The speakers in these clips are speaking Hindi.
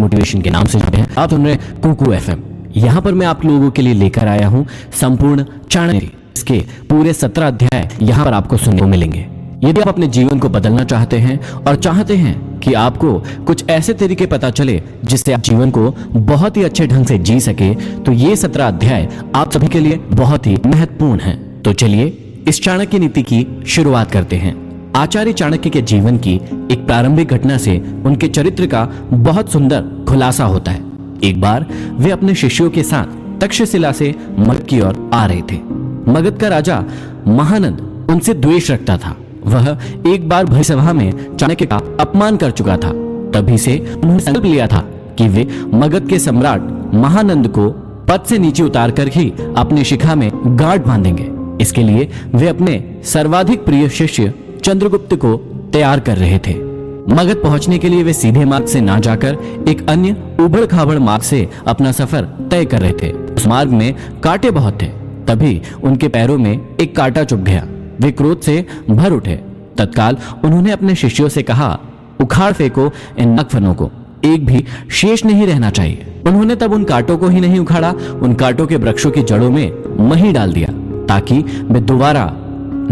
मोटिवेशन के नाम से जुड़े हैं। आप सुन रहे हैं कुकू एफएम। यहाँ पर मैं आप लोगों के लिए लेकर आया हूँ संपूर्ण चाणक्य। इसके पूरे 17 अध्याय यहाँ पर आपको सुनने को मिलेंगे। यदि आप अपने जीवन को बदलना चाहते हैं और चाहते हैं कि आपको कुछ ऐसे तरीके पता चले जिससे आप जीवन को बहुत ही अच्छे ढंग से जी सके, तो ये 17 अध्याय आप सभी के लिए बहुत ही महत्वपूर्ण हैं। तो चलिए इस चाणक्य नीति की शुरुआत करते हैं। आचार्य चाणक्य के जीवन की एक प्रारंभिक घटना से उनके चरित्र का बहुत सुंदर खुलासा होता है। एक बार वे अपने शिष्यों के साथ तक्षशिला से मगध की ओर आ रहे थे। मगध का राजा महानंद उनसे द्वेष रखता था। वह एक बार भरी सभा में चाणक्य का अपमान कर चुका था। तभी से उन्होंने संकल्प लिया था कि वे मगध के सम्राट महानंद को पद से नीचे उतार कर ही अपनी शिखा में गांठ बांधेंगे। इसके लिए वे अपने सर्वाधिक प्रिय शिष्य चंद्रगुप्त को तैयार कर रहे थे। मगध पहुंचने के लिए वे सीधे मार्ग से ना जाकर एक अन्य उबड़ खाबड़ मार्ग से अपना सफर तय कर रहे थे। उस मार्ग में कांटे बहुत थे। तभी उनके पैरों में एक कांटा चुभ गया। वे क्रोध से भर उठे। तत्काल उन्होंने अपने शिष्यों से कहा, उखाड़ फेंको इन नागफनों को, एक भी शेष नहीं रहना चाहिए। उन्होंने तब उन कांटों को ही नहीं उखाड़ा, उन कांटों के वृक्षों की जड़ों में मही डाल दिया ताकि वे दोबारा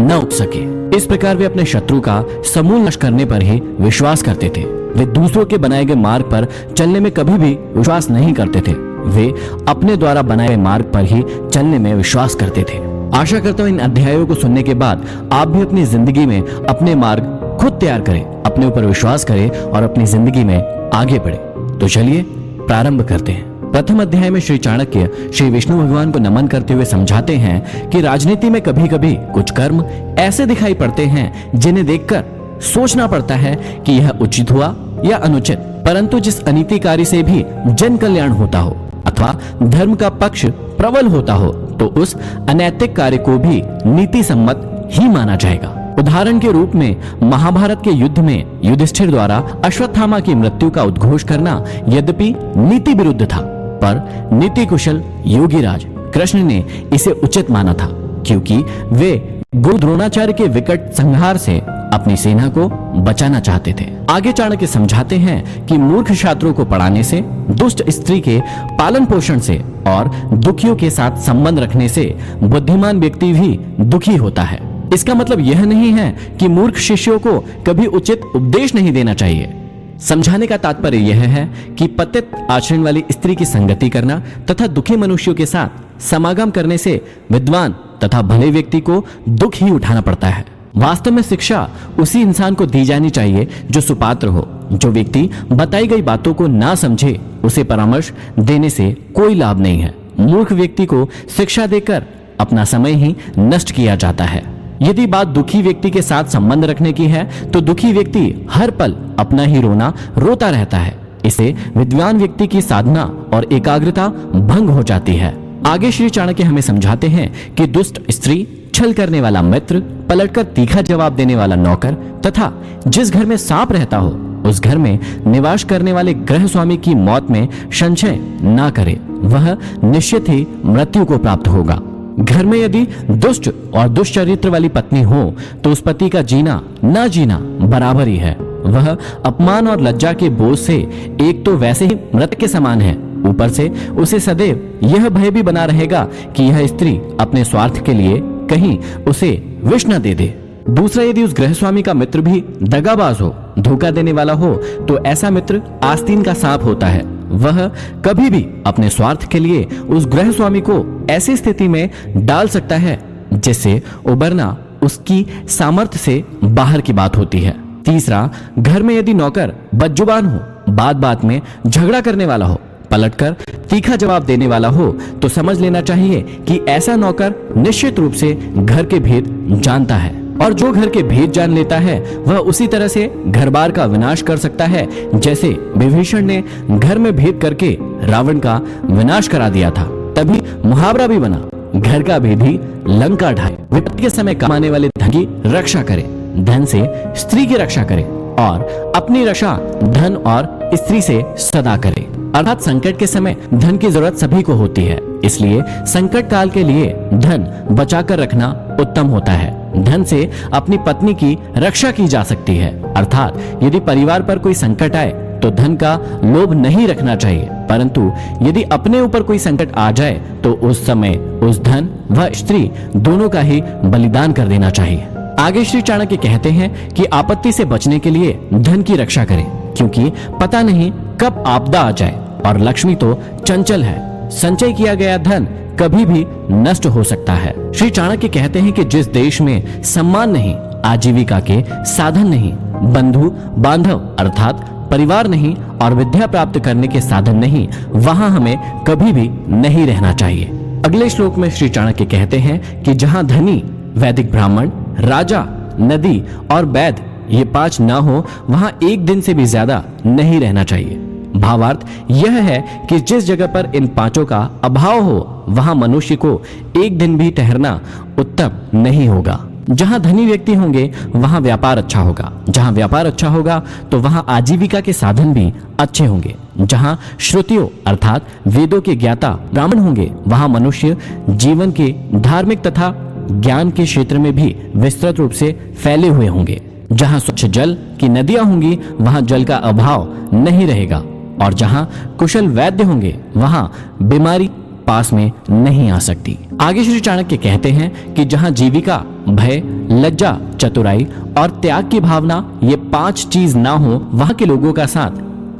न उग सके। इस प्रकार वे अपने शत्रु का समूल नाश करने पर ही विश्वास करते थे। वे दूसरों के बनाए गए मार्ग पर चलने में कभी भी विश्वास नहीं करते थे। वे अपने द्वारा बनाए गए मार्ग पर ही चलने में विश्वास करते थे। आशा करता हूं इन अध्यायों को सुनने के बाद आप भी अपनी जिंदगी में अपने मार्ग खुद तैयार करें, अपने ऊपर विश्वास करें और अपनी जिंदगी में आगे बढ़ें। तो चलिए प्रारंभ करते हैं। प्रथम अध्याय में श्री चाणक्य श्री विष्णु भगवान को नमन करते हुए समझाते हैं कि राजनीति में कभी कभी कुछ कर्म ऐसे दिखाई पड़ते हैं जिन्हें देखकर सोचना पड़ता है कि यह उचित हुआ या अनुचित, परंतु जिस अनीतिकारी से भी जन कल्याण होता हो अथवा धर्म का पक्ष प्रबल होता हो तो उस अनैतिक कार्य को भी नीति सम्मत ही माना जाएगा। उदाहरण के रूप में महाभारत के युद्ध में युधिष्ठिर द्वारा अश्वत्थामा की मृत्यु का उद्घोष करना यद्यपि नीति विरुद्ध था, पर नीति कुशल योगीराज कृष्ण ने इसे उचित माना था, क्योंकि वे गुरु द्रोणाचार्य के विकट संहार से अपनी सेना को बचाना चाहते थे। आगे चाणक्य समझाते हैं कि मूर्ख छात्रों को पढ़ाने से, दुष्ट स्त्री के पालन पोषण से और दुखियों के साथ संबंध रखने से बुद्धिमान व्यक्ति भी दुखी होता है। इसका मतलब यह नहीं है कि मूर्ख शिष्यों को कभी उचित उपदेश नहीं देना चाहिए। समझाने का तात्पर्य यह है कि पतित आचरण वाली स्त्री की संगति करना तथा दुखी मनुष्यों के साथ समागम करने से विद्वान तथा भले व्यक्ति को दुख ही उठाना पड़ता है। वास्तव में शिक्षा उसी इंसान को दी जानी चाहिए जो सुपात्र हो। जो व्यक्ति बताई गई बातों को ना समझे उसे परामर्श देने से कोई लाभ नहीं है। मूर्ख व्यक्ति को शिक्षा देकर अपना समय ही नष्ट किया जाता है। यदि बात दुखी व्यक्ति के साथ संबंध रखने की है तो दुखी व्यक्ति हर पल अपना ही रोना रोता रहता है। इससे विद्वान व्यक्ति की साधना और एकाग्रता भंग हो जाती है। आगे श्री चाणक्य हमें समझाते हैं कि दुष्ट स्त्री, छल करने वाला मित्र, पलटकर तीखा जवाब देने वाला नौकर तथा जिस घर में सांप रहता हो उस घर में निवास करने वाले गृह स्वामी की मौत में संशय ना करे, वह निश्चित ही मृत्यु को प्राप्त होगा। घर में यदि दुष्ट और दुष्चरित्र वाली पत्नी हो तो उस पति का जीना ना जीना बराबर ही है। वह अपमान और लज्जा के बोझ से एक तो वैसे ही मृत के समान है, ऊपर से उसे सदैव यह भय भी बना रहेगा कि यह स्त्री अपने स्वार्थ के लिए कहीं उसे विष न दे दे। दूसरा, यदि उस गृहस्वामी का मित्र भी दगाबाज हो, धोखा देने वाला हो, तो ऐसा मित्र आस्तीन का सांप होता है। वह कभी भी अपने स्वार्थ के लिए उस गृहस्वामी को ऐसी स्थिति में डाल सकता है जिससे उबरना उसकी सामर्थ्य से बाहर की बात होती है। तीसरा, घर में यदि नौकर बदजुबान हो, बात बात में झगड़ा करने वाला हो, पलटकर तीखा जवाब देने वाला हो, तो समझ लेना चाहिए कि ऐसा नौकर निश्चित रूप से घर के भेद जानता है, और जो घर के भेद जान लेता है वह उसी तरह से घर बार का विनाश कर सकता है जैसे विभीषण ने घर में भेद करके रावण का विनाश करा दिया था। तभी मुहावरा भी बना, घर का भेदी लंका ढाए। विपत्ति के समय कमाने वाले धन की रक्षा करे, धन से स्त्री की रक्षा करे और अपनी रक्षा धन और स्त्री से सदा करे। अर्थात संकट के समय धन की जरूरत सभी को होती है, इसलिए संकट काल के लिए धन बचाकर रखना उत्तम होता है। धन से अपनी पत्नी की रक्षा की जा सकती है। अर्थात यदि परिवार पर कोई संकट आए तो धन का लोभ नहीं रखना चाहिए, परंतु यदि अपने ऊपर कोई संकट आ जाए तो उस समय उस धन व स्त्री दोनों का ही बलिदान कर देना चाहिए। आगे श्री चाणक्य कहते हैं कि आपत्ति से बचने के लिए धन की रक्षा करें, क्योंकि पता नहीं कब आपदा आ जाए और लक्ष्मी तो चंचल है। संचय किया गया धन कभी भी नष्ट हो सकता है। श्री चाणक्य कहते हैं कि जिस देश में सम्मान नहीं, आजीविका के साधन नहीं, बंधु बांधव अर्थात परिवार नहीं और विद्या प्राप्त करने के साधन नहीं, वहां हमें कभी भी नहीं रहना चाहिए। अगले श्लोक में श्री चाणक्य कहते हैं कि जहां धनी, वैदिक ब्राह्मण, राजा, नदी और वैद ये 5 ना हो, वहां एक दिन से भी ज्यादा नहीं रहना चाहिए। भावार्थ यह है कि जिस जगह पर इन 5 का अभाव हो, वहां मनुष्य को एक दिन भी ठहरना उत्तम नहीं होगा। जहां धनी व्यक्ति होंगे वहां व्यापार अच्छा होगा, जहां व्यापार अच्छा होगा तो वहां आजीविका के साधन भी अच्छे होंगे। जहां श्रुतियों अर्थात वेदों के ज्ञाता ब्राह्मण होंगे, वहां मनुष्य जीवन के धार्मिक तथा ज्ञान के क्षेत्र में भी विस्तृत रूप से फैले हुए होंगे। जहां स्वच्छ जल की नदियां होंगी वहां जल का अभाव नहीं रहेगा, और जहां कुशल वैद्य होंगे वहां बीमारी पास में नहीं आ सकती। आगे श्री चाणक्य कहते हैं कि जहां जीविका, भय, लज्जा, चतुराई और त्याग की भावना ये 5 चीज ना हो, वहां के लोगों का साथ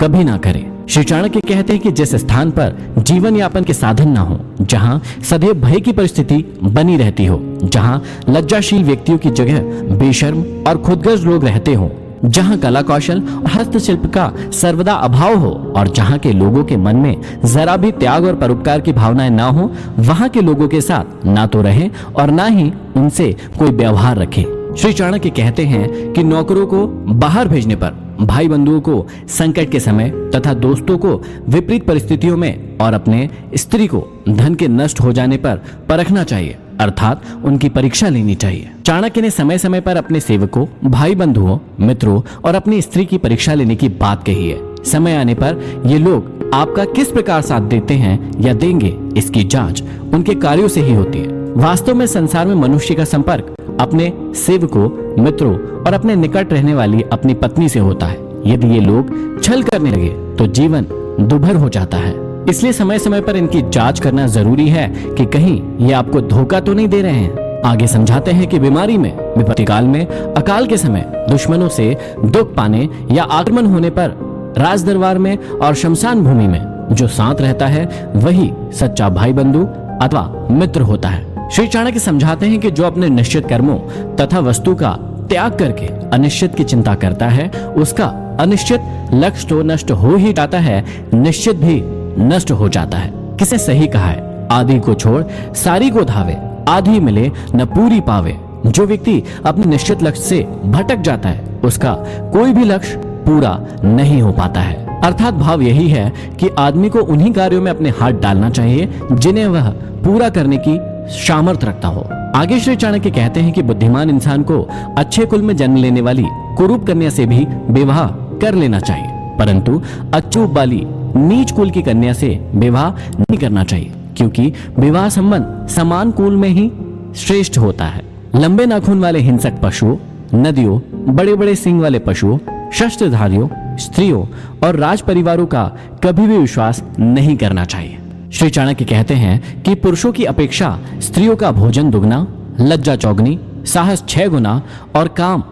कभी ना करें। श्री चाणक्य कहते हैं कि जिस स्थान पर जीवन यापन के साधन ना हो, जहां सदैव भय की परिस्थिति बनी रहती हो, जहां लज्जाशील व्यक्तियों की जगह बेशर्म और खुदगर्ज लोग रहते हो, जहां कला कौशल और हस्तशिल्प का सर्वदा अभाव हो और जहां के लोगों के मन में जरा भी त्याग और परोपकार की भावनाएं ना हो, वहां के लोगों के साथ ना तो रहें और ना ही उनसे कोई व्यवहार रखें। श्री चाणक्य कहते हैं कि नौकरों को बाहर भेजने पर, भाई बंधुओं को संकट के समय तथा दोस्तों को विपरीत परिस्थितियों में और अपने स्त्री को धन के नष्ट हो जाने पर परखना चाहिए, अर्थात उनकी परीक्षा लेनी चाहिए। चाणक्य ने समय समय पर अपने सेवकों, भाई बंधुओं, मित्रों और अपनी स्त्री की परीक्षा लेने की बात कही है। समय आने पर ये लोग आपका किस प्रकार साथ देते हैं या देंगे, इसकी जांच उनके कार्यों से ही होती है। वास्तव में संसार में मनुष्य का संपर्क अपने सेवकों, मित्रों और अपने निकट रहने वाली अपनी पत्नी से होता है। यदि ये लोग छल करने लगे तो जीवन दुभर हो जाता है। इसलिए समय समय पर इनकी जांच करना जरूरी है कि कहीं ये आपको धोखा तो नहीं दे रहे हैं। आगे समझाते हैं कि बीमारी में, विपत्ति काल में, अकाल के समय, दुश्मनों से दुख पाने या आक्रमण होने पर, राज दरबार में और शमशान भूमि में जो साथ रहता है वही सच्चा भाई बंधु अथवा मित्र होता है। श्री चाणक्य समझाते हैं कि जो अपने निश्चित कर्मों तथा वस्तु का त्याग करके अनिश्चित की चिंता करता है, उसका अनिश्चित लक्ष्य तो नष्ट हो ही जाता है, निश्चित भी नष्ट हो जाता है। किसे सही कहा है, आधी को छोड़ सारी को धावे, आधी मिले न पूरी पावे। जो व्यक्ति अपने निश्चित लक्ष्य से भटक जाता है उसका कोई भी लक्ष्य पूरा नहीं हो पाता है। अर्थात भाव यही है कि आदमी को उन्हीं कार्यों में अपने हाथ डालना चाहिए जिन्हें वह पूरा करने की सामर्थ्य रखता हो। आगे श्री चाणक्य कहते हैं कि बुद्धिमान इंसान को अच्छे कुल में जन्म लेने वाली कुरूप कन्या से भी विवाह कर लेना चाहिए, परंतु अचूक वाली नीच कुल की कन्या से विवाह नहीं करना चाहिए, क्योंकि विवाह संबंध समान कुल में ही श्रेष्ठ होता है। लंबे नाखून वाले हिंसक पशुओं, नदियों, बड़े बड़े सिंग वाले पशुओं, शस्त्रधारियों, स्त्रियों और राज परिवारों का कभी भी विश्वास नहीं करना चाहिए। श्री चाणक्य कहते हैं कि पुरुषों की अपेक्षा स्त्रियों का भोजन दुगना, लज्जा चौगनी, साहस 6 गुना और काम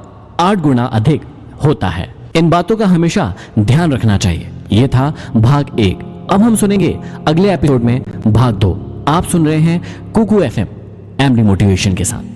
8 गुना अधिक होता है। इन बातों का हमेशा ध्यान रखना चाहिए। ये था भाग 1। अब हम सुनेंगे अगले एपिसोड में भाग 2। आप सुन रहे हैं कुकू एफएम एमडी मोटिवेशन के साथ।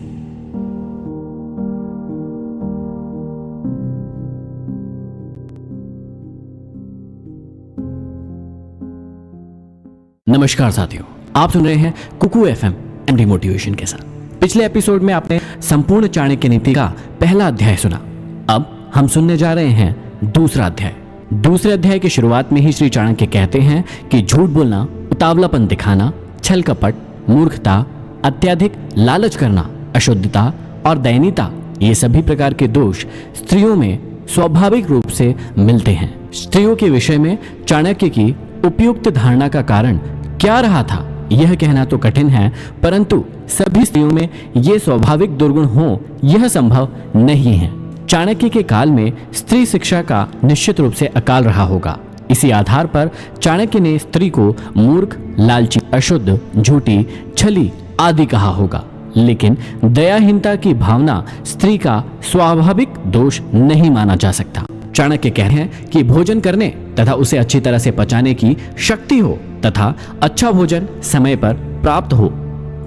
नमस्कार साथियों, आप सुन रहे हैं कुकू एफएम एमडी मोटिवेशन के साथ। पिछले एपिसोड में आपने संपूर्ण चाणक्य नीति का पहला अध्याय सुना। अब हम सुनने जा रहे हैं दूसरा अध्याय। दूसरे अध्याय की शुरुआत में ही श्री चाणक्य कहते हैं कि झूठ बोलना, उतावलापन दिखाना, छल कपट, मूर्खता, अत्यधिक लालच करना, अशुद्धता और दयनीयता, ये सभी प्रकार के दोष स्त्रियों में स्वाभाविक रूप से मिलते हैं। स्त्रियों के विषय में चाणक्य की उपयुक्त धारणा का कारण क्या रहा था यह कहना तो कठिन है, परंतु सभी स्त्रियों में ये स्वाभाविक दुर्गुण हो यह संभव नहीं है। चाणक्य के काल में स्त्री शिक्षा का निश्चित रूप से अकाल रहा होगा। इसी आधार पर चाणक्य ने स्त्री को मूर्ख, लालची, अशुद्ध, झूठी, छली आदि कहा होगा। लेकिन दयाहीनता की भावना स्त्री का स्वाभाविक दोष नहीं माना जा सकता। चाणक्य कहते हैं कि भोजन करने तथा उसे अच्छी तरह से पचाने की शक्ति हो तथा अच्छा भोजन समय पर प्राप्त हो,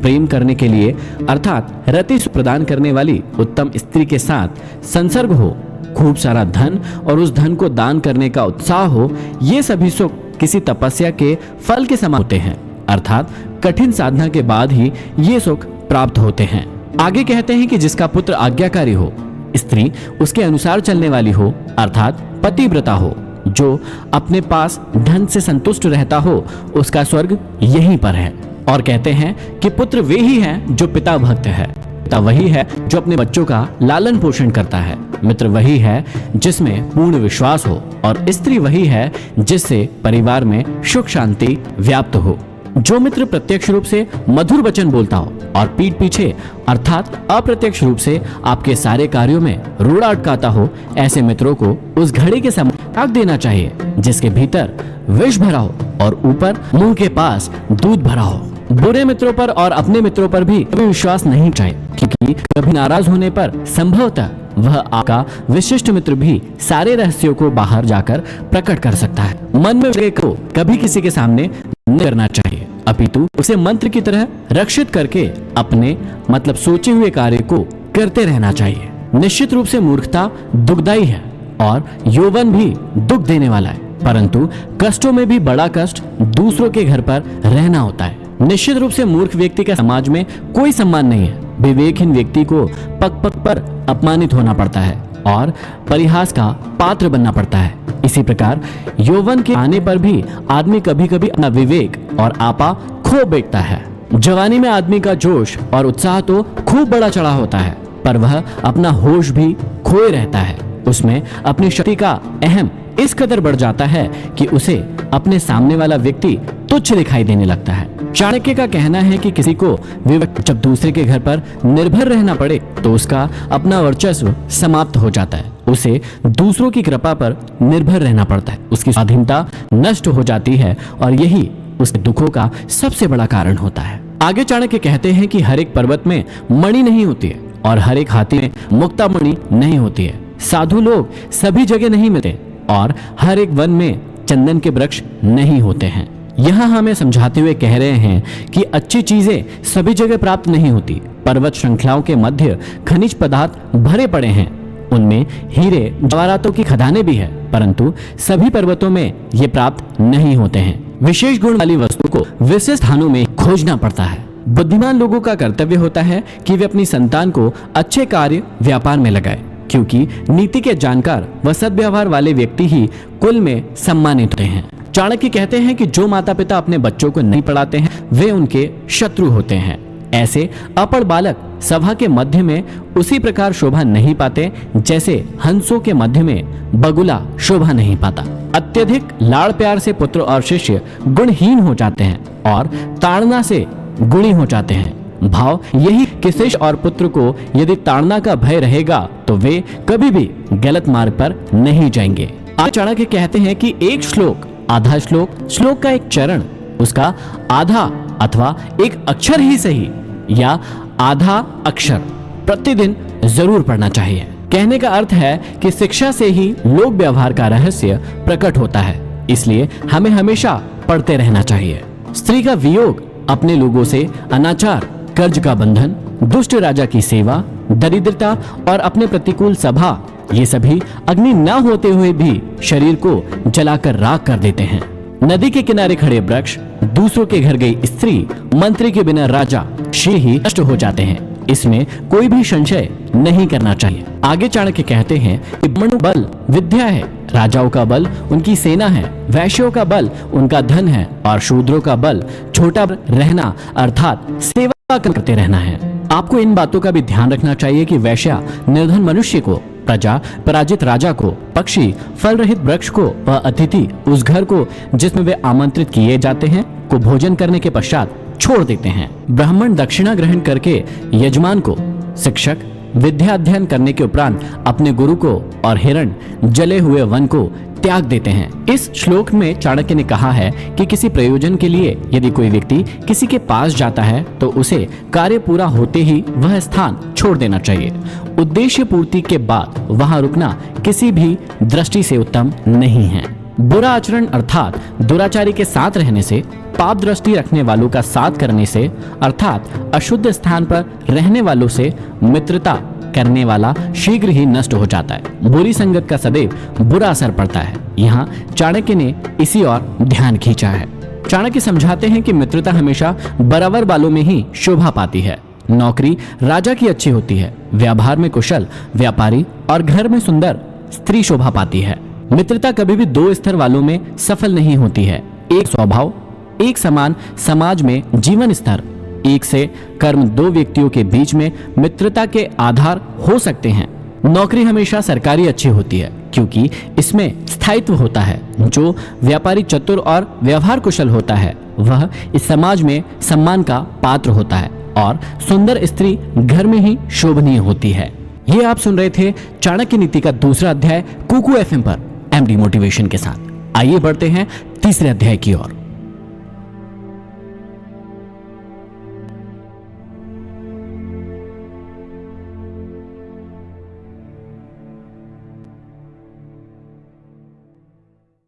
प्रेम करने के लिए अर्थात रति प्रदान करने वाली उत्तम स्त्री के साथ संसर्ग हो, खूब सारा धन और उस धन को दान करने का उत्साह हो, ये सभी सुख किसी तपस्या के फल के समान होते हैं। अर्थात कठिन साधना के बाद ही ये सुख प्राप्त होते हैं। आगे कहते हैं कि जिसका पुत्र आज्ञाकारी हो, स्त्री उसके अनुसार चलने वाली हो, अर्थात पतिव्रता हो, जो अपने पास धन से संतुष्ट रहता हो, उसका स्वर्ग यहीं पर है। और कहते हैं कि पुत्र वे ही हैं जो पिता भक्त है, पिता वही है जो अपने बच्चों का लालन पोषण करता है, मित्र वही है जिसमें पूर्ण विश्वास हो, और स्त्री वही है जिससे परिवार में सुख शांति व्याप्त हो। जो मित्र प्रत्यक्ष रूप से मधुर वचन बोलता हो और पीठ पीछे अर्थात अप्रत्यक्ष रूप से आपके सारे कार्यों में रोड़ा अटकाता हो, ऐसे मित्रों को उस घड़े के समान ताक देना चाहिए जिसके भीतर विष भरा हो और ऊपर मुंह के पास दूध भरा हो। बुरे मित्रों पर और अपने मित्रों पर भी कभी विश्वास नहीं चाहिए, क्योंकि कभी नाराज होने पर संभवतः वह आपका विशिष्ट मित्र भी सारे रहस्यों को बाहर जाकर प्रकट कर सकता है। मन में को कभी किसी के सामने नहीं करना चाहिए, अपितु उसे मंत्र की तरह रक्षित करके अपने मतलब सोचे हुए कार्य को करते रहना चाहिए। निश्चित रूप से मूर्खता दुखदायी है और यौवन भी दुख देने वाला है, परंतु कष्टों में भी बड़ा कष्ट दूसरों के घर पर रहना होता है। निश्चित रूप से मूर्ख व्यक्ति का समाज में कोई सम्मान नहीं है। विवेकहीन व्यक्ति को पग पग पर अपमानित होना पड़ता है और परिहास का पात्र बनना पड़ता है। इसी प्रकार यौवन के आने पर भी आदमी कभी कभी अपना विवेक और आपा खो बैठता है। जवानी में आदमी का जोश और उत्साह तो खूब बड़ा चढ़ा होता है, पर वह अपना होश भी खोए रहता है। उसमें अपनी शक्ति का अहम इस कदर बढ़ जाता है कि उसे अपने सामने वाला व्यक्ति तुच्छ दिखाई देने लगता है। चाणक्य का कहना है कि किसी को विवेक जब दूसरे के घर पर निर्भर रहना पड़े तो उसका अपना वर्चस्व समाप्त हो जाता है, उसे दूसरों की कृपा पर निर्भर रहना पड़ता है, उसकी स्वाधीनता नष्ट हो जाती है और यही उसके दुखों का सबसे बड़ा कारण होता है। आगे चाणक्य कहते हैं कि हर एक पर्वत में मणि नहीं होती है और हर एक हाथी में मुक्ता मणि नहीं होती है। साधु लोग सभी जगह नहीं मिलते और हर एक वन में चंदन के वृक्ष नहीं होते हैं। यहाँ हमें समझाते हुए कह रहे हैं कि अच्छी चीजें सभी जगह प्राप्त नहीं होती। पर्वत श्रृंखलाओं के मध्य खनिज पदार्थ भरे पड़े हैं, उनमें हीरे जवाहरातों की खदानें भी है, परंतु सभी पर्वतों में ये प्राप्त नहीं होते हैं। विशेष गुण वाली वस्तु को विशिष्ट स्थानों में खोजना पड़ता है। बुद्धिमान लोगों का कर्तव्य होता है कि वे अपनी संतान को अच्छे कार्य व्यापार में लगाए, क्योंकि नीति के जानकार व सद्व्यवहार वाले व्यक्ति ही कुल में सम्मानित होते हैं। चाणक्य कहते हैं कि जो माता पिता अपने बच्चों को नहीं पढ़ाते हैं वे उनके शत्रु होते हैं। ऐसे अपढ़ बालक सभा के मध्य में उसी प्रकार शोभा नहीं पाते जैसे हंसों के मध्य में बगुला शोभा नहीं पाता। अत्यधिक लाड़ प्यार से पुत्र और शिष्य गुणहीन हो जाते हैं और ताड़ना से गुणी हो जाते हैं। भाव यही कि शिष्य और पुत्र को यदि ताड़ना का भय रहेगा तो वे कभी भी गलत मार्ग पर नहीं जाएंगे। आज चाणक्य कहते हैं कि एक श्लोक, आधा श्लोक, श्लोक का एक चरण, उसका आधा अथवा एक अक्षर ही सही या आधा अक्षर प्रतिदिन जरूर पढ़ना चाहिए। कहने का अर्थ है कि शिक्षा से ही लोक व्यवहार का रहस्य प्रकट होता है, इसलिए हमें हमेशा पढ़ते रहना चाहिए। स्त्री का वियोग अपने लोगों से अनाचार, कर्ज का बंधन, दुष्ट राजा की सेवा, दरिद्रता और अपने प्रतिकूल सभा, ये सभी अग्नि न होते हुए भी शरीर को जलाकर राख कर देते हैं। नदी के किनारे खड़े वृक्ष, दूसरों के घर गई स्त्री, मंत्री के बिना राजा शीघ्र ही नष्ट हो जाते हैं, इसमें कोई भी संशय नहीं करना चाहिए। आगे चाणक्य कहते हैं कि ब्राह्मणों का बल विद्या है, राजाओं का बल उनकी सेना है, वैश्यों का बल उनका धन है और शूद्रों का बल छोटा रहना अर्थात सेवा करते रहना है। आपको इन बातों का भी ध्यान रखना चाहिए कि वैश्या निर्धन मनुष्य को, प्रजा पराजित राजा को, पक्षी फल रहित वृक्ष को व अतिथि उस घर को जिसमें वे आमंत्रित किए जाते हैं को भोजन करने के पश्चात छोड़ देते हैं। ब्राह्मण दक्षिणा ग्रहण करके यजमान को, शिक्षक विद्या अध्ययन करने के उपरांत अपने गुरु को और हिरण जले हुए वन को त्याग देते हैं। इस श्लोक में चाणक्य ने कहा है कि किसी प्रयोजन के लिए यदि कोई व्यक्ति किसी के पास जाता है तो उसे कार्य पूरा होते ही वह स्थान छोड़ देना चाहिए। उद्देश्य पूर्ति के बाद वहां रुकना किसी भी दृष्टि से उत्तम नहीं है। बुरा आचरण अर्थात दुराचारी के साथ रहने से, पाप दृष्टि रखने वालों का साथ करने से अर्थात अशुद्ध स्थान पर रहने वालों से मित्रता करने वाला शीघ्र ही नष्ट हो जाता है। बुरी संगत का सदैव बुरा असर पड़ता है। यहाँ चाणक्य ने इसी और ध्यान खींचा है। चाणक्य समझाते हैं कि मित्रता हमेशा बराबर वालों में ही शोभा पाती है। नौकरी राजा की अच्छी होती है, व्यवहार में कुशल व्यापारी और घर में सुंदर स्त्री शोभा पाती है। मित्रता कभी भी दो स्तर वालों में सफल नहीं होती है। एक स्वभाव, एक समान समाज में जीवन स्तर, एक से कर्म दो व्यक्तियों के बीच में मित्रता के आधार हो सकते हैं। नौकरी हमेशा सरकारी अच्छी होती है क्योंकि इसमें स्थायित्व होता है। जो व्यापारी चतुर और व्यवहार कुशल होता है वह इस समाज में सम्मान का पात्र होता है और सुंदर स्त्री घर में ही शोभनीय होती है। ये आप सुन रहे थे चाणक्य नीति का दूसरा अध्याय कुकू एफएम पर एमडी मोटिवेशन के साथ। आइए बढ़ते हैं तीसरे अध्याय की ओर।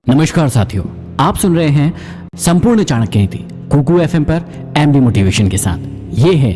नमस्कार साथियों, आप सुन रहे हैं संपूर्ण चाणक्य नीति कुकू एफएम पर एमडी मोटिवेशन के साथ। ये है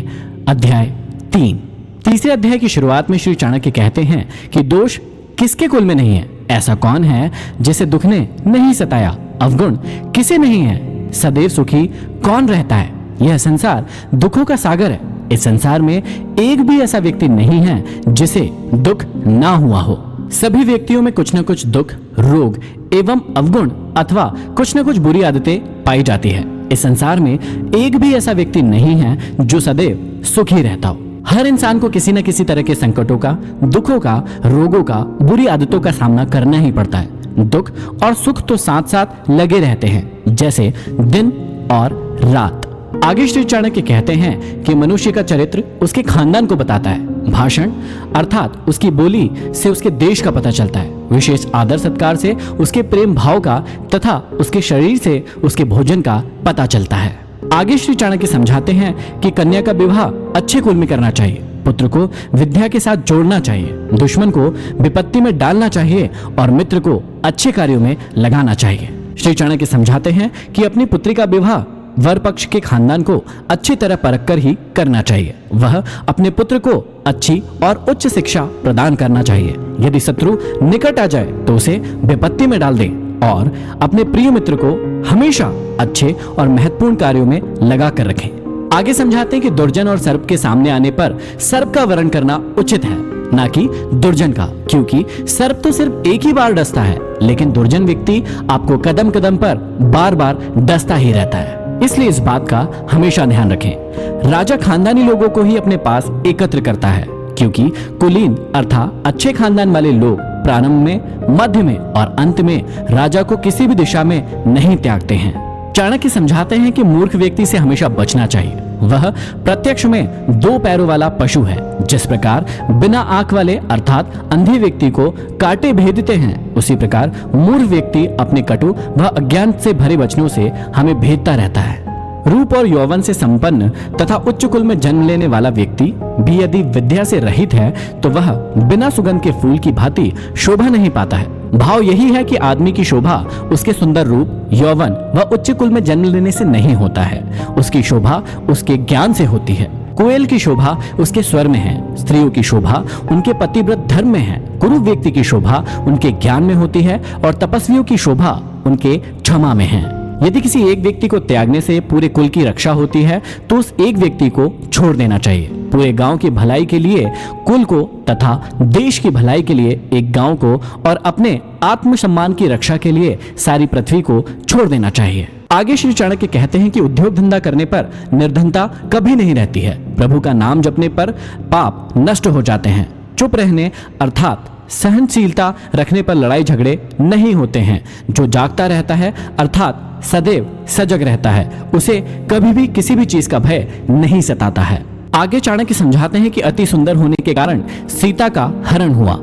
अध्याय 3। तीसरे अध्याय की शुरुआत में श्री चाणक्य कहते हैं कि दोष किसके कुल में नहीं है? ऐसा कौन है जिसे दुख ने नहीं सताया? अवगुण किसे नहीं है? सदैव सुखी कौन रहता है? यह संसार दुखों का सागर है। इस संसार में एक भी ऐसा व्यक्ति नहीं है जिसे दुख ना हुआ हो। सभी व्यक्तियों में कुछ न कुछ दुख, रोग एवं अवगुण अथवा कुछ न कुछ बुरी आदतें पाई जाती है। इस संसार में एक भी ऐसा व्यक्ति नहीं है जो सदैव सुखी रहता हो। हर इंसान को किसी न किसी तरह के संकटों का, दुखों का, रोगों का, बुरी आदतों का सामना करना ही पड़ता है। दुख और सुख तो साथ साथ लगे रहते हैं, जैसे दिन और रात। आगे श्री चाणक्य कहते हैं कि मनुष्य का चरित्र उसके खानदान को बताता है। भाषण अर्थात उसकी बोली से उसके देश का पता चलता है। विशेष आदर सत्कार से उसके प्रेम भाव का तथा उसके शरीर से उसके भोजन का पता चलता है। आगे श्री चाणक्य समझाते हैं कि कन्या का विवाह अच्छे कुल में करना चाहिए, पुत्र को विद्या के साथ जोड़ना चाहिए, दुश्मन को विपत्ति में डालना चाहिए और मित्र को अच्छे कार्यों में लगाना चाहिए। श्री चाणक्य समझाते हैं कि अपनी पुत्री का विवाह वर पक्ष के खानदान को अच्छी तरह परख कर ही करना चाहिए। वह अपने पुत्र को अच्छी और उच्च शिक्षा प्रदान करना चाहिए। यदि शत्रु निकट आ जाए तो उसे विपत्ति में डाल दें और अपने प्रिय मित्र को हमेशा अच्छे और महत्वपूर्ण कार्यों में लगा कर रखें। आगे समझाते हैं कि दुर्जन और सर्प के सामने आने पर सर्प का वरण करना उचित है, ना कि दुर्जन का, क्योंकि सर्प तो सिर्फ एक ही बार डसता है, लेकिन दुर्जन व्यक्ति आपको कदम कदम पर बार बार डसता ही रहता है। इसलिए इस बात का हमेशा ध्यान रखें। राजा खानदानी लोगों को ही अपने पास एकत्र करता है, क्योंकि कुलीन अर्थात अच्छे खानदान वाले लोग प्रारंभ में, मध्य में और अंत में राजा को किसी भी दिशा में नहीं त्यागते हैं। चाणक्य समझाते हैं कि मूर्ख व्यक्ति से हमेशा बचना चाहिए। वह प्रत्यक्ष में दो पैरों वाला पशु है। जिस प्रकार बिना आंख वाले अर्थात अंधे व्यक्ति को कांटे भेदते हैं, उसी प्रकार मूर्ख व्यक्ति अपने कटु व अज्ञान से भरे वचनों से हमें भेदता रहता है। रूप और यौवन से संपन्न तथा उच्च कुल में जन्म लेने वाला व्यक्ति भी यदि विद्या से रहित है तो वह बिना सुगंध के फूल की भांति शोभा नहीं पाता है। भाव यही है कि आदमी की शोभा उसके सुंदर रूप, यौवन व उच्च कुल में जन्म लेने से नहीं होता है। उसकी शोभा उसके ज्ञान से होती है। कोयल की शोभा उसके स्वर में है, स्त्रियों की शोभा उनके पतिव्रत धर्म में है, कुरु व्यक्ति की शोभा उनके ज्ञान में होती है और तपस्वियों की शोभा उनके क्षमा में है। यदि किसी एक व्यक्ति को त्यागने से पूरे कुल की रक्षा होती है तो उस एक व्यक्ति को छोड़ देना चाहिए। पूरे गांव की भलाई के लिए कुल को तथा देश की भलाई के लिए एक गांव को और अपने आत्मसम्मान की रक्षा के लिए सारी पृथ्वी को छोड़ देना चाहिए। आगे श्री चाणक्य कहते हैं कि उद्योग धंधा करने पर निर्धनता कभी नहीं रहती है। प्रभु का नाम जपने पर पाप नष्ट हो जाते हैं। चुप रहने अर्थात सहनशीलता रखने पर लड़ाई झगड़े नहीं होते हैं। जो जागता रहता है अर्थात सदैव सजग रहता है, उसे कभी भी किसी भी चीज का भय नहीं सताता है। आगे चाणक्य समझाते हैं कि अति सुंदर होने के कारण सीता का हरण हुआ,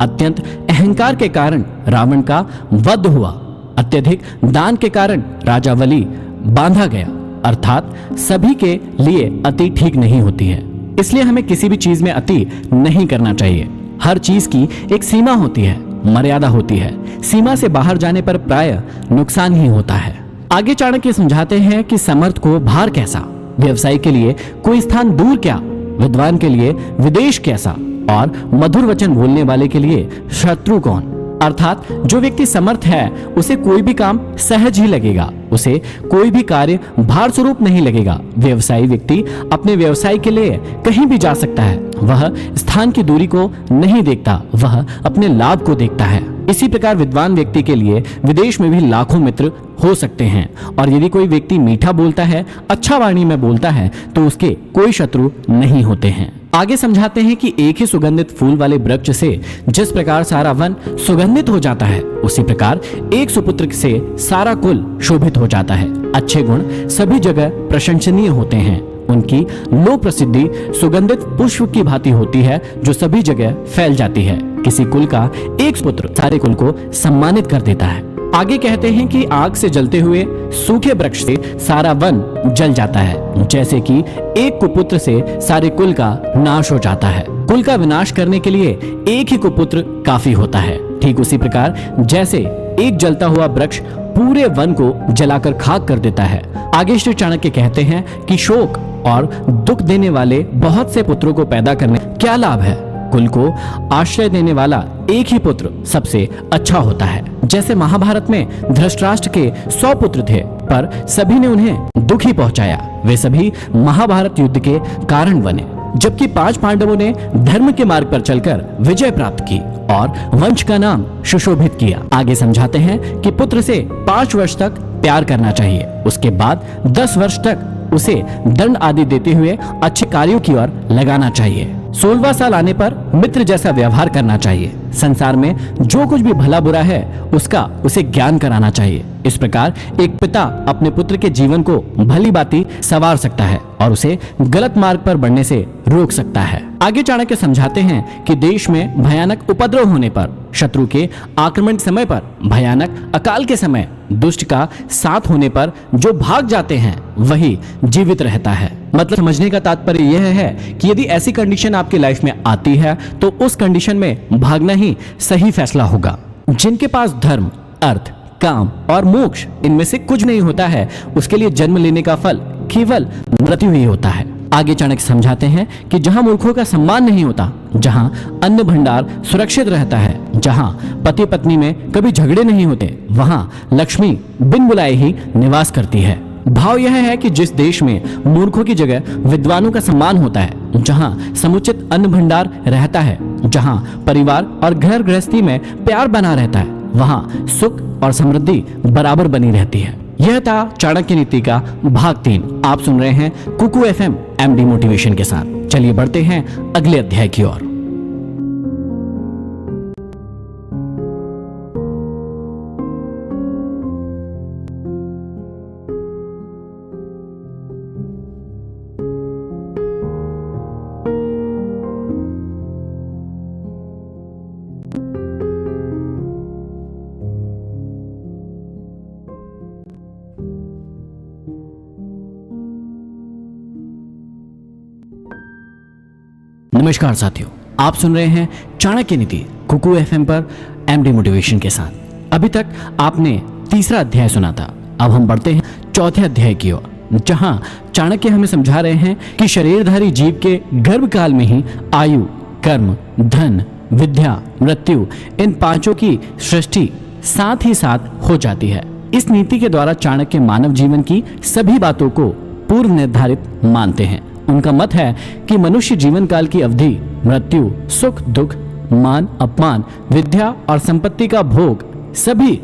अत्यंत अहंकार के कारण रावण का वध हुआ, अत्यधिक दान के कारण राजा बलि बांधा गया। अर्थात सभी के लिए अति ठीक नहीं होती है, इसलिए हमें किसी भी चीज में अति नहीं करना चाहिए। हर चीज की एक सीमा होती है, मर्यादा होती है। सीमा से बाहर जाने पर प्राय नुकसान ही होता है। आगे चाणक्य समझाते हैं कि समर्थ को भार कैसा, व्यवसायी के लिए कोई स्थान दूर क्या, विद्वान के लिए विदेश कैसा और मधुर वचन बोलने वाले के लिए शत्रु कौन। अर्थात जो व्यक्ति समर्थ है उसे कोई भी काम सहज ही लगेगा, उसे कोई भी कार्य भार स्वरूप नहीं लगेगा। व्यवसायी व्यक्ति अपने व्यवसाय के लिए कहीं भी जा सकता है, वह स्थान की दूरी को नहीं देखता, वह अपने लाभ को देखता है। इसी प्रकार विद्वान व्यक्ति के लिए विदेश में भी लाखों मित्र हो सकते हैं, और यदि कोई व्यक्ति मीठा बोलता है, अच्छा वाणी में बोलता है, तो उसके कोई शत्रु नहीं होते हैं। आगे समझाते हैं कि एक ही सुगंधित फूल वाले वृक्ष से जिस प्रकार सारा वन सुगंधित हो जाता है, उसी प्रकार एक सुपुत्र से सारा कुल शोभित हो जाता है। अच्छे गुण सभी जगह प्रशंसनीय होते हैं, उनकी लोक प्रसिद्धि सुगंधित पुष्प की भांति होती है जो सभी जगह फैल जाती है। किसी कुल का एक पुत्र सारे कुल को सम्मानित कर देता है। आगे कहते हैं कि आग से जलते हुए सूखे वृक्ष से सारा वन जल जाता है, जैसे कि एक कुपुत्र से सारे कुल का नाश हो जाता है। कुल का विनाश करने के लिए एक ही कुपुत्र काफी होता है। ठीक उसी प्रकार जैसे एक जलता हुआ वृक्ष पूरे वन को जलाकर खाक कर देता है। आगे श्री चाणक्य कहते हैं कि शोक और दुख देने वाले बहुत से पुत्रों को पैदा करने क्या लाभ है। कुल को आश्रय देने वाला एक ही पुत्र सबसे अच्छा होता है। जैसे महाभारत में धृतराष्ट्र के 100 पुत्र थे, पर सभी ने उन्हें दुख ही पहुंचाया। वे सभी महाभारत युद्ध के कारण बने, जबकि 5 पांडवों ने धर्म के मार्ग पर चलकर विजय प्राप्त की और वंश का नाम सुशोभित किया। आगे समझाते हैं कि पुत्र से 5 वर्ष तक प्यार करना चाहिए, उसके बाद 10 वर्ष तक उसे दंड आदि देते हुए अच्छे कार्यों की ओर लगाना चाहिए। 16वां साल आने पर मित्र जैसा व्यवहार करना चाहिए। संसार में जो कुछ भी भला बुरा है उसका उसे ज्ञान कराना चाहिए। इस प्रकार एक पिता अपने पुत्र के जीवन को भली भांति संवार सकता है और उसे गलत मार्ग पर बढ़ने से रोक सकता है। आगे चाणक्य समझाते हैं कि देश में भयानक उपद्रव होने पर, शत्रु के आक्रमण समय पर, भयानक अकाल के समय दुष्ट का साथ होने पर जो भाग जाते हैं वही जीवित रहता है। मतलब समझने का तात्पर्य यह है कि यदि ऐसी कंडीशन आपकी लाइफ में आती है तो उस कंडीशन में भागना ही सही फैसला होगा। जिनके पास धर्म, अर्थ, काम और मोक्ष इनमें से कुछ नहीं होता है, उसके लिए जन्म लेने का फल केवल मृत्यु ही होता है। आगे चाणक्य समझाते हैं कि जहां मूर्खों का सम्मान नहीं होता, जहां अन्न भंडार सुरक्षित रहता है, जहां पति पत्नी में कभी झगड़े नहीं होते, वहां लक्ष्मी बिन बुलाए ही निवास करती है। भाव यह है कि जिस देश में मूर्खों की जगह विद्वानों का सम्मान होता है, जहां समुचित अन्न भंडार रहता है, जहां परिवार और घर गृहस्थी में प्यार बना रहता है, वहां सुख और समृद्धि बराबर बनी रहती है। यह था चाणक्य नीति का भाग 3। आप सुन रहे हैं कुकू FM MD मोटिवेशन के साथ। चलिए बढ़ते हैं अगले अध्याय की ओर। नमस्कार साथियों, आप सुन रहे हैं चाणक्य नीति कुकू FM पर MD मोटिवेशन के साथ। अभी तक आपने 3रा अध्याय सुना था। अब हम बढ़ते हैं 4थे अध्याय की ओर, जहां चाणक्य हमें समझा रहे हैं कि शरीरधारी जीव के गर्भकाल में ही आयु, कर्म, धन, विद्या, मृत्यु इन 5 की सृष्टि साथ ही साथ हो जाती है। इस नीति के द्वारा चाणक्य मानव जीवन की सभी बातों को पूर्व निर्धारित मानते हैं। उनका मत है कि मनुष्य जीवन काल की अवधि मृत्यु, सुख दुख, मान अपमान, विद्या और संपत्ति का भोग सभी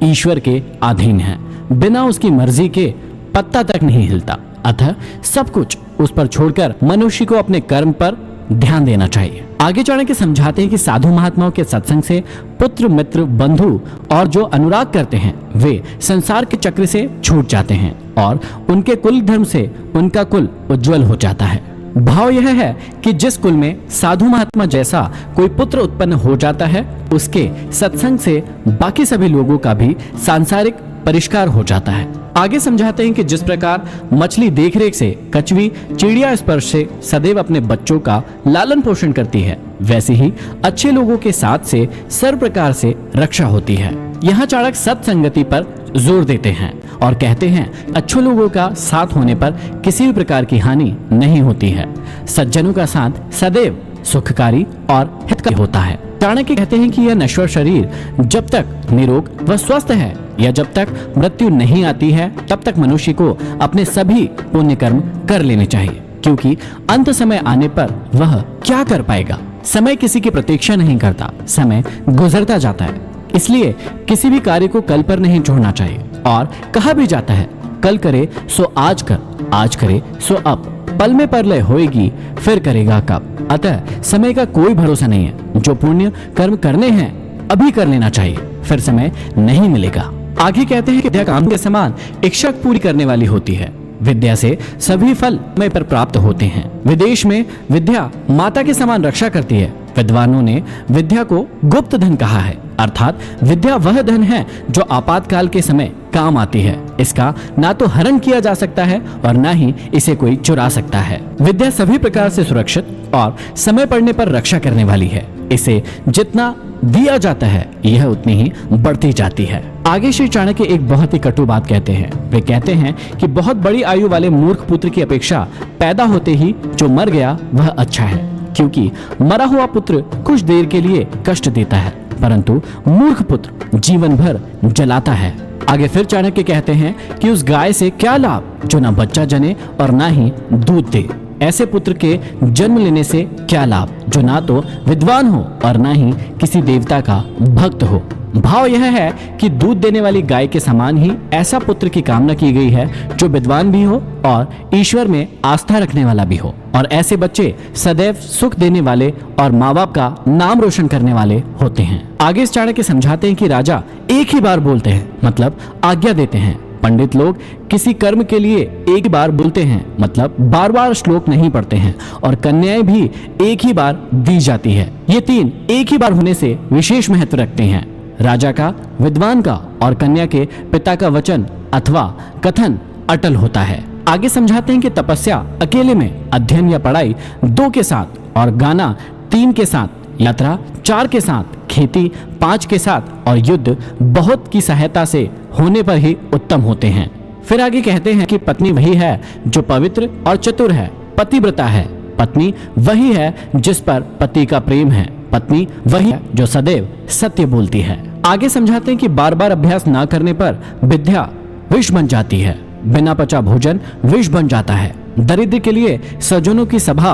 ईश्वर के अधीन है। बिना उसकी मर्जी के पत्ता तक नहीं हिलता। अतः सब कुछ उस पर छोड़कर मनुष्य को अपने कर्म पर ध्यान देना चाहिए। आगे चाणक्य समझाते हैं कि साधु महात्माओं के सत्संग से पुत्र, मित्र, बंधु और जो अनुराग करते हैं वे संसार के चक्र से छूट जाते हैं और उनके कुल धर्म से उनका कुल उज्जवल हो जाता है। भाव यह है कि जिस कुल में साधु महात्मा जैसा कोई पुत्र उत्पन्न हो जाता है, उसके सत्संग से बाकी सभी लोगों का भी सांसारिक परिष्कार हो जाता है। आगे समझाते हैं कि जिस प्रकार मछली देखरेख से, कछुई चिड़िया स्पर्श से सदैव अपने बच्चों का लालन पोषण करती है, वैसे ही अच्छे लोगों के साथ से सर्व प्रकार से रक्षा होती है। यहाँ चाणक्य सत्संगति पर जोर देते हैं और कहते हैं अच्छे लोगों का साथ होने पर किसी भी प्रकार की हानि नहीं होती है। सज्जनों का साथ सदैव सुखकारी और हितकारी होता है। चाणक्य कहते हैं कि यह नश्वर शरीर जब तक निरोग व स्वस्थ है या जब तक मृत्यु नहीं आती है, तब तक मनुष्य को अपने सभी पुण्य कर्म कर लेने चाहिए, क्योंकि अंत समय आने पर वह क्या कर पाएगा। समय किसी की प्रतीक्षा नहीं करता, समय गुजरता जाता है। इसलिए किसी भी कार्य को कल पर नहीं छोड़ना चाहिए। और कहा भी जाता है, कल करे सो आज कर, आज करे सो अब, पल में परलय होएगी फिर करेगा कब। अतः समय का कोई भरोसा नहीं है। जो पुण्य कर्म करने हैं अभी कर लेना चाहिए, फिर समय नहीं मिलेगा। आगे कहते हैं कि विद्या काम के समान इच्छा पूरी करने वाली होती है। विद्या से सभी फल समय पर प्राप्त होते हैं। विदेश में विद्या माता के समान रक्षा करती है। विद्वानों ने विद्या को गुप्त धन कहा है, अर्थात विद्या वह धन है जो आपातकाल के समय काम आती है। इसका ना तो हरण किया जा सकता है और ना ही इसे कोई चुरा सकता है। विद्या सभी प्रकार से सुरक्षित और समय पड़ने पर रक्षा करने वाली है। इसे जितना दिया जाता है यह उतनी ही बढ़ती जाती है। आगे श्री चाणक्य एक बहुत ही कटु बात कहते हैं। वे कहते हैं कि बहुत बड़ी आयु वाले मूर्ख पुत्र की अपेक्षा पैदा होते ही जो मर गया वह अच्छा है, क्योंकि मरा हुआ पुत्र कुछ देर के लिए कष्ट देता है, परंतु मूर्ख पुत्र जीवन भर जलाता है। आगे फिर चाणक्य कहते हैं कि उस गाय से क्या लाभ जो ना बच्चा जने और ना ही दूध दे। ऐसे पुत्र के जन्म लेने से क्या लाभ जो ना तो विद्वान हो और ना ही किसी देवता का भक्त हो। भाव यह है कि दूध देने वाली गाय के समान ही ऐसा पुत्र की कामना की गई है जो विद्वान भी हो और ईश्वर में आस्था रखने वाला भी हो। और ऐसे बच्चे सदैव सुख देने वाले और माँ बाप का नाम रोशन करने वाले होते हैं। आगे इस चाणक्य समझाते हैं कि राजा एक ही बार बोलते हैं, मतलब आज्ञा देते हैं। पंडित लोग किसी कर्म के लिए एक बार बोलते हैं, मतलब बार बार श्लोक नहीं पढ़ते हैं। और कन्याएं भी एक ही बार दी जाती है। ये तीन एक ही बार होने से विशेष महत्व रखते हैं। राजा का, विद्वान का और कन्या के पिता का वचन अथवा कथन अटल होता है। आगे समझाते हैं कि तपस्या अकेले में, अध्ययन या पढ़ाई 2 के साथ और गाना 3 के साथ, यात्रा 4 के साथ, खेती 5 के साथ और युद्ध बहुत की सहायता से होने पर ही उत्तम होते हैं। फिर आगे कहते हैं कि पत्नी वही है जो पवित्र और चतुर है, पतिव्रता है। पत्नी वही है जिस पर पति का प्रेम है। पत्नी वही है जो सदैव सत्य बोलती है। आगे समझाते हैं कि बार बार अभ्यास ना करने पर विद्या विष बन जाती है। बिना पचा भोजन विष बन जाता है। दरिद्र के लिए सज्जनों की सभा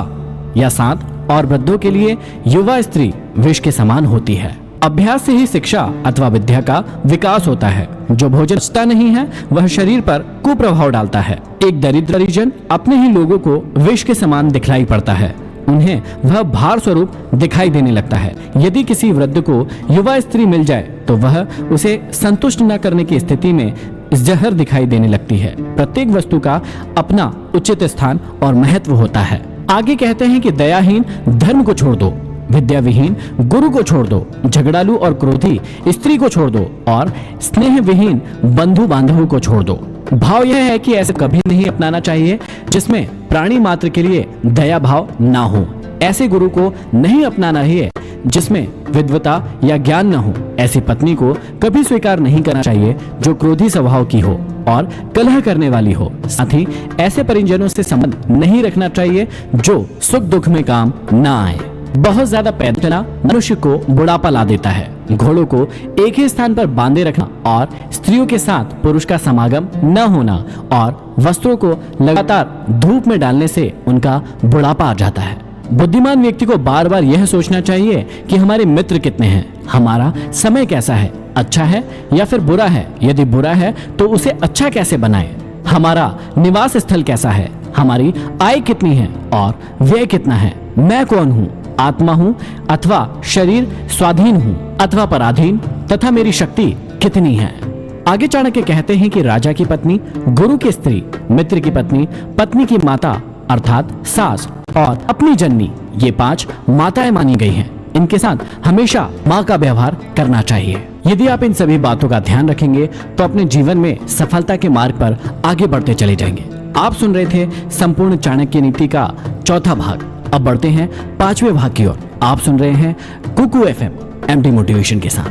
या साथ और वृद्धों के लिए युवा स्त्री विष के समान होती है। अभ्यास से ही शिक्षा अथवा विद्या का विकास होता है। जो भोजन पचता नहीं है वह शरीर पर कुप्रभाव डालता है। एक दरिद्र परिजन अपने ही लोगों को विष के समान दिखलाई पड़ता है। उन्हें वह भार स्वरूप दिखाई देने लगता है। यदि किसी वृद्ध को युवा स्त्री मिल जाए तो वह उसे संतुष्ट न करने की स्थिति में जहर दिखाई देने लगती है। प्रत्येक वस्तु का अपना उचित स्थान और महत्व होता है। आगे कहते हैं कि दयाहीन धर्म को छोड़ दो, विद्या विहीन गुरु को छोड़ दो, झगड़ालू और क्रोधी स्त्री को छोड़ दो और स्नेह विहीन बंधु बांधवों को छोड़ दो। भाव यह है कि ऐसे कभी नहीं अपनाना चाहिए जिसमें प्राणी मात्र के लिए दया भाव ना हो। ऐसे गुरु को नहीं अपनाना चाहिए जिसमें विद्वता या ज्ञान न हो। ऐसी पत्नी को कभी स्वीकार नहीं करना चाहिए जो क्रोधी स्वभाव की हो और कलह करने वाली हो। साथ ही ऐसे परिजनों से संबंध नहीं रखना चाहिए जो सुख दुख में काम ना आए। बहुत ज्यादा पैदल चलना मनुष्य को बुढ़ापा ला देता है। घोड़ों को एक ही स्थान पर बांधे रखना और स्त्रियों के साथ पुरुष का समागम न होना और वस्त्रों को लगातार धूप में डालने से उनका बुढ़ापा आ जाता है। बुद्धिमान व्यक्ति को बार बार यह सोचना चाहिए कि हमारे मित्र कितने हैं, हमारा समय कैसा है, अच्छा है या फिर बुरा है। यदि बुरा है तो उसे अच्छा कैसे बनाए, हमारा निवास स्थल कैसा है, हमारी आय कितनी है और व्यय कितना है, मैं कौन हूँ, आत्मा हूँ अथवा शरीर, स्वाधीन हूँ अथवा पराधीन, तथा मेरी शक्ति कितनी है। आगे चाणक्य कहते हैं कि राजा की पत्नी गुरु की स्त्री, मित्र की पत्नी पत्नी की माता अर्थात सास और अपनी जननी, ये 5 माताएं मानी गई हैं। इनके साथ हमेशा माँ का व्यवहार करना चाहिए। यदि आप इन सभी बातों का ध्यान रखेंगे तो अपने जीवन में सफलता के मार्ग पर आगे बढ़ते चले जाएंगे। आप सुन रहे थे संपूर्ण चाणक्य नीति का चौथा भाग। अब बढ़ते हैं 5वें भाग की ओर। आप सुन रहे हैं कुकू एफएम एमडी मोटिवेशन के साथ।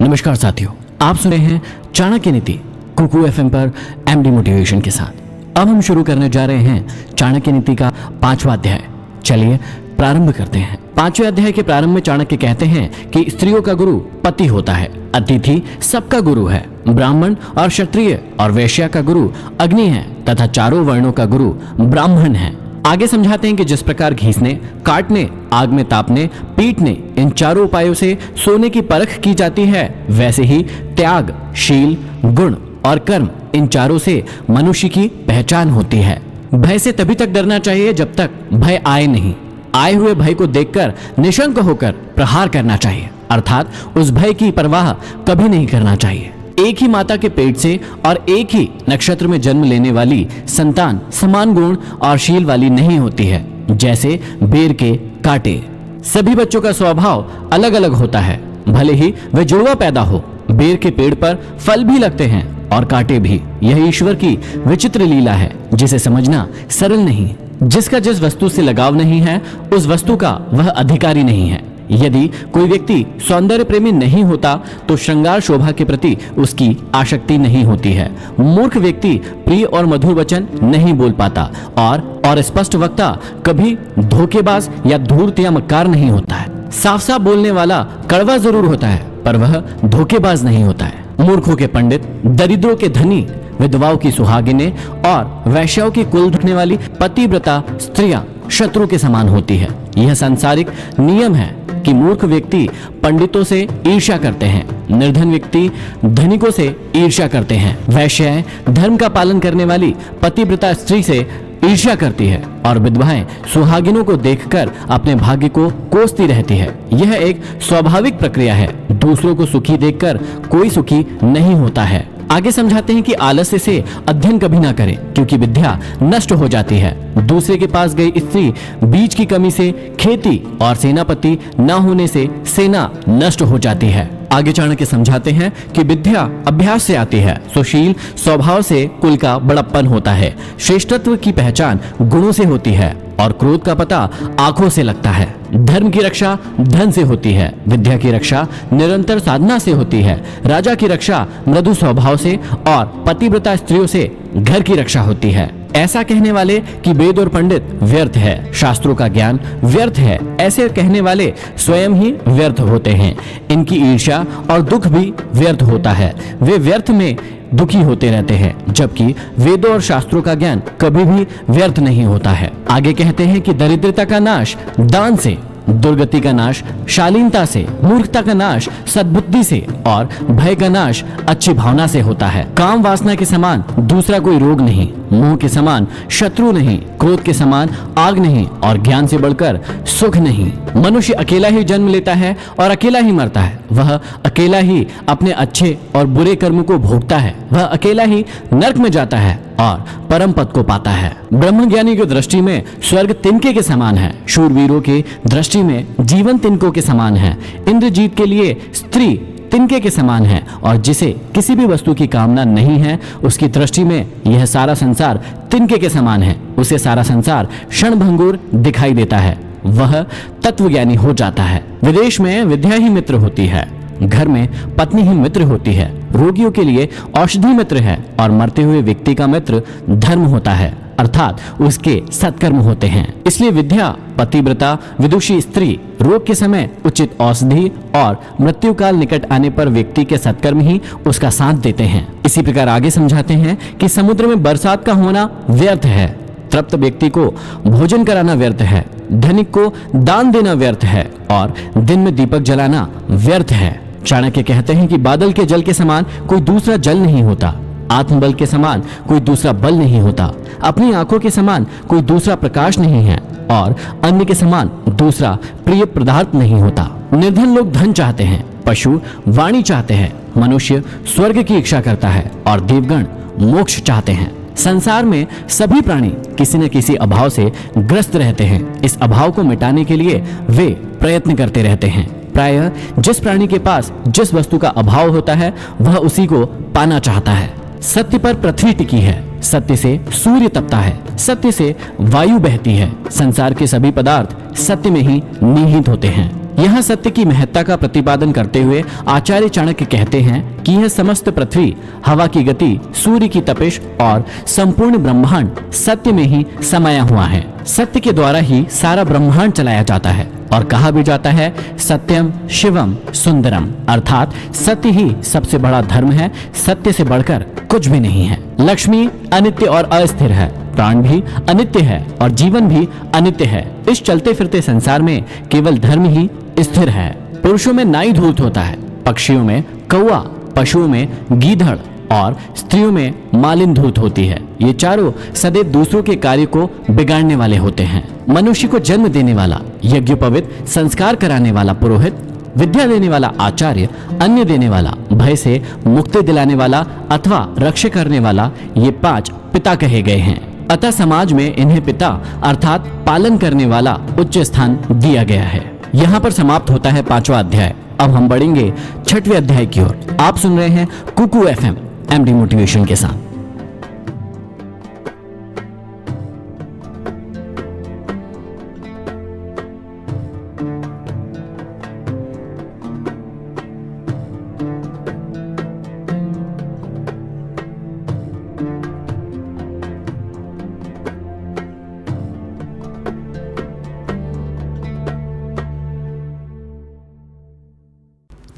नमस्कार साथियों, आप सुन रहे हैं चाणक्य नीति कुकू एफएम पर एमडी मोटिवेशन के साथ। अब हम शुरू करने जा रहे हैं चाणक्य नीति का 5वां अध्याय। चलिए प्रारंभ करते हैं। 5वें अध्याय के प्रारंभ में चाणक्य कहते हैं कि स्त्रियों का गुरु पति होता है, अतिथि सबका गुरु है, ब्राह्मण और क्षत्रिय और वैश्य का गुरु अग्नि है तथा चारों वर्णों का गुरु ब्राह्मण है। आगे समझाते हैं कि जिस प्रकार घीसने, काटने, आग में तापने, पीटने, इन चारों उपायों से सोने की परख की जाती है, वैसे ही त्याग, शील, गुण और कर्म, इन चारों से मनुष्य की पहचान होती है। भय से तभी तक डरना चाहिए जब तक भय आए नहीं। आए हुए भय को देखकर निशंक होकर प्रहार करना चाहिए, अर्थात उस भय की परवाह कभी नहीं करना चाहिए। एक ही माता के पेट से और एक ही नक्षत्र में जन्म लेने वाली संतान समान गुण और शील वाली नहीं होती है, जैसे बेर के कांटे। सभी बच्चों का स्वभाव अलग अलग होता है, भले ही वे जुड़वा पैदा हो। बेर के पेड़ पर फल भी लगते हैं और कांटे भी। यह ईश्वर की विचित्र लीला है, जिसे समझना सरल नहीं। जिसका जिस वस्तु से लगाव नहीं है, उस वस्तु का वह अधिकारी नहीं है। यदि कोई व्यक्ति सौंदर्य प्रेमी नहीं होता तो श्रृंगार शोभा के प्रति उसकी आसक्ति नहीं होती है। मूर्ख व्यक्ति प्रिय और मधुर वचन नहीं बोल पाता और स्पष्ट वक्ता कभी धोखेबाज या धूर्त या मक्कार नहीं होता है। साफ साफ बोलने वाला कड़वा जरूर होता है, पर वह धोखेबाज नहीं होता है। मूर्खों के पंडित, दरिद्रों के धनी, विधवाओं की सुहागिनें और वैश्याओं की कुल रखने वाली पतिव्रता स्त्रियां शत्रु के समान होती है। यह सांसारिक नियम है कि मूर्ख व्यक्ति पंडितों से ईर्ष्या करते हैं, निर्धन व्यक्ति धनिकों से ईर्ष्या करते हैं। वैश्याएं धर्म का पालन करने वाली पतिव्रता स्त्री से ईर्ष्या करती है और विधवाएं सुहागिनों को देखकर अपने भाग्य को कोसती रहती है। यह एक स्वाभाविक प्रक्रिया है। दूसरों को सुखी देखकर कोई सुखी नहीं होता है। आगे समझाते हैं कि आलस्य से अध्ययन कभी ना करें, क्योंकि विद्या नष्ट हो जाती है। दूसरे के पास गई स्त्री बीज की कमी से खेती और सेनापति न होने से सेना नष्ट हो जाती है। आगे चाणक्य समझाते हैं कि विद्या अभ्यास से आती है, सुशील स्वभाव से कुल का बड़प्पन होता है। श्रेष्ठत्व की पहचान गुणों से होती है और क्रोध का पता आंखों से लगता है। धर्म की रक्षा धन से होती है, विद्या की रक्षा निरंतर साधना से होती है। राजा की रक्षा मृदु स्वभाव से और पतिव्रता स्त्रियों से घर की रक्षा होती है। ऐसा कहने वाले कि वेद और पंडित व्यर्थ है, शास्त्रों का ज्ञान व्यर्थ है, ऐसे कहने वाले स्वयं ही व्यर्थ होते हैं। इनकी ईर्ष्या और दुख भी व्यर्थ होता है। वे व्यर्थ में दुखी होते रहते हैं, जबकि वेदों और शास्त्रों का ज्ञान कभी भी व्यर्थ नहीं होता है। आगे कहते हैं कि दरिद्रता का नाश दान से, दुर्गति का नाश शालीनता से, मूर्खता का नाश सद्बुद्धि से और भय का नाश अच्छी भावना से होता है। काम वासना के समान दूसरा कोई रोग नहीं, मोह के समान शत्रु नहीं, क्रोध के समान आग नहीं और ज्ञान से बढ़कर सुख नहीं। मनुष्य अकेला ही जन्म लेता है और अकेला ही मरता है। वह अकेला ही अपने अच्छे और बुरे कर्म को भोगता है। वह अकेला ही नरक में जाता है और परम पद को पाता है। ब्रह्मज्ञानी की दृष्टि में स्वर्ग तिनके के समान है, शूरवीरों की दृष्टि में जीवन तिनकों के समान है। इंद्रजीत के लिए स्त्री तिनके के समान है और जिसे किसी भी वस्तु की कामना नहीं है, उसकी दृष्टि में यह सारा संसार तिनके के समान है। उसे सारा संसार क्षणभंगुर दिखाई देता है, वह तत्वज्ञानी हो जाता है। विदेश में विद्या ही मित्र होती है, घर में पत्नी ही मित्र होती है। रोगियों के लिए औषधि मित्र है और मरते हुए व्यक्ति का मित्र धर्म होता है, अर्थात उसके सत्कर्म होते हैं। इसलिए विद्या, पतिव्रता, विदुषी स्त्री, रोग के समय उचित औषधि और मृत्यु काल निकट आने पर व्यक्ति के सत्कर्म ही उसका साथ देते हैं। इसी प्रकार आगे समझाते हैं कि समुद्र में बरसात का होना व्यर्थ है, तृप्त व्यक्ति को भोजन कराना व्यर्थ है, धनिक को दान देना व्यर्थ है और दिन में दीपक जलाना व्यर्थ है। चाणक्य कहते हैं कि बादल के जल के समान कोई दूसरा जल नहीं होता, आत्मबल के समान कोई दूसरा बल नहीं होता, अपनी आंखों के समान कोई दूसरा प्रकाश नहीं है और अन्य के समान दूसरा प्रिय पदार्थ नहीं होता। निर्धन लोग धन चाहते हैं, पशु वाणी चाहते हैं, मनुष्य स्वर्ग की इच्छा करता है और देवगण मोक्ष चाहते हैं। संसार में सभी प्राणी किसी न किसी अभाव से ग्रस्त रहते हैं। इस अभाव को मिटाने के लिए वे प्रयत्न करते रहते हैं। प्रायः जिस प्राणी के पास जिस वस्तु का अभाव होता है वह उसी को पाना चाहता है। सत्य पर पृथ्वी टिकी है, सत्य से सूर्य तपता है, सत्य से वायु बहती है। संसार के सभी पदार्थ सत्य में ही निहित होते हैं। यहाँ सत्य की महत्ता का प्रतिपादन करते हुए आचार्य चाणक्य कहते हैं कि यह समस्त पृथ्वी, हवा की गति, सूर्य की तपिश और संपूर्ण ब्रह्मांड सत्य में ही समाया हुआ है। सत्य के द्वारा ही सारा ब्रह्मांड चलाया जाता है और कहा भी जाता है सत्यम शिवम सुंदरम, अर्थात सत्य ही सबसे बड़ा धर्म है, सत्य से बढ़कर कुछ भी नहीं है। लक्ष्मी अनित्य और अस्थिर है, प्राण भी अनित्य है और जीवन भी अनित्य है। इस चलते फिरते संसार में केवल धर्म ही स्थिर है। पुरुषों में नाई धूर्त होता है, पक्षियों में कौवा, पशुओं में गीधड़ और स्त्रियों में मालिन धूर्त होती है। ये चारों सदैव दूसरों के कार्य को बिगाड़ने वाले होते हैं। मनुष्य को जन्म देने वाला, यज्ञोपवीत संस्कार कराने वाला पुरोहित, विद्या देने वाला आचार्य, अन्न देने वाला, भय से मुक्ति दिलाने वाला अथवा रक्षा करने वाला, ये 5 पिता कहे गए हैं। अतः समाज में इन्हें पिता अर्थात पालन करने वाला उच्च स्थान दिया गया है। यहाँ पर समाप्त होता है 5वां अध्याय। अब हम बढ़ेंगे 6वें अध्याय की ओर। आप सुन रहे हैं कुकू एफएम एमडी मोटिवेशन के साथ।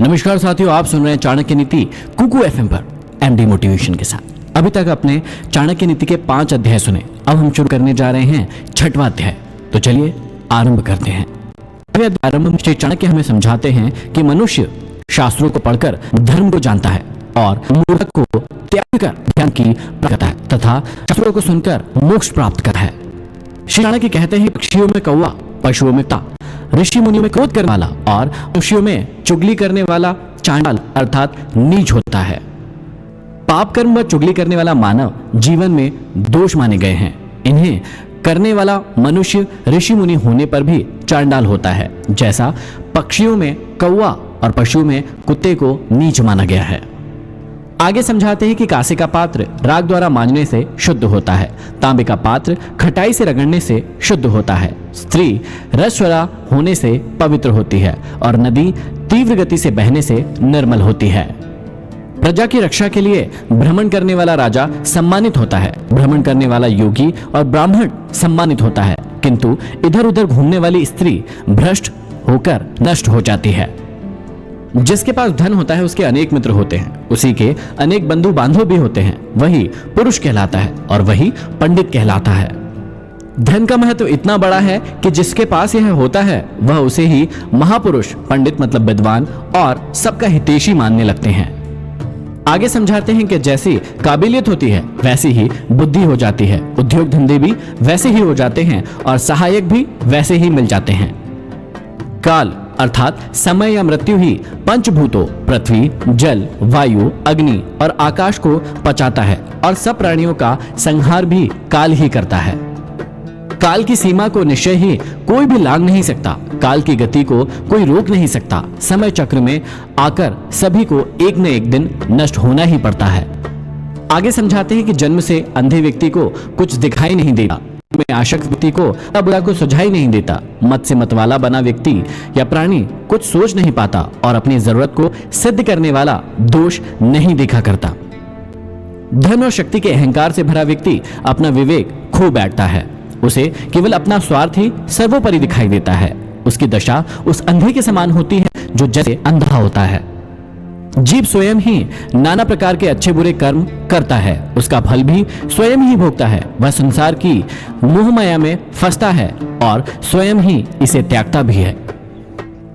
नमस्कार साथियों, आप सुन रहे हैं चाणक्य नीति कुकू एफएम पर एमडी मोटिवेशन के साथ। अभी तक अपने चाणक्य नीति के 5 अध्याय सुने। अब हम शुरू करने जा रहे हैं 6वां अध्याय। तो चलिए आरंभ करते हैं। आरंभ में श्री चाणक्य हमें समझाते हैं कि मनुष्य शास्त्रों को पढ़कर धर्म को जानता है और मूर्ख को त्याग कर ज्ञान की प्राप्ति करता है तथा शास्त्रों को सुनकर मोक्ष प्राप्त करता है। श्री चाणक्य कहते हैं पक्षियों में कौवा, पशुओं में ता, ऋषि मुनियों में क्रोध करने वाला और मनुष्यों में चुगली करने वाला चांडाल अर्थात नीच होता है। पाप कर्म व चुगली करने वाला मानव जीवन में दोष माने गए हैं। इन्हें करने वाला मनुष्य ऋषि मुनि होने पर भी चांडाल होता है, जैसा पक्षियों में कौवा और पशु में कुत्ते को नीच माना गया है। आगे समझाते हैं कि कांसे का पात्र राग द्वारा मांजने से शुद्ध होता है, तांबे का पात्र खटाई से रगड़ने से शुद्ध होता है, स्त्री रसवरा होने से पवित्र होती है और नदी तीव्र गति से बहने से निर्मल होती है। प्रजा की रक्षा के लिए भ्रमण करने वाला राजा सम्मानित होता है, भ्रमण करने वाला योगी और ब्राह्मण सम्मानित होता है, किंतु इधर उधर घूमने वाली स्त्री भ्रष्ट होकर नष्ट हो जाती है। जिसके पास धन होता है उसके अनेक मित्र होते हैं, उसी के अनेक बंधु बांधव भी होते हैं, वही पुरुष कहलाता है और वही पंडित कहलाता है। धन का महत्व इतना बड़ा है कि जिसके पास यह होता है वह उसे ही महापुरुष, पंडित मतलब विद्वान और सबका हितैषी मानने लगते हैं। आगे समझाते हैं कि जैसी काबिलियत होती है वैसी ही बुद्धि हो जाती है, उद्योग धंधे भी वैसे ही हो जाते हैं और सहायक भी वैसे ही मिल जाते हैं। काल अर्थात समय या मृत्यु ही पंचभूतों पृथ्वी, जल, वायु, अग्नि और आकाश को पचाता है और सब प्राणियों का संहार भी काल ही करता है। काल की सीमा को निश्चय ही कोई भी लांघ नहीं सकता, काल की गति को कोई रोक नहीं सकता। समय चक्र में आकर सभी को एक न एक दिन नष्ट होना ही पड़ता है। आगे समझाते हैं कि जन्म से अंधे व्यक्ति को कुछ दिखाई नहीं देता, में आशक्त व्यक्ति को बुरा को सुझाई नहीं देता, मत से मतवाला बना व्यक्ति या प्राणी कुछ सोच नहीं पाता और अपनी जरूरत को सिद्ध करने वाला दोष नहीं देखा करता। धन और शक्ति के अहंकार से भरा व्यक्ति अपना विवेक खो बैठता है, उसे केवल अपना स्वार्थ ही सर्वोपरि दिखाई देता है। उसकी दशा उस अंधे के समान होती है जो जैसे अंधा होता है। जीव स्वयं ही नाना प्रकार के अच्छे बुरे कर्म करता है, उसका फल भी स्वयं ही भोगता है। वह संसार की मोहमाया में फंसता है और स्वयं ही इसे त्यागता भी है।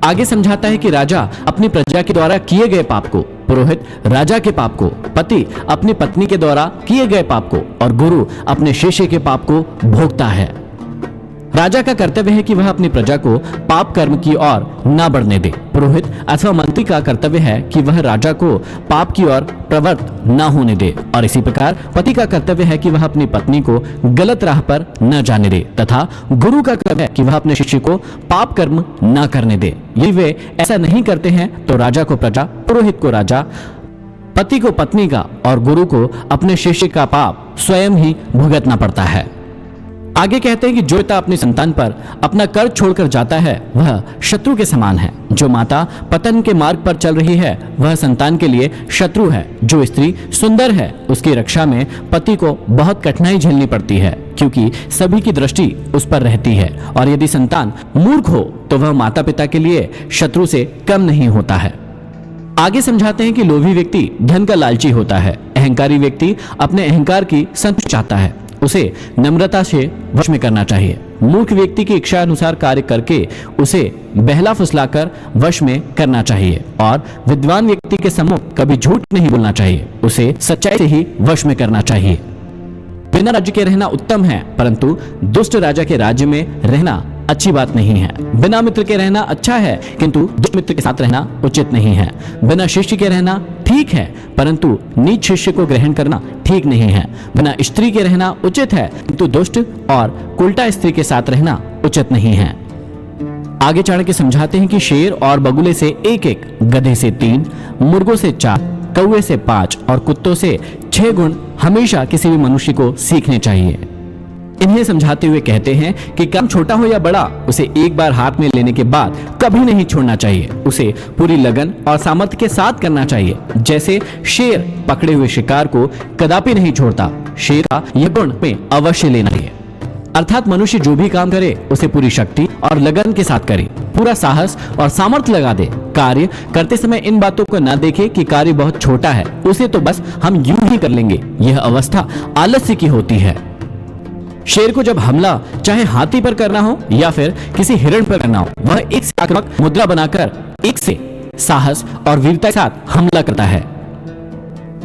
आगे समझाता है कि राजा अपनी प्रजा के द्वारा किए गए पाप को, पुरोहित राजा के पाप को, पति अपनी पत्नी के द्वारा किए गए पाप को और गुरु अपने शिष्य के पाप को भोगता है। राजा का कर्तव्य है कि वह अपनी प्रजा को पाप कर्म की ओर न बढ़ने दे। पुरोहित अथवा मंत्री का कर्तव्य है कि वह राजा को पाप की ओर प्रवृत्त न होने दे, और इसी प्रकार पति का कर्तव्य है कि वह अपनी पत्नी को गलत राह पर न जाने दे, तथा गुरु का कर्तव्य है कि वह अपने शिष्य को पाप कर्म न करने दे। यदि वे ऐसा नहीं करते हैं तो राजा को प्रजा, पुरोहित को राजा, पति को पत्नी का और गुरु को अपने शिष्य का पाप स्वयं ही भुगतना पड़ता है। आगे कहते हैं कि जो पिता अपनी संतान पर अपना कर्ज छोड़कर जाता है वह शत्रु के समान है। जो माता पतन के मार्ग पर चल रही है वह संतान के लिए शत्रु है। जो स्त्री सुंदर है उसकी रक्षा में पति को बहुत कठिनाई झेलनी पड़ती है, क्योंकि सभी की दृष्टि उस पर रहती है, और यदि संतान मूर्ख हो तो वह माता पिता के लिए शत्रु से कम नहीं होता है। आगे समझाते हैं कि लोभी व्यक्ति धन का लालची होता है। अहंकारी व्यक्ति अपने अहंकार की संतुष्टि चाहता है, उसे नम्रता से वश में करना चाहिए। मूर्ख व्यक्ति की इच्छा अनुसार कार्य करके उसे बहला फुसलाकर वश में करना चाहिए, और विद्वान व्यक्ति के सम्मुख कभी झूठ नहीं बोलना चाहिए, उसे सच्चाई से ही वश में करना चाहिए। बिना राज्य के रहना उत्तम है, परंतु दुष्ट राजा के राज्य में रहना अच्छी बात नहीं है। बिना मित्र के रहना अच्छा है, किंतु दुष्ट मित्र के साथ रहना उचित नहीं है। बिना शिष्य के रहना ठीक है, परंतु नीच शिष्य को ग्रहण करना ठीक नहीं है। बिना स्त्री के रहना उचित है, किंतु दुष्ट और उल्टा स्त्री के साथ रहना उचित नहीं है। आगे चाणक्य समझाते हैं कि शेर और बगुले से 1-1, गधे से 3, मुर्गों से 4, कौवे से 5 और कुत्तों से 6 गुण हमेशा किसी भी मनुष्य को सीखने चाहिए। इन्हें समझाते हुए कहते हैं कि काम छोटा हो या बड़ा, उसे एक बार हाथ में लेने के बाद कभी नहीं छोड़ना चाहिए। उसे पूरी लगन और सामर्थ्य के साथ करना चाहिए। जैसे शेर पकड़े हुए शिकार को कदापि नहीं छोड़ता, शेर का यह गुण में अवश्य लेना चाहिए। अर्थात मनुष्य जो भी काम करे उसे पूरी शक्ति और लगन के साथ करे, पूरा साहस और सामर्थ्य लगा दे। कार्य करते समय इन बातों को न देखे कि कार्य बहुत छोटा है, उसे तो बस हम यूं ही कर लेंगे। यह अवस्था आलस्य की होती है। शेर को जब हमला चाहे हाथी पर करना हो या फिर किसी हिरण पर करना हो, वह एक से आक्रामक मुद्रा बनाकर एक से साहस और वीरता के साथ हमला करता है।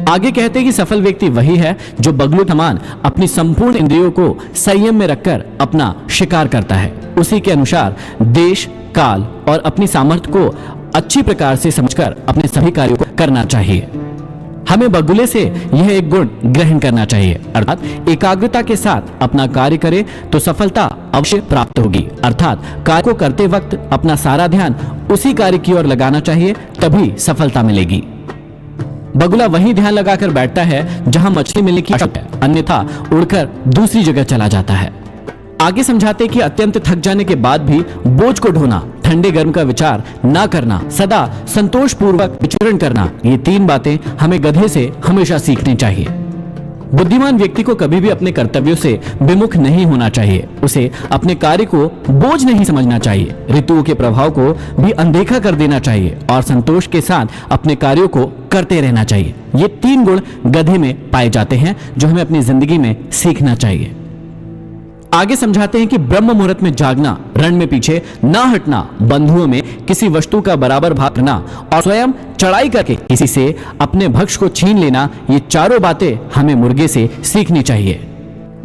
आगे कहते हैं कि सफल व्यक्ति वही है जो बगलू समान अपनी संपूर्ण इंद्रियों को संयम में रखकर अपना शिकार करता है। उसी के अनुसार देश, काल और अपनी सामर्थ्य को अच्छी प्रकार से समझकर अपने सभी कार्यों को करना चाहिए। हमें बगुले से यह एक गुण ग्रहण करना चाहिए, अर्थात एकाग्रता के साथ अपना कार्य करे तो सफलता अवश्य प्राप्त होगी। अर्थात कार्य को करते वक्त अपना सारा ध्यान उसी कार्य की ओर लगाना चाहिए, तभी सफलता मिलेगी। बगुला वही ध्यान लगाकर बैठता है जहां मछली मिलने की आशा है, अन्यथा उड़कर दूसरी जगह चला जाता है। आगे समझाते कि अत्यंत थक जाने के बाद भी बोझ को ढोना, ठंडे गर्म का विचार ना करना, सदा संतोष पूर्वक विचरण करना, ये 3 बातें हमें गधे से हमेशा सीखनी चाहिए। बुद्धिमान व्यक्ति को कभी भी अपने कर्तव्यों से विमुख नहीं होना चाहिए। उसे अपने कार्य को बोझ नहीं समझना चाहिए, ऋतुओं के प्रभाव को भी अनदेखा कर देना चाहिए और संतोष के साथ अपने कार्यों को करते रहना चाहिए। ये 3 गुण गधे में पाए जाते हैं जो हमें अपनी जिंदगी में सीखना चाहिए। आगे समझाते हैं कि ब्रह्म मुहूर्त में जागना, रण में पीछे ना हटना, बंधुओं में किसी वस्तु का बराबर भाग करना और स्वयं चढ़ाई करके किसी से अपने भक्ष को छीन लेना, ये चारों बातें हमें मुर्गे से सीखनी चाहिए।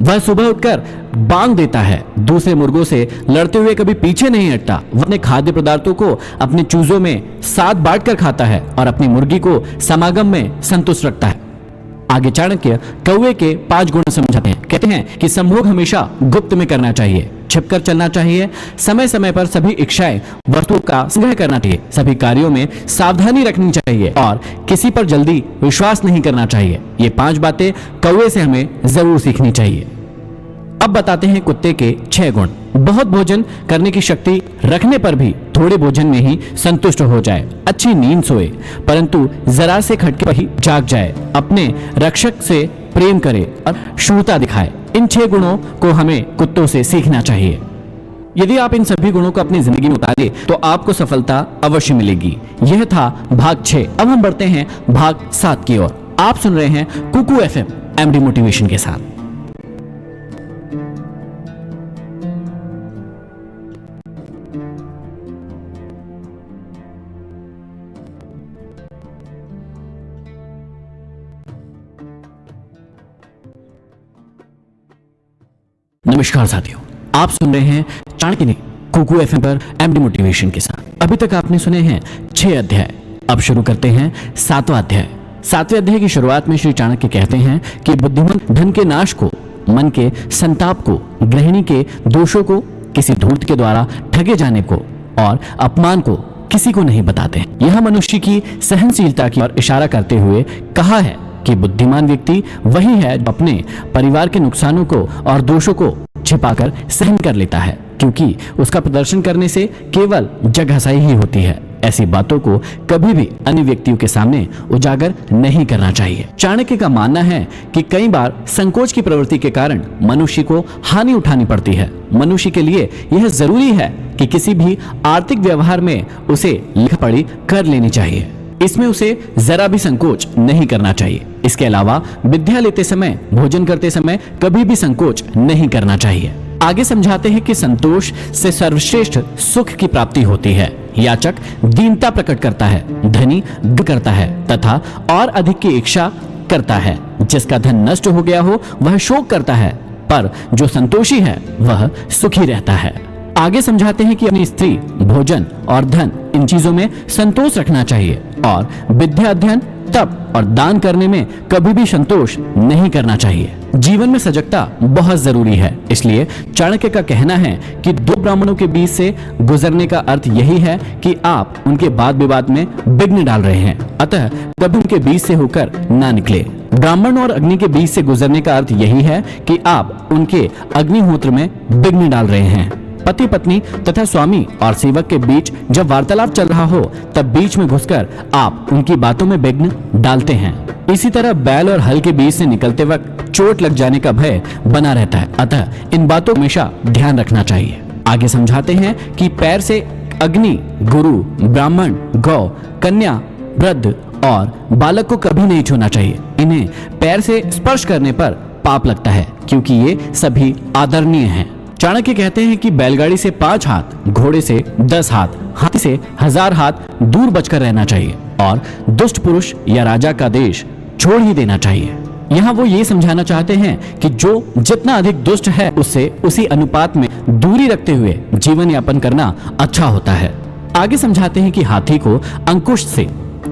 वह सुबह उठकर बांग देता है, दूसरे मुर्गों से लड़ते हुए कभी पीछे नहीं हटता। वह अपने खाद्य पदार्थों को अपने चूजों में साथ बांटकर खाता है और अपनी मुर्गी को समागम में संतुष्ट रखता है। आगे चाणक्य कौवे के 5 गुण समझाते हैं। कहते हैं कि संभोग हमेशा गुप्त में करना चाहिए, छिपकर चलना चाहिए, समय समय पर सभी इच्छाएं वस्तु का संग्रह करना चाहिए, सभी कार्यों में सावधानी रखनी चाहिए और किसी पर जल्दी विश्वास नहीं करना चाहिए। ये 5 बातें कौवे से हमें जरूर सीखनी चाहिए। अब बताते हैं कुत्ते के 6 गुण। बहुत भोजन करने की शक्ति रखने पर भी थोड़े भोजन में ही संतुष्ट हो जाए, अच्छी नींद सोए, परंतु जरा से खटके पर ही जाग जाए, अपने रक्षक से प्रेम करे और शूरता दिखाए। इन 6 गुणों को हमें कुत्तों से सीखना चाहिए। यदि आप इन सभी गुणों को अपनी जिंदगी में उतारे तो आपको सफलता अवश्य मिलेगी। यह था भाग 6। अब हम बढ़ते हैं भाग 7 की ओर। आप सुन रहे हैं कुकू FM MD मोटिवेशन के साथ। नमस्कार साथियों, आप सुन रहे हैं चाणक्य कुकू एफएम पर एमडी मोटिवेशन के साथ। अभी तक आपने सुने हैं 6 अध्याय। अब शुरू करते हैं 7वां अध्याय। 7वें अध्याय की शुरुआत में श्री चाणक्य कहते हैं कि बुद्धिमान धन के नाश को, मन के संताप को, गृहिणी के दोषों को, किसी धूर्त के द्वारा ठगे जाने को और अपमान को किसी को नहीं बताते। यह मनुष्य की सहनशीलता की ओर इशारा करते हुए कहा है कि बुद्धिमान व्यक्ति वही है जो अपने परिवार के नुकसानों को और दोषों को छिपाकर सहन कर लेता है, क्योंकि उसका प्रदर्शन करने से केवल जगहसाई ही होती है। ऐसी बातों को कभी भी अन्य व्यक्तियों के सामने उजागर नहीं करना चाहिए। चाणक्य का मानना है कि कई बार संकोच की प्रवृत्ति के कारण मनुष्य को हानि उठानी पड़ती है। मनुष्य के लिए यह जरूरी है कि किसी भी आर्थिक व्यवहार में उसे लिखा पढ़ी कर लेनी चाहिए। इसमें उसे जरा भी संकोच नहीं करना चाहिए। इसके अलावा विद्या लेते समय, भोजन करते समय कभी भी संकोच नहीं करना चाहिए। आगे समझाते हैं कि संतोष से सर्वश्रेष्ठ सुख की प्राप्ति होती है। याचक दीनता प्रकट करता है, धनी करता है तथा और अधिक की इच्छा करता है। जिसका धन नष्ट हो गया हो वह शोक करता है, पर जो संतोषी है वह सुखी रहता है। आगे समझाते हैं कि अपनी स्त्री, भोजन और धन, इन चीजों में संतोष रखना चाहिए और विद्या, अध्ययन, तप और दान करने में कभी भी संतोष नहीं करना चाहिए। जीवन में सजगता बहुत जरूरी है। इसलिए चाणक्य का कहना है कि 2 ब्राह्मणों के बीच से गुजरने का अर्थ यही है कि आप उनके वाद विवाद में विघ्न डाल रहे हैं, अतः कभी उनके बीच से होकर ना निकले। ब्राह्मण और अग्नि के बीच से गुजरने का अर्थ यही है कि आप उनके अग्निहोत्र में विघ्न डाल रहे हैं। पति पत्नी तथा स्वामी और सेवक के बीच जब वार्तालाप चल रहा हो तब बीच में घुसकर आप उनकी बातों में विघ्न डालते हैं। इसी तरह बैल और हल के बीच से निकलते वक्त चोट लग जाने का भय बना रहता है, अतः इन बातों का हमेशा ध्यान रखना चाहिए। आगे समझाते हैं कि पैर से अग्नि, गुरु, ब्राह्मण, गौ, कन्या, वृद्ध और बालक को कभी नहीं छूना चाहिए। इन्हें पैर से स्पर्श करने पर पाप लगता है, क्योंकि ये सभी आदरणीय हैं। चाणक्य कहते हैं कि बैलगाड़ी से 5 हाथ, घोड़े से 10 हाथ, हाथी से 1000 हाथ दूर बचकर रहना चाहिए और दुष्ट पुरुष या राजा का देश छोड़ ही देना चाहिए। यहाँ वो ये समझाना चाहते हैं कि जो जितना अधिक दुष्ट है उससे उसी अनुपात में दूरी रखते हुए जीवन यापन करना अच्छा होता है। आगे समझाते हैं कि हाथी को अंकुश से,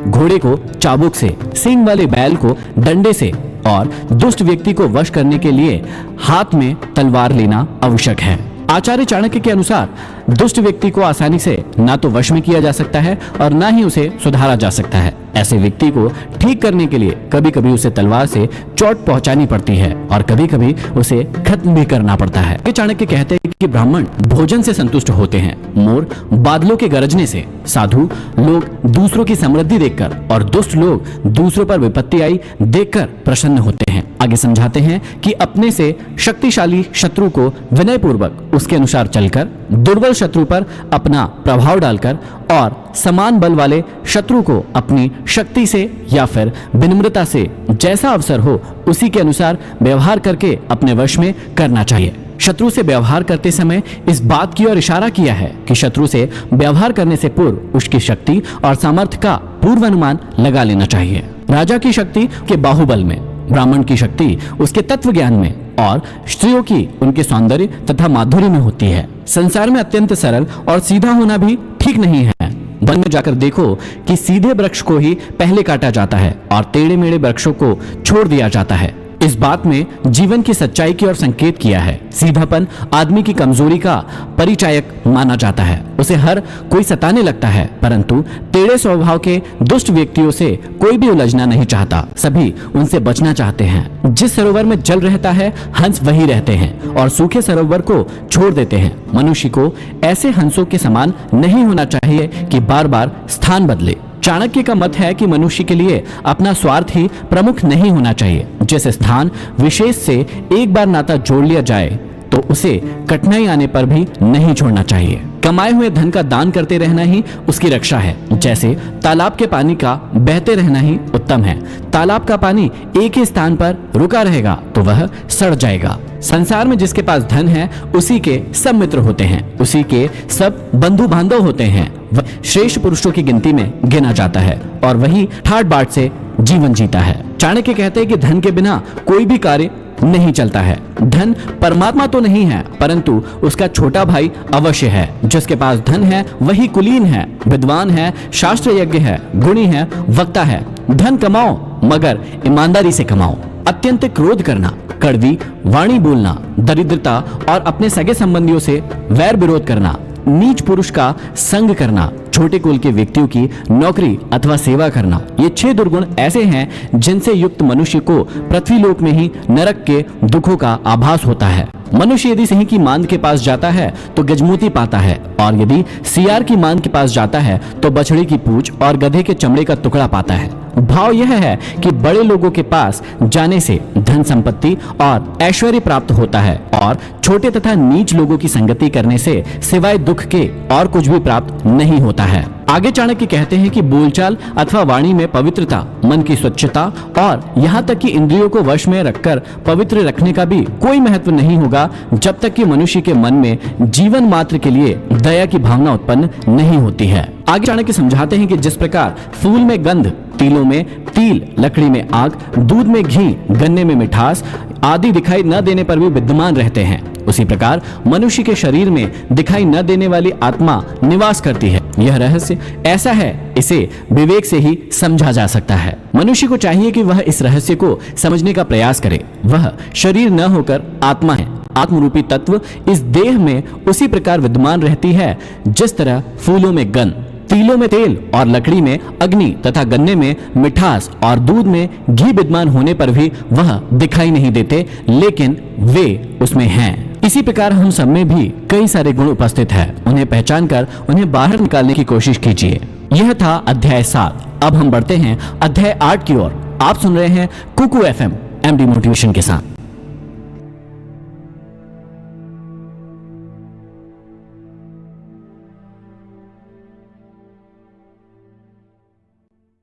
घोड़े को चाबुक से, सींग वाले बैल को डंडे से और दुष्ट व्यक्ति को वश करने के लिए हाथ में तलवार लेना आवश्यक है। आचार्य चाणक्य के अनुसार दुष्ट व्यक्ति को आसानी से ना तो वश में किया जा सकता है और ना ही उसे सुधारा जा सकता है। ऐसे व्यक्ति को ठीक करने के लिए कभी कभी उसे तलवार से चोट पहुंचानी पड़ती है और कभी कभी उसे खत्म भी करना पड़ता है। चाणक्य कहते हैं कि ब्राह्मण भोजन से संतुष्ट होते हैं, मोर बादलों के गरजने से, साधु लोग दूसरों की समृद्धि देखकर और दुष्ट लोग दूसरों पर विपत्ति आई देखकर प्रसन्न होते हैं। आगे समझाते हैं कि अपने से शक्तिशाली शत्रु को विनय पूर्वक उसके अनुसार चलकर, दुर्बल शत्रु पर अपना प्रभाव डालकर और समान बल वाले शत्रु को अपनी शक्ति से या फिर विनम्रता से जैसा अवसर हो उसी के अनुसार व्यवहार करके अपने वश में करना चाहिए। शत्रु से व्यवहार करते समय इस बात की ओर इशारा किया है कि शत्रु से व्यवहार करने से पूर्व उसकी शक्ति और सामर्थ्य का पूर्वानुमान लगा लेना चाहिए। राजा की शक्ति के बाहुबल में, ब्राह्मण की शक्ति उसके तत्व ज्ञान में और स्त्रियों की उनके सौंदर्य तथा माधुर्य में होती है। संसार में अत्यंत सरल और सीधा होना भी ठीक नहीं है। वन में जाकर देखो कि सीधे वृक्ष को ही पहले काटा जाता है और टेढ़े मेढ़े वृक्षों को छोड़ दिया जाता है। इस बात में जीवन की सच्चाई की ओर संकेत किया है। सीधापन आदमी की कमजोरी का परिचायक माना जाता है। उसे हर कोई सताने लगता है, परंतु टेढ़े स्वभाव के दुष्ट व्यक्तियों से कोई भी उलझना नहीं चाहता, सभी उनसे बचना चाहते हैं। जिस सरोवर में जल रहता है हंस वही रहते हैं और सूखे सरोवर को छोड़ देते हैं। मनुष्य को ऐसे हंसों के समान नहीं होना चाहिए कि बार बार स्थान बदले। चाणक्य का मत है कि मनुष्य के लिए अपना स्वार्थ ही प्रमुख नहीं होना चाहिए। जिस स्थान विशेष से एक बार नाता जोड़ लिया जाए तो उसे कठिनाई आने पर भी नहीं छोड़ना चाहिए। कमाए हुए धन का दान करते रहना ही उसकी रक्षा है। जैसे तालाब के पानी का बहते रहना ही उत्तम है। तालाब का पानी एक ही स्थान पर रुका रहेगा तो वह सड़ जाएगा। संसार में जिसके पास धन है उसी के सब मित्र होते हैं, उसी के सब बंधु बांधव होते हैं। वह श्रेष्ठ पुरुषों की गिनती में गिना जाता है और वही ठाट बाट से जीवन जीता है। चाणक्य कहते हैं कि धन के बिना कोई भी कार्य नहीं चलता है। धन परमात्मा तो नहीं है, परंतु उसका छोटा भाई अवश्य है। जिसके पास धन है वही कुलीन है, विद्वान है, शास्त्र यज्ञ है, गुणी है, वक्ता है। धन कमाओ मगर ईमानदारी से कमाओ। अत्यंत क्रोध करना, कड़वी वाणी बोलना, दरिद्रता और अपने सगे संबंधियों से वैर विरोध करना, नीच पुरुष का संग करना, छोटे कुल के व्यक्तियों की नौकरी अथवा सेवा करना, ये 6 दुर्गुण ऐसे हैं जिनसे युक्त मनुष्य को पृथ्वीलोक में ही नरक के दुखों का आभास होता है। मनुष्य यदि सिंह की मांद के पास जाता है तो गजमोती पाता है, और यदि सियार की मांद के पास जाता है तो बछड़ी की पूंछ और गधे के चमड़े का टुकड़ा पाता है। भाव यह है कि बड़े लोगों के पास जाने से धन संपत्ति और ऐश्वर्य प्राप्त होता है, और छोटे तथा नीच लोगों की संगति करने से सिवाय दुख के और कुछ भी प्राप्त नहीं होता है। आगे चाणक्य कहते हैं कि बोलचाल अथवा वाणी में पवित्रता, मन की स्वच्छता और यहाँ तक कि इंद्रियों को वश में रखकर पवित्र रखने का भी कोई महत्व नहीं होगा जब तक कि मनुष्य के मन में जीवन मात्र के लिए दया की भावना उत्पन्न नहीं होती है। आगे चाणक्य समझाते हैं कि जिस प्रकार फूल में गंध, तिलों में तिल, लकड़ी में आग, दूध में घी, गन्ने में मिठास आदि दिखाई न देने पर भी विद्यमान रहते हैं, उसी प्रकार मनुष्य के शरीर में दिखाई न देने वाली आत्मा निवास करती है। यह रहस्य ऐसा है, इसे विवेक से ही समझा जा सकता है। मनुष्य को चाहिए कि वह इस रहस्य को समझने का प्रयास करे। वह शरीर न होकर आत्मा है। आत्मरूपी तत्व इस देह में उसी प्रकार विद्यमान रहती है जिस तरह फूलों में गंध, तिलों में तेल और लकड़ी में अग्नि तथा गन्ने में मिठास और दूध में घी विद्यमान होने पर भी वह दिखाई नहीं देते, लेकिन वे उसमें हैं। इसी प्रकार हम सब में भी कई सारे गुण उपस्थित हैं। उन्हें पहचान कर उन्हें बाहर निकालने की कोशिश कीजिए। यह था अध्याय 7। अब हम बढ़ते हैं अध्याय 8 की ओर। आप सुन रहे हैं कुकू FM MD मोटिवेशन के साथ।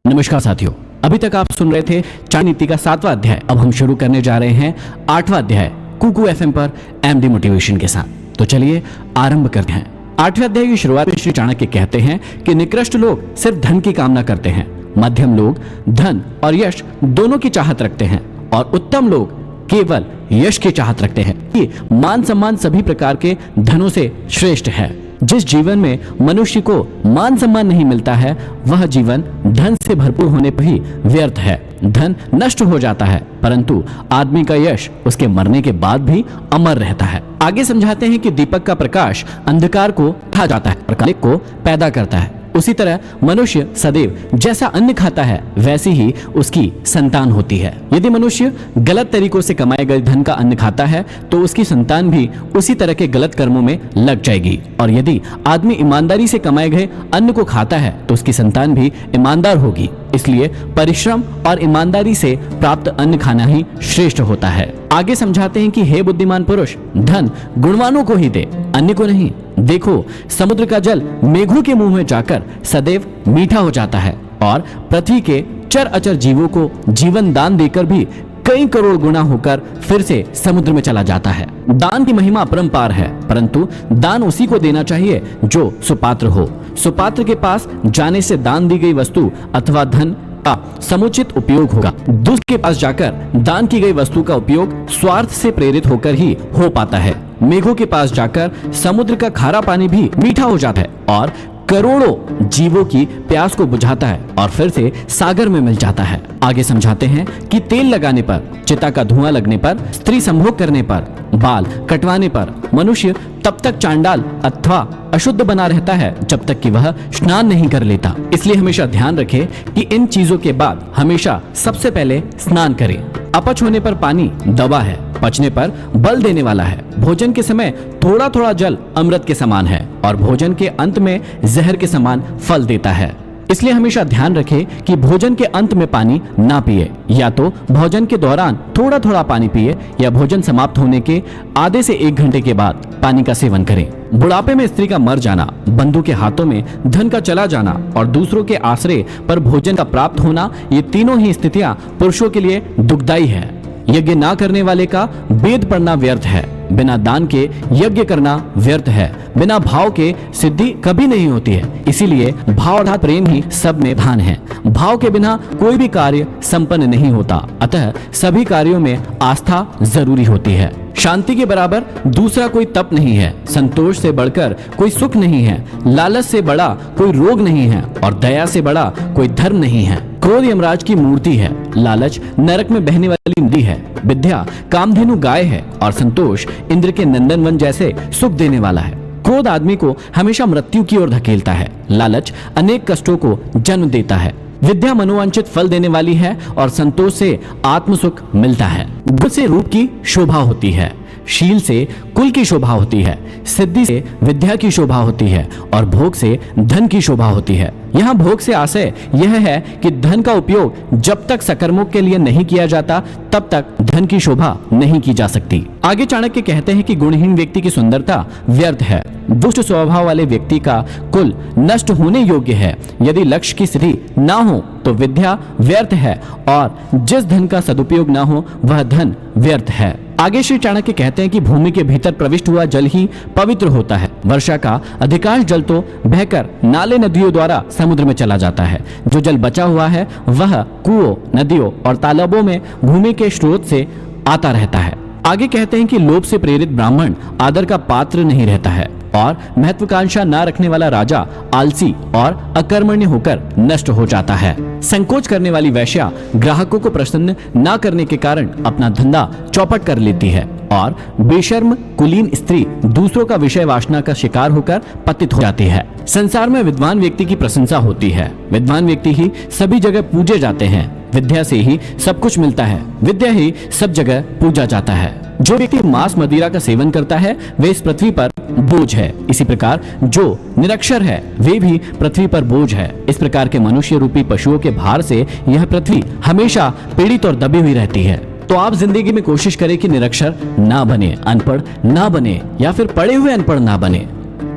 नमस्कार साथियों, अभी तक आप सुन रहे थे चाणक्य नीति का 7वां अध्याय। अब हम शुरू करने जा रहे हैं 8वां अध्याय कुकू FM पर MD मोटिवेशन के साथ। तो चलिए आरंभ करते हैं। 8वें अध्याय की शुरुआत में श्री चाणक्य कहते हैं कि निकृष्ट लोग सिर्फ धन की कामना करते हैं, मध्यम लोग धन और यश दोनों की चाहत रखते हैं, और उत्तम लोग केवल यश की चाहत रखते हैं। ये मान सम्मान सभी प्रकार के धनों से श्रेष्ठ है। जिस जीवन में मनुष्य को मान सम्मान नहीं मिलता है, वह जीवन धन से भरपूर होने पर ही व्यर्थ है। धन नष्ट हो जाता है, परंतु आदमी का यश उसके मरने के बाद भी अमर रहता है। आगे समझाते हैं कि दीपक का प्रकाश अंधकार को खा जाता है, प्रकाश को पैदा करता है। उसी तरह मनुष्य सदैव जैसा अन्न खाता है वैसी ही उसकी संतान होती है। यदि मनुष्य गलत तरीकों से कमाए गए धन का अन्न खाता है तो उसकी संतान भी उसी तरह के गलत कर्मों में लग जाएगी, और यदि आदमी ईमानदारी से कमाए गए अन्न को खाता है तो उसकी संतान भी ईमानदार होगी। इसलिए परिश्रम और ईमानदारी से प्राप्त अन्न खाना ही श्रेष्ठ होता है। आगे समझाते हैं कि हे बुद्धिमान पुरुष, धन गुणवानों को ही दे, अन्य को नहीं। देखो, समुद्र का जल मेघों के मुंह में जाकर सदैव मीठा हो जाता है, और पृथ्वी के चर अचर जीवों को जीवन दान देकर भी कई करोड़ गुना होकर फिर से समुद्र में चला जाता है। दान की महिमा अपरंपार है, परंतु दान उसी को देना चाहिए जो सुपात्र हो। सुपात्र के पास जाने से दान दी गई वस्तु अथवा धन का समुचित उपयोग होगा। दुष्ट के पास जाकर दान की गई वस्तु का उपयोग स्वार्थ से प्रेरित होकर ही हो पाता है। मेघों के पास जाकर समुद्र का खारा पानी भी मीठा हो जाता है और करोड़ों जीवों की प्यास को बुझाता है और फिर से सागर में मिल जाता है। आगे समझाते हैं कि तेल लगाने पर, चिता का धुआं लगने पर, स्त्री संभोग करने पर, बाल कटवाने पर मनुष्य तब तक चांडाल अथवा अशुद्ध बना रहता है जब तक कि वह स्नान नहीं कर लेता। इसलिए हमेशा ध्यान रखें कि इन चीजों के बाद हमेशा सबसे पहले स्नान करें। अपच होने पर पानी दवा है, पचने पर बल देने वाला है। भोजन के समय थोड़ा थोड़ा जल अमृत के समान है और भोजन के अंत में जहर के समान फल देता है। इसलिए हमेशा ध्यान रखें कि भोजन के अंत में पानी ना पिए, या तो भोजन के दौरान थोड़ा थोड़ा पानी पिए, या भोजन समाप्त होने के आधे से 1 घंटे के बाद पानी का सेवन करें। बुढ़ापे में स्त्री का मर जाना, बंधु के हाथों में धन का चला जाना और दूसरों के आश्रय पर भोजन का प्राप्त होना, ये तीनों ही स्थितियां पुरुषों के लिए दुखदायी है। यज्ञ ना करने वाले का वेद पढ़ना व्यर्थ है, बिना दान के यज्ञ करना व्यर्थ है, बिना भाव के सिद्धि कभी नहीं होती है। इसीलिए भाव अर्थात प्रेम ही सब में प्रधान है। भाव के बिना कोई भी कार्य संपन्न नहीं होता। अतः सभी कार्यों में आस्था जरूरी होती है। शांति के बराबर दूसरा कोई तप नहीं है। संतोष से बढ़कर कोई सुख नहीं है। लालच से बड़ा कोई रोग नहीं है और दया से बड़ा कोई धर्म नहीं है। क्रोध यमराज की मूर्ति है। लालच नरक में बहने वाली नदी है। विद्या कामधेनु गाय है और संतोष इंद्र के नंदनवन जैसे सुख देने वाला है। क्रोध आदमी को हमेशा मृत्यु की ओर धकेलता है। लालच अनेक कष्टों को जन्म देता है। विद्या मनोवांछित फल देने वाली है और संतोष से आत्म सुख मिलता है। गुण से रूप की शोभा होती है। शील से कुल की शोभा होती है। सिद्धि से विद्या की शोभा होती है और भोग से धन की शोभा होती है। यहाँ भोग से आशय यह है कि धन का उपयोग जब तक सकर्मों के लिए नहीं किया जाता तब तक धन की शोभा नहीं की जा सकती। आगे चाणक्य कहते हैं कि गुणहीन व्यक्ति की सुंदरता व्यर्थ है। दुष्ट स्वभाव वाले व्यक्ति का कुल नष्ट होने योग्य है। यदि लक्ष्य की सिद्धि ना हो तो विद्या व्यर्थ है और जिस धन का सदुपयोग ना हो वह धन व्यर्थ है। आगे श्री चाणक्य कहते हैं कि भूमि के भीतर प्रविष्ट हुआ जल ही पवित्र होता है। वर्षा का अधिकांश जल तो बहकर नाले नदियों द्वारा समुद्र में चला जाता है। जो जल बचा हुआ है वह कुओं, नदियों और तालाबों में भूमि के स्रोत से आता रहता है। आगे कहते हैं कि लोभ से प्रेरित ब्राह्मण आदर का पात्र नहीं रहता है और महत्वाकांक्षा न रखने वाला राजा आलसी और अकर्मण्य होकर नष्ट हो जाता है। संकोच करने वाली वेश्या ग्राहकों को प्रसन्न न करने के कारण अपना धंधा चौपट कर लेती है और बेशर्म कुलीन स्त्री दूसरों का विषय वासना का शिकार होकर पतित हो जाती है। संसार में विद्वान व्यक्ति की प्रशंसा होती है। विद्वान व्यक्ति ही सभी जगह पूजे जाते हैं। विद्या से ही सब कुछ मिलता है। विद्या ही सब जगह पूजा जाता है। जो व्यक्ति मांस मदिरा का सेवन करता है वे इस पृथ्वी पर बोझ है। इसी प्रकार जो निरक्षर है वे भी पृथ्वी पर बोझ है। इस प्रकार के मनुष्य रूपी पशुओं के भार से यह पृथ्वी हमेशा पीड़ित और दबी हुई रहती है। तो आप जिंदगी में कोशिश करें कि निरक्षर ना बने, अनपढ़ ना बने या फिर पढ़े हुए अनपढ़ ना बने।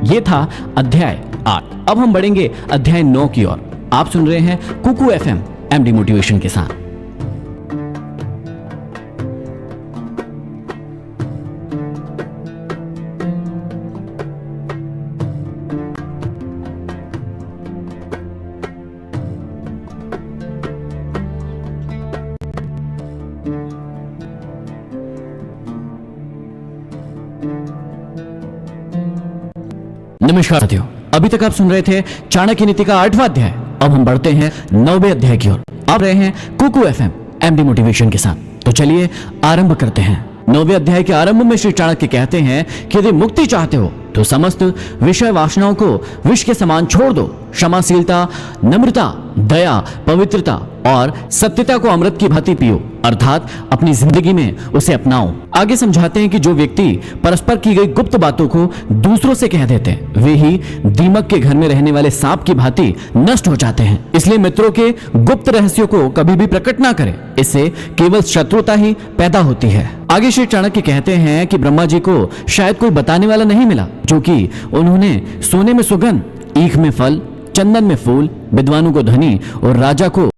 ये था अध्याय 8। अब हम बढ़ेंगे अध्याय 9 की ओर। आप सुन रहे हैं कुकू FM MD मोटिवेशन के साथ। नमस्कार साथियों, अभी तक आप सुन रहे थे चाणक्य नीति का 8वां अध्याय। अब हम बढ़ते हैं 9वें अध्याय की ओर। आप रहे हैं कुकू FM MD मोटिवेशन के साथ। तो चलिए आरंभ करते हैं। 9वें अध्याय के आरंभ में श्री चाणक्य कहते हैं कि यदि मुक्ति चाहते हो तो समस्त विषय वासनाओं को विष के समान छोड़ दो। क्षमाशीलता, नम्रता, दया, पवित्रता और सत्यता को अमृत की भांति पियो, अर्थात अपनी जिंदगी में उसे अपनाओ। आगे समझाते हैं कि जो व्यक्ति परस्पर की गई गुप्त बातों को दूसरों से कह देते हैं वे ही दीमक के घर में रहने वाले सांप की भांति नष्ट हो जाते हैं। इसलिए मित्रों के गुप्त रहस्यों को कभी भी प्रकट ना करें, इससे केवल शत्रुता ही पैदा होती है। आगे श्री चाणक्य कहते हैं कि ब्रह्मा जी को शायद कोई बताने वाला नहीं मिला, जो कि उन्होंने सोने में सुगंध, ईख में फल, चंदन में फूल, विद्वानों को धनी और राजा को।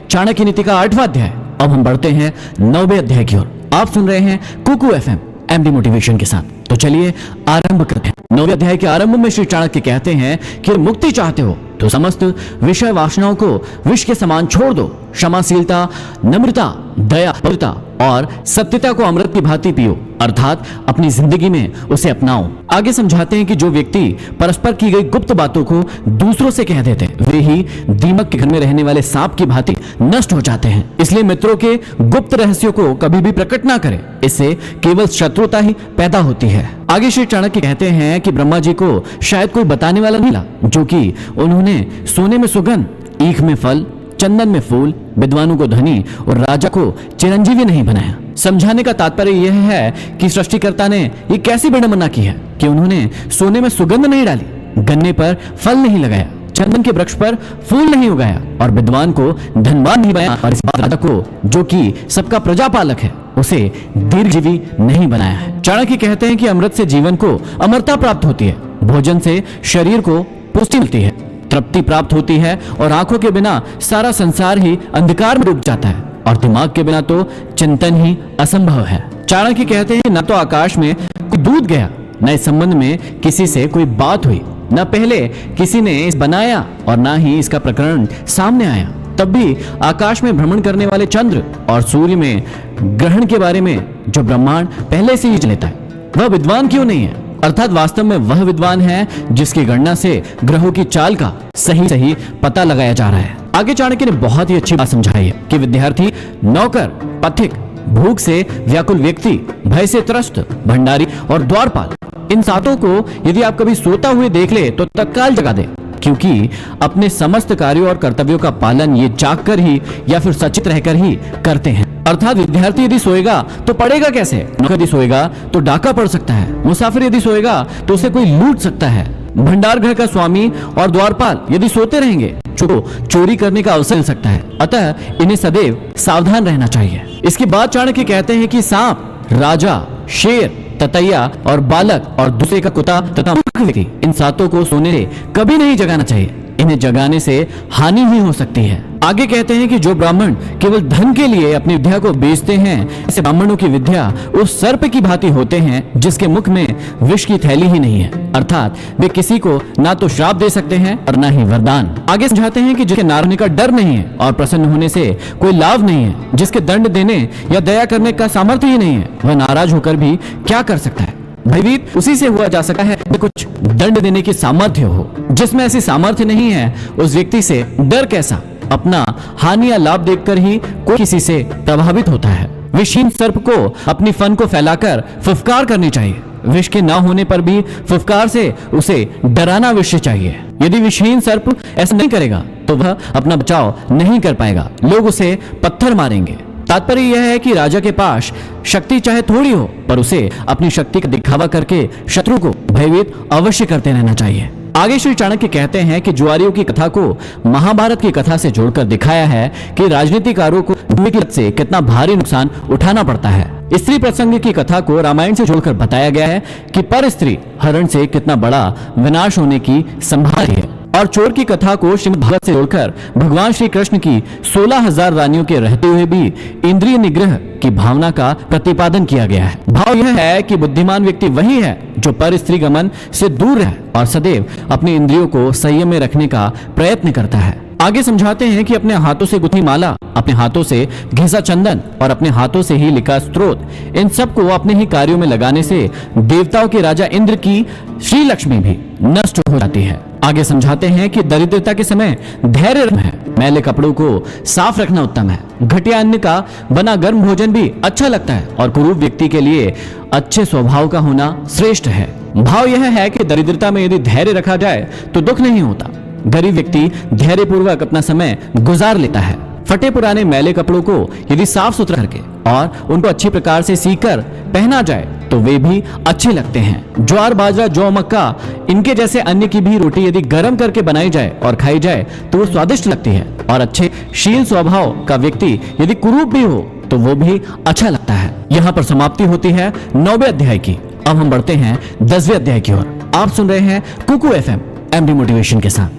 चाणक्य नीति का 8वां अध्याय। अब हम बढ़ते हैं 9वें अध्याय की ओर। आप सुन रहे हैं कुकू FM MD मोटिवेशन के साथ। तो चलिए आरंभ करते हैं। 9वें अध्याय के आरंभ में श्री चाणक्य कहते हैं कि मुक्ति चाहते हो तो समस्त विषय वासनाओं को विष के समान छोड़ दो। क्षमाशीलता, नम्रता, दया, पवित्रता और सत्यता को अमृत की भांति पियो, अर्थात अपनी जिंदगी में उसे अपनाओ। आगे समझाते हैं कि जो व्यक्ति परस्पर की गई गुप्त बातों को दूसरों से कह देते हैं वे ही दीमक के घर में रहने वाले सांप की भांति नष्ट हो जाते हैं। इसलिए मित्रों के गुप्त रहस्यों को कभी भी प्रकट ना करें, इससे केवल शत्रुता ही पैदा होती है। आगे श्री चाणक्य कहते हैं कि ब्रह्मा जी को शायद कोई बताने वाला नहीं मिला, जो कि उन्होंने सोने में सुगंध, ईख में फल, चंदन में फूल, विद्वानों को धनी और राजा को चिरंजीवी नहीं बनाया। समझाने का तात्पर्य यह है कि सृष्टिकर्ता ने ये कैसी विडंबना की है कि उन्होंने सोने में सुगंध नहीं डाली, गन्ने पर फल नहीं लगाया, चंदन के वृक्ष पर फूल नहीं उगाया और विद्वान को धनवान नहीं बनाया, और इस बात राजा को, जो कि सबका प्रजापालक है, उसे दीर्घजीवी नहीं बनाया है। चाणक्य कहते हैं कि अमृत से जीवन को अमरता प्राप्त होती है, भोजन से शरीर को पुष्टि मिलती है, तृप्ति प्राप्त होती है और आंखों के बिना सारा संसार ही अंधकार में डूब जाता है और दिमाग के बिना तो चिंतन ही असंभव है। चाणक्य कहते हैं कि न तो आकाश में कोई दूत गया न इस संबंध में किसी से कोई बात हुई, न पहले किसी ने इस बनाया और न ही इसका प्रकरण सामने आया। तब भी आकाश में भ्रमण करने वाले चंद्र और सूर्य में ग्रहण के बारे में जो ब्रह्मांड पहले से ही लेता है, वह विद्वान क्यों नहीं है? अर्थात वास्तव में वह विद्वान है जिसकी गणना से ग्रहों की चाल का सही पता लगाया जा रहा है। आगे चाणक्य ने बहुत ही अच्छी बात समझाई है कि विद्यार्थी, नौकर, पथिक, भूख से व्याकुल व्यक्ति, भय से त्रस्त भंडारी और द्वारपाल, इन सातों को यदि आप कभी सोता हुए देख ले तो तत्काल जगा दे, क्योंकि अपने समस्त कार्यों और कर्तव्यों का पालन ये जागकर ही या फिर सचेत रहकर ही करते हैं। अर्थात विद्यार्थी यदि सोएगा तो पढ़ेगा कैसे? नौकर यदि सोएगा तो डाका पड़ सकता है, मुसाफिर यदि सोएगा तो उसे कोई लूट सकता है, भंडार घर का स्वामी और द्वारपाल यदि सोते रहेंगे तो चोरी करने का अवसर मिल सकता है। अतः इन्हें सदैव सावधान रहना चाहिए। इसके बाद चाणक्य कहते हैं कि सांप, राजा, शेर, ततैया और बालक और दूसरे का कुत्ता तथा मूर्ख व्यक्ति, इन सातों को सोने से कभी नहीं जगाना चाहिए। इन्हें जगाने से हानि ही हो सकती है। आगे कहते हैं कि जो ब्राह्मण केवल धन के लिए अपनी विद्या को बेचते हैं, ऐसे ब्राह्मणों की विद्या उस सर्प की भांति होते हैं जिसके मुख में विष की थैली ही नहीं है। अर्थात वे किसी को ना तो श्राप दे सकते हैं और ना ही वरदान। आगे समझाते हैं कि जिसके नारने का डर नहीं है और प्रसन्न होने से कोई लाभ नहीं है, जिसके दंड देने या दया करने का सामर्थ्य ही नहीं है, वह नाराज होकर भी क्या कर सकता है? भयभीत उसी से हुआ जा सकता है जो कुछ दंड देने की सामर्थ्य हो। जिसमें ऐसी सामर्थ्य नहीं है, उस व्यक्ति से डर कैसा? अपना हानि या लाभ देखकर ही कोई किसी से प्रभावित होता है। विषहीन सर्प को अपनी फन को फैलाकर फुफकार करनी चाहिए। विष के ना होने पर भी फुफकार से उसे डराना अवश्य चाहिए। यदि विषहीन सर्प ऐसा नहीं करेगा तो वह अपना बचाव नहीं कर पाएगा, लोग उसे पत्थर मारेंगे। तात्पर्य यह है कि राजा के पास शक्ति चाहे थोड़ी हो, पर उसे अपनी शक्ति का दिखावा करके शत्रु को भयभीत अवश्य करते रहना चाहिए। आगे श्री चाणक्य कहते हैं कि जुआरियों की कथा को महाभारत की कथा से जोड़कर दिखाया है कि राजनीतिकारों को जुए की लत से कितना भारी नुकसान उठाना पड़ता है। स्त्री प्रसंग की कथा को रामायण से जोड़कर बताया गया है कि पर स्त्री हरण से कितना बड़ा विनाश होने की संभावना है। और चोर की कथा को श्रीमद् भागवत से जोड़कर भगवान श्री कृष्ण की 16,000 रानियों के रहते हुए भी इंद्रिय निग्रह की भावना का प्रतिपादन किया गया है। भाव यह है कि बुद्धिमान व्यक्ति वही है जो पर स्त्री गमन से दूर रहे और सदैव अपनी इंद्रियों को संयम में रखने का प्रयत्न करता है। आगे समझाते हैं कि अपने हाथों से गुथी माला, अपने हाथों से घिसा चंदन और अपने हाथों से ही लिखा स्तोत्र, इन सब को अपने ही कार्यों में लगाने से देवताओं के राजा इंद्र की श्री लक्ष्मी भी नष्ट हो जाती है। आगे समझाते हैं कि दरिद्रता के समय धैर्य रखना है, मैले कपड़ों को साफ रखना उत्तम है, घटिया अन्न का बना गर्म भोजन भी अच्छा लगता है और कुरूप व्यक्ति के लिए अच्छे स्वभाव का होना श्रेष्ठ है। भाव यह है कि दरिद्रता में यदि धैर्य रखा जाए तो दुख नहीं होता। गरीब व्यक्ति धैर्यपूर्वक अपना समय गुजार लेता है। फटे पुराने मैले कपड़ों को यदि साफ सुथरा करके और उनको अच्छी प्रकार से सीकर पहना जाए तो वे भी अच्छे लगते हैं। ज्वार, बाजरा, जौ, मक्का, इनके जैसे अन्य की भी रोटी यदि गर्म करके बनाई जाए और खाई जाए तो वो स्वादिष्ट लगती है। और अच्छे शील स्वभाव का व्यक्ति यदि कुरूप भी हो तो वो भी अच्छा लगता है। यहाँ पर समाप्ति होती है 9वें अध्याय की। अब हम बढ़ते हैं 10वें अध्याय की ओर। आप सुन रहे हैं कुकू FM एमडी मोटिवेशन के साथ।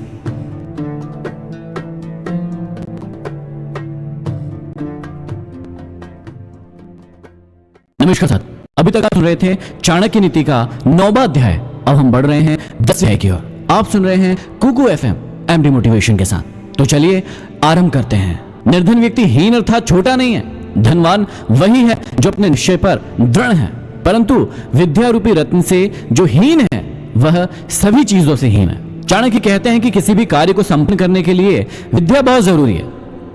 नमस्कार साथ, अभी तक आप सुन रहे थे चाणक्य नीति का 9वां अध्याय। अब हम बढ़ रहे हैं 10वें अध्याय की ओर। आप सुन रहे हैं कुकू FM एमडी मोटिवेशन के साथ। तो चलिए आरंभ करते हैं। निर्धन व्यक्ति हीन अर्थात छोटा नहीं है, धनवान वही है जो अपने निश्चय पर दृढ़ है, परंतु विद्या रूपी रत्न से जो हीन है वह सभी चीजों से हीन है। चाणक्य कहते हैं कि किसी भी कार्य को संपन्न करने के लिए विद्या बहुत जरूरी है,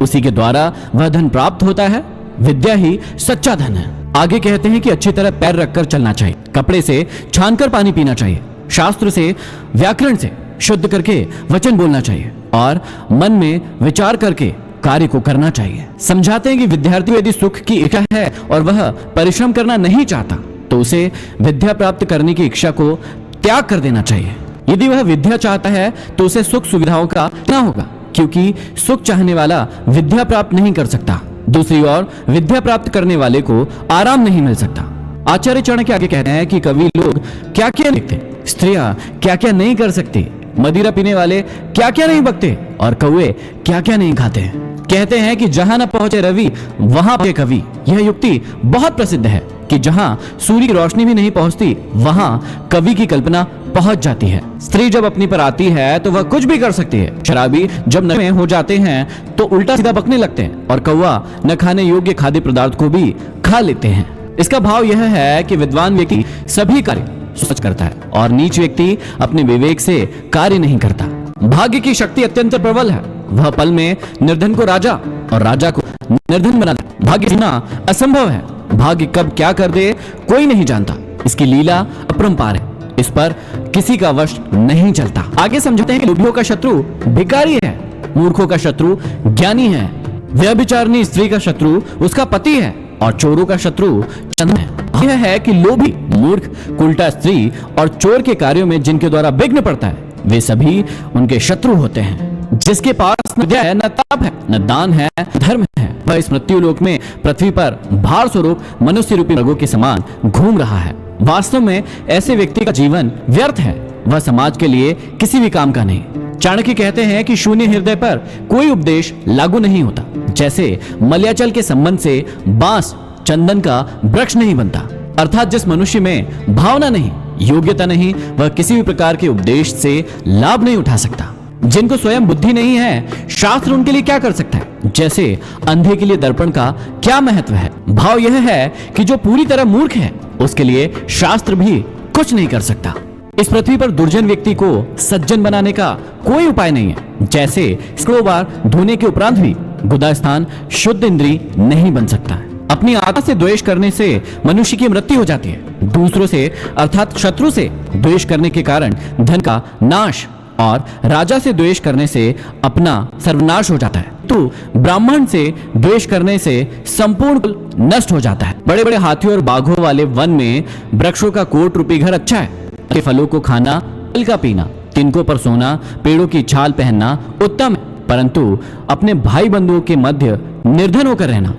उसी के द्वारा वह धन प्राप्त होता है। विद्या ही सच्चा धन है। आगे कहते हैं कि अच्छी तरह पैर रखकर चलना चाहिए, कपड़े से छानकर पानी पीना चाहिए, शास्त्र से व्याकरण से शुद्ध करके वचन बोलना चाहिए और मन में विचार करके कार्य को करना चाहिए। समझाते हैं कि विद्यार्थी यदि सुख की इच्छा है और वह परिश्रम करना नहीं चाहता तो उसे विद्या प्राप्त करने की इच्छा को त्याग कर देना चाहिए। यदि वह विद्या चाहता है तो उसे सुख सुविधाओं का क्या होगा, क्योंकि सुख चाहने वाला विद्या प्राप्त नहीं कर सकता। दूसरी ओर विद्या प्राप्त करने वाले को आराम नहीं मिल सकता। आचार्य चाणक्य आगे कहते हैं कि कवि लोग क्या क्या लिखते, स्त्रियां क्या क्या नहीं कर सकती, मदिरा पीने वाले क्या क्या नहीं बकते और कौवे क्या क्या नहीं खाते हैं। कहते हैं कि जहां न पहुंचे रवि वहां पहुंचे कवि। यह युक्ति बहुत प्रसिद्ध है कि जहां सूर्य की रोशनी भी नहीं पहुंचती वहां कवि की कल्पना पहुंच जाती है। स्त्री जब अपनी पर आती है तो वह कुछ भी कर सकती है। शराबी जब नशे में हो जाते हैं तो उल्टा सीधा बकने लगते हैं और कौवा न खाने योग्य खाद्य पदार्थ को भी खा लेते हैं। इसका भाव यह है कि विद्वान व्यक्ति सभी कार्य सोच करता है और नीच व्यक्ति अपने विवेक से कार्य नहीं करता। भाग्य की शक्ति अत्यंत प्रबल है। वह पल में निर्धन को राजा और राजा को निर्धन बना दे। भाग्य जीना असंभव है। भाग्य कब क्या कर दे कोई नहीं जानता। इसकी लीला अपरंपार है। इस पर किसी का वश नहीं चलता। आगे समझते हैं कि लोभियों का शत्रु भिखारी है, मूर्खों का शत्रु ज्ञानी है, व्यभिचारिणी स्त्री का शत्रु उसका पति है और चोरों का शत्रु चंद्र है। यह है कि लोभी, मूर्ख, उल्टा स्त्री और चोर के कार्यों में जिनके द्वारा विघ्न पड़ता है वे सभी उनके शत्रु होते हैं। जिसके पास न विद्या है, न तप है, न दान है, धर्म है, वह इस मृत्यु लोक में पृथ्वी पर भार स्वरूप मनुष्य रूपी मृगों के समान घूम रहा है। वास्तव में ऐसे व्यक्ति का जीवन व्यर्थ है। वह समाज के लिए किसी भी काम का नहीं। चाणक्य कहते हैं कि शून्य हृदय पर कोई उपदेश लागू नहीं होता। जैसे मलयाचल के संबंध से बांस चंदन का वृक्ष नहीं बनता। अर्थात जिस मनुष्य में भावना नहीं, योग्यता नहीं, वह किसी भी प्रकार के उपदेश से लाभ नहीं उठा सकता। जिनको स्वयं बुद्धि नहीं है, शास्त्र उनके लिए क्या कर सकता है। जैसे अंधे के लिए दर्पण का क्या महत्व है। भाव यह है कि जो पूरी तरह मूर्ख है उसके लिए शास्त्र भी कुछ नहीं कर सकता। इस पृथ्वी पर दुर्जन व्यक्ति को सज्जन बनाने का कोई उपाय नहीं है। जैसे सैकड़ों बार धोने के उपरांत भी गुदा स्थान शुद्ध इंद्री नहीं बन सकता है। अपनी आत्मा से द्वेष करने से मनुष्य की मृत्यु हो जाती है। दूसरों से अर्थात शत्रु से द्वेष करने के कारण धन का नाश और राजा से द्वेष करने से अपना सर्वनाश हो जाता है। तो ब्राह्मण से द्वेष करने से संपूर्ण कुल नष्ट हो जाता है। बड़े बड़े हाथियों और बाघों वाले वन में वृक्षों का कोट रूपी घर अच्छा है। के फलों को खाना, फल का पीना, तिनकों पर सोना, पेड़ों की छाल पहनना उत्तम है, परंतु अपने भाई बंधुओं के मध्य निर्धन होकर रहना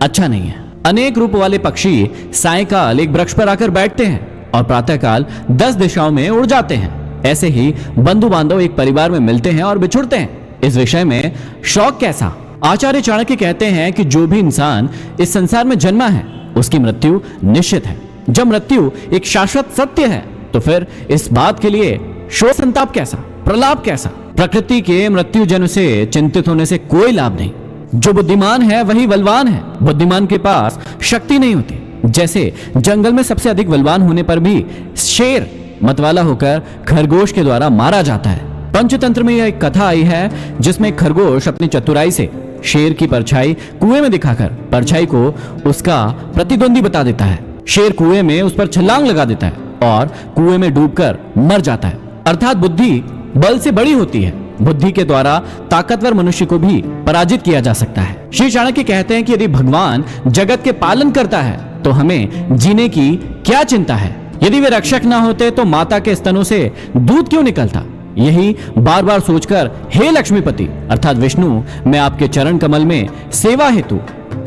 अच्छा नहीं है। अनेक रूप वाले पक्षी सायंकाल एक वृक्ष पर आकर बैठते हैं और प्रातःकाल 10 दिशाओं में उड़ जाते हैं। ऐसे ही बंधु बांधव एक परिवार में मिलते हैं और बिछुड़ते हैं। इस विषय में शौक कैसा। आचार्य चाणक्य कहते हैं कि जो भी इंसान इस संसार में जन्मा है उसकी मृत्यु निश्चित है। जब मृत्यु एक शाश्वत सत्य है तो फिर इस बात के लिए शोक संताप कैसा, प्रलाप कैसा। प्रकृति के मृत्यु जन्म से चिंतित होने से कोई लाभ नहीं। जो बुद्धिमान है वही बलवान है। बुद्धिमान के पास शक्ति नहीं होती। जैसे जंगल में सबसे अधिक बलवान होने पर भी शेर मतवाला होकर खरगोश के द्वारा मारा जाता है। पंचतंत्र में यह एक कथा आई है जिसमें खरगोश अपनी चतुराई से शेर की परछाई कुएं में दिखाकर परछाई को उसका प्रतिद्वंदी बता देता है। शेर कुएं में उस पर छलांग लगा देता है और कुएं में डूबकर मर जाता है। अर्थात बुद्धि बल से बड़ी होती है। बुद्धि के द्वारा ताकतवर मनुष्य को भी पराजित किया जा सकता है। श्री चाणक्य कहते हैं कि यदि भगवान जगत के पालन करता है तो हमें जीने की क्या चिंता है। यदि वे रक्षक ना होते तो माता के स्तनों से दूध क्यों निकलता। यही बार बार सोचकर हे लक्ष्मीपति अर्थात विष्णु, मैं आपके चरण कमल में सेवा हेतु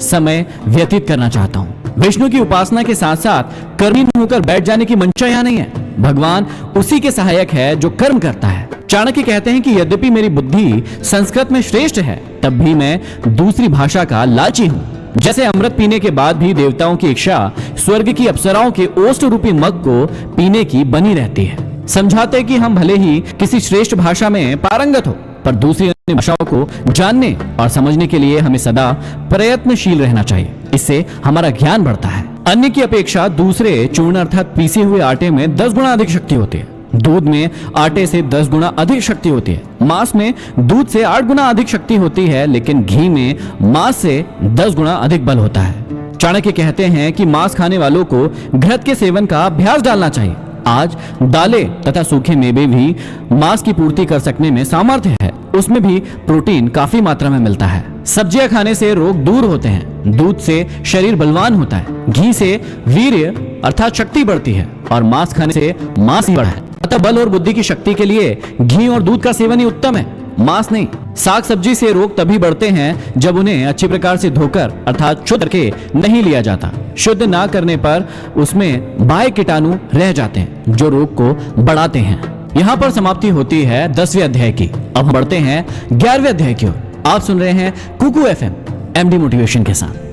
समय व्यतीत करना चाहता हूँ। विष्णु की उपासना के साथ साथ कर्मी होकर बैठ जाने की मंशा यहाँ नहीं है। भगवान उसी के सहायक है जो कर्म करता है। चाणक्य कहते हैं कि यद्यपि मेरी बुद्धि संस्कृत में श्रेष्ठ है तब भी मैं दूसरी भाषा का लालची हूँ। जैसे अमृत पीने के बाद भी देवताओं की इच्छा स्वर्ग की अप्सराओं के ओष्ठ रूपी मग को पीने की बनी रहती है। समझाते कि हम भले ही किसी श्रेष्ठ भाषा में पारंगत हो पर दूसरी अन्य भाषाओं को जानने और समझने के लिए हमें सदा प्रयत्नशील रहना चाहिए। इससे हमारा ज्ञान बढ़ता है। अन्य की अपेक्षा दूसरे चूर्ण अर्थात पीसे हुए आटे में 10 गुना अधिक शक्ति होती है। दूध में आटे से 10 गुना अधिक शक्ति होती है। मांस में दूध से 8 गुना अधिक शक्ति होती है, लेकिन घी में मांस से 10 गुना अधिक बल होता है। चाणक्य कहते हैं कि मांस खाने वालों को घृत के सेवन का अभ्यास डालना चाहिए। आज दालें तथा सूखे मेवे भी मांस की पूर्ति कर सकने में सामर्थ्य है। उसमें भी प्रोटीन काफी मात्रा में मिलता है। सब्जियां खाने से रोग दूर होते हैं। दूध से शरीर बलवान होता है। घी से वीर्य अर्थात शक्ति बढ़ती है और मांस खाने से मांस ही बढ़ा है। अतः बल और बुद्धि की शक्ति के लिए घी और दूध का सेवन ही उत्तम है, मांस नहीं। साग सब्जी से रोग तभी बढ़ते हैं जब उन्हें अच्छी प्रकार से धोकर अर्थात शुद्ध करके नहीं लिया जाता। शुद्ध ना करने पर उसमें बाह्य कीटाणु रह जाते हैं जो रोग को बढ़ाते हैं। यहाँ पर समाप्ति होती है 10वें अध्याय की। अब हम बढ़ते हैं 11वें अध्याय की ओर। आप सुन रहे हैं कुकू एफएम एमडी मोटिवेशन के साथ।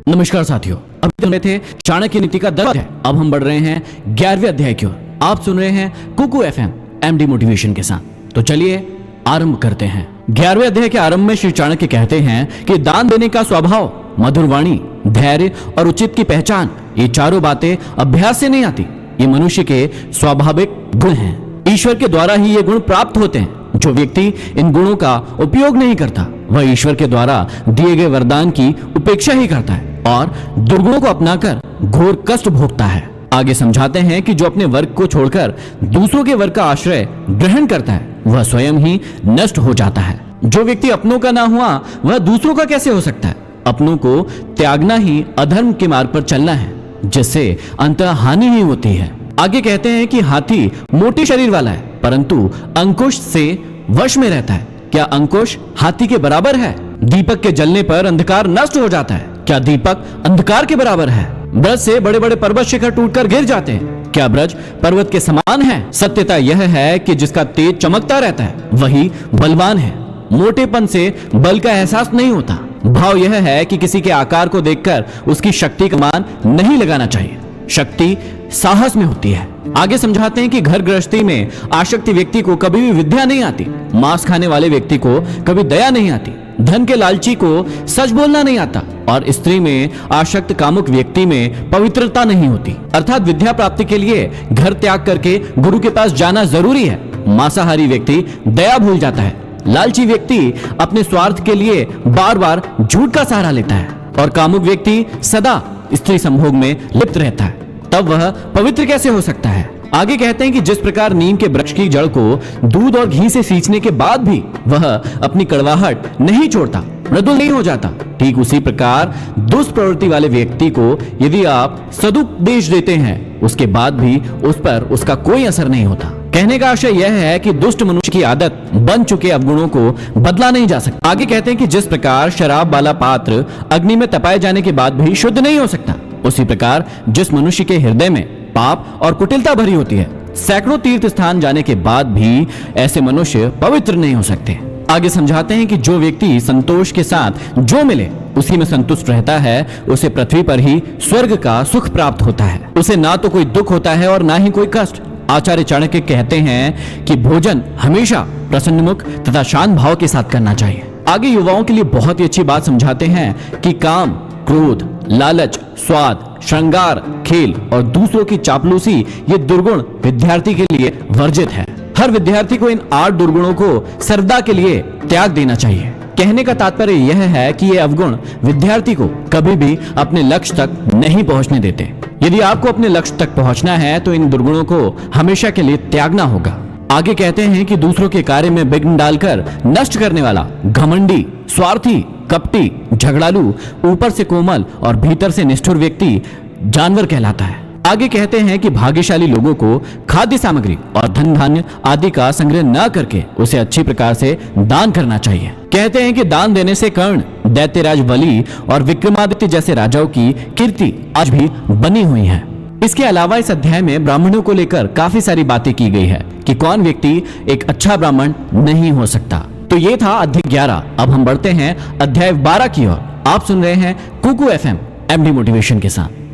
नमस्कार साथियों, अभी सुन रहे थे चाणक्य नीति का 10वां अध्याय। अब हम बढ़ रहे हैं 11वें अध्याय की ओर। आप सुन रहे हैं कुकू एफएम एमडी मोटिवेशन के साथ। तो चलिए आरंभ करते हैं। 11वें अध्याय के आरंभ में श्री चाणक्य कहते हैं कि दान देने का स्वभाव, मधुर वाणी, धैर्य और उचित की पहचान, ये चारों बातें अभ्यास से नहीं आती, ये मनुष्य के स्वाभाविक गुण हैं। ईश्वर के द्वारा ही ये गुण प्राप्त होते हैं। जो व्यक्ति इन गुणों का उपयोग नहीं करता, वह ईश्वर के द्वारा दिए गए वरदान की उपेक्षा ही करता है और दुर्गुणों को अपनाकर घोर कष्ट भोगता है। आगे समझाते हैं कि जो अपने वर्ग को छोड़कर दूसरों के वर्ग का आश्रय ग्रहण करता है, वह स्वयं ही नष्ट हो जाता है। जो व्यक्ति अपनों का ना हुआ, वह दूसरों का कैसे हो सकता है? अपनों को त्यागना ही अधर्म के मार्ग पर चलना है, जिससे अंततः हानि ही होती है। आगे कहते हैं कि हाथी मोटे शरीर वाला है, परंतु अंकुश से वश में रहता है। क्या अंकुश हाथी के बराबर है? दीपक के जलने पर अंधकार नष्ट हो जाता है। क्या दीपक अंधकार के बराबर है? ब्रज से बड़े बड़े पर्वत शिखर टूटकर गिर जाते हैं। क्या ब्रज पर्वत के समान है? सत्यता यह है कि जिसका तेज चमकता रहता है, वही बलवान है। मोटेपन से बल का एहसास नहीं होता। भाव यह है कि किसी के आकार को देखकर उसकी शक्ति का मान नहीं लगाना चाहिए। शक्ति साहस में होती है। आगे समझाते हैं कि घर गृहस्थी में आसक्ति व्यक्ति को कभी भी विद्या नहीं आती। मांस खाने वाले व्यक्ति को कभी दया नहीं आती। धन के लालची को सच बोलना नहीं आता और स्त्री में आसक्त कामुक व्यक्ति में पवित्रता नहीं होती। अर्थात विद्या प्राप्ति के लिए घर त्याग करके गुरु के पास जाना जरूरी है। मांसाहारी व्यक्ति दया भूल जाता है। लालची व्यक्ति अपने स्वार्थ के लिए बार बार झूठ का सहारा लेता है और कामुक व्यक्ति सदा स्त्री संभोग में लिप्त रहता है। तब वह पवित्र कैसे हो सकता है? आगे कहते हैं कि जिस प्रकार नीम के वृक्ष की जड़ को दूध और घी से सींचने के बाद भी वह अपनी कड़वाहट नहीं छोड़ता, मृदुल नहीं हो जाता, ठीक उसी प्रकार दुष्ट प्रवृत्ति वाले व्यक्ति को यदि आप सदुपदेश देते हैं, उसके बाद भी उस पर उसका कोई असर नहीं होता। कहने का आशय यह है कि दुष्ट मनुष्य की आदत बन चुके अवगुणों को बदला नहीं जा सकता। आगे कहते हैं कि जिस प्रकार शराब वाला पात्र अग्नि में तपाए जाने के बाद भी शुद्ध नहीं हो सकता, उसी प्रकार जिस मनुष्य के हृदय में पाप और कुटिलता भरी होती है, सैकड़ों तीर्थ स्थान जाने के बाद भी ऐसे मनुष्य पवित्र नहीं हो सकते। आगे समझाते हैं कि जो व्यक्ति संतोष के साथ जो मिले उसी में संतुष्ट रहता है, उसे पृथ्वी पर ही स्वर्ग का सुख प्राप्त होता है। उसे ना तो कोई दुख होता है और ना ही कोई कष्ट। आचार्य चाणक्य कहते हैं कि भोजन हमेशा प्रसन्नमुख तथा शांत भाव के साथ करना चाहिए। आगे युवाओं के लिए बहुत ही अच्छी बात समझाते हैं कि काम, क्रोध, लालच, स्वाद, श्रृंगार, खेल और दूसरों की चापलूसी, ये दुर्गुण विद्यार्थी के लिए वर्जित है। हर विद्यार्थी को इन 8 दुर्गुणों को सर्वदा के लिए त्याग देना चाहिए। कहने का तात्पर्य यह है कि ये अवगुण विद्यार्थी को कभी भी अपने लक्ष्य तक नहीं पहुंचने देते। यदि आपको अपने लक्ष्य तक पहुंचना है तो इन दुर्गुणों को हमेशा के लिए त्यागना होगा। आगे कहते हैं कि दूसरों के कार्य में विघ्न डालकर नष्ट करने वाला घमंडी, स्वार्थी, कपटी, झगड़ालू, ऊपर से कोमल और भीतर से निष्ठुर व्यक्ति जानवर कहलाता है। आगे कहते हैं कि भाग्यशाली लोगों को खाद्य सामग्री और धन धान्य आदि का संग्रह न करके उसे अच्छी प्रकार से दान करना चाहिए। कहते हैं कि दान देने से कर्ण, दैत्यराज बलि और विक्रमादित्य जैसे राजाओं की कीर्ति आज भी बनी हुई है। इसके अलावा इस अध्याय में ब्राह्मणों को लेकर काफी सारी बातें की गई है कि कौन व्यक्ति एक अच्छा ब्राह्मण नहीं हो सकता। तो ये था अध्याय 11। अब हम बढ़ते हैं अध्याय 12 की ओर। आप सुन रहे हैं कुकू एफएम एमडी मोटिवेशन के साथ।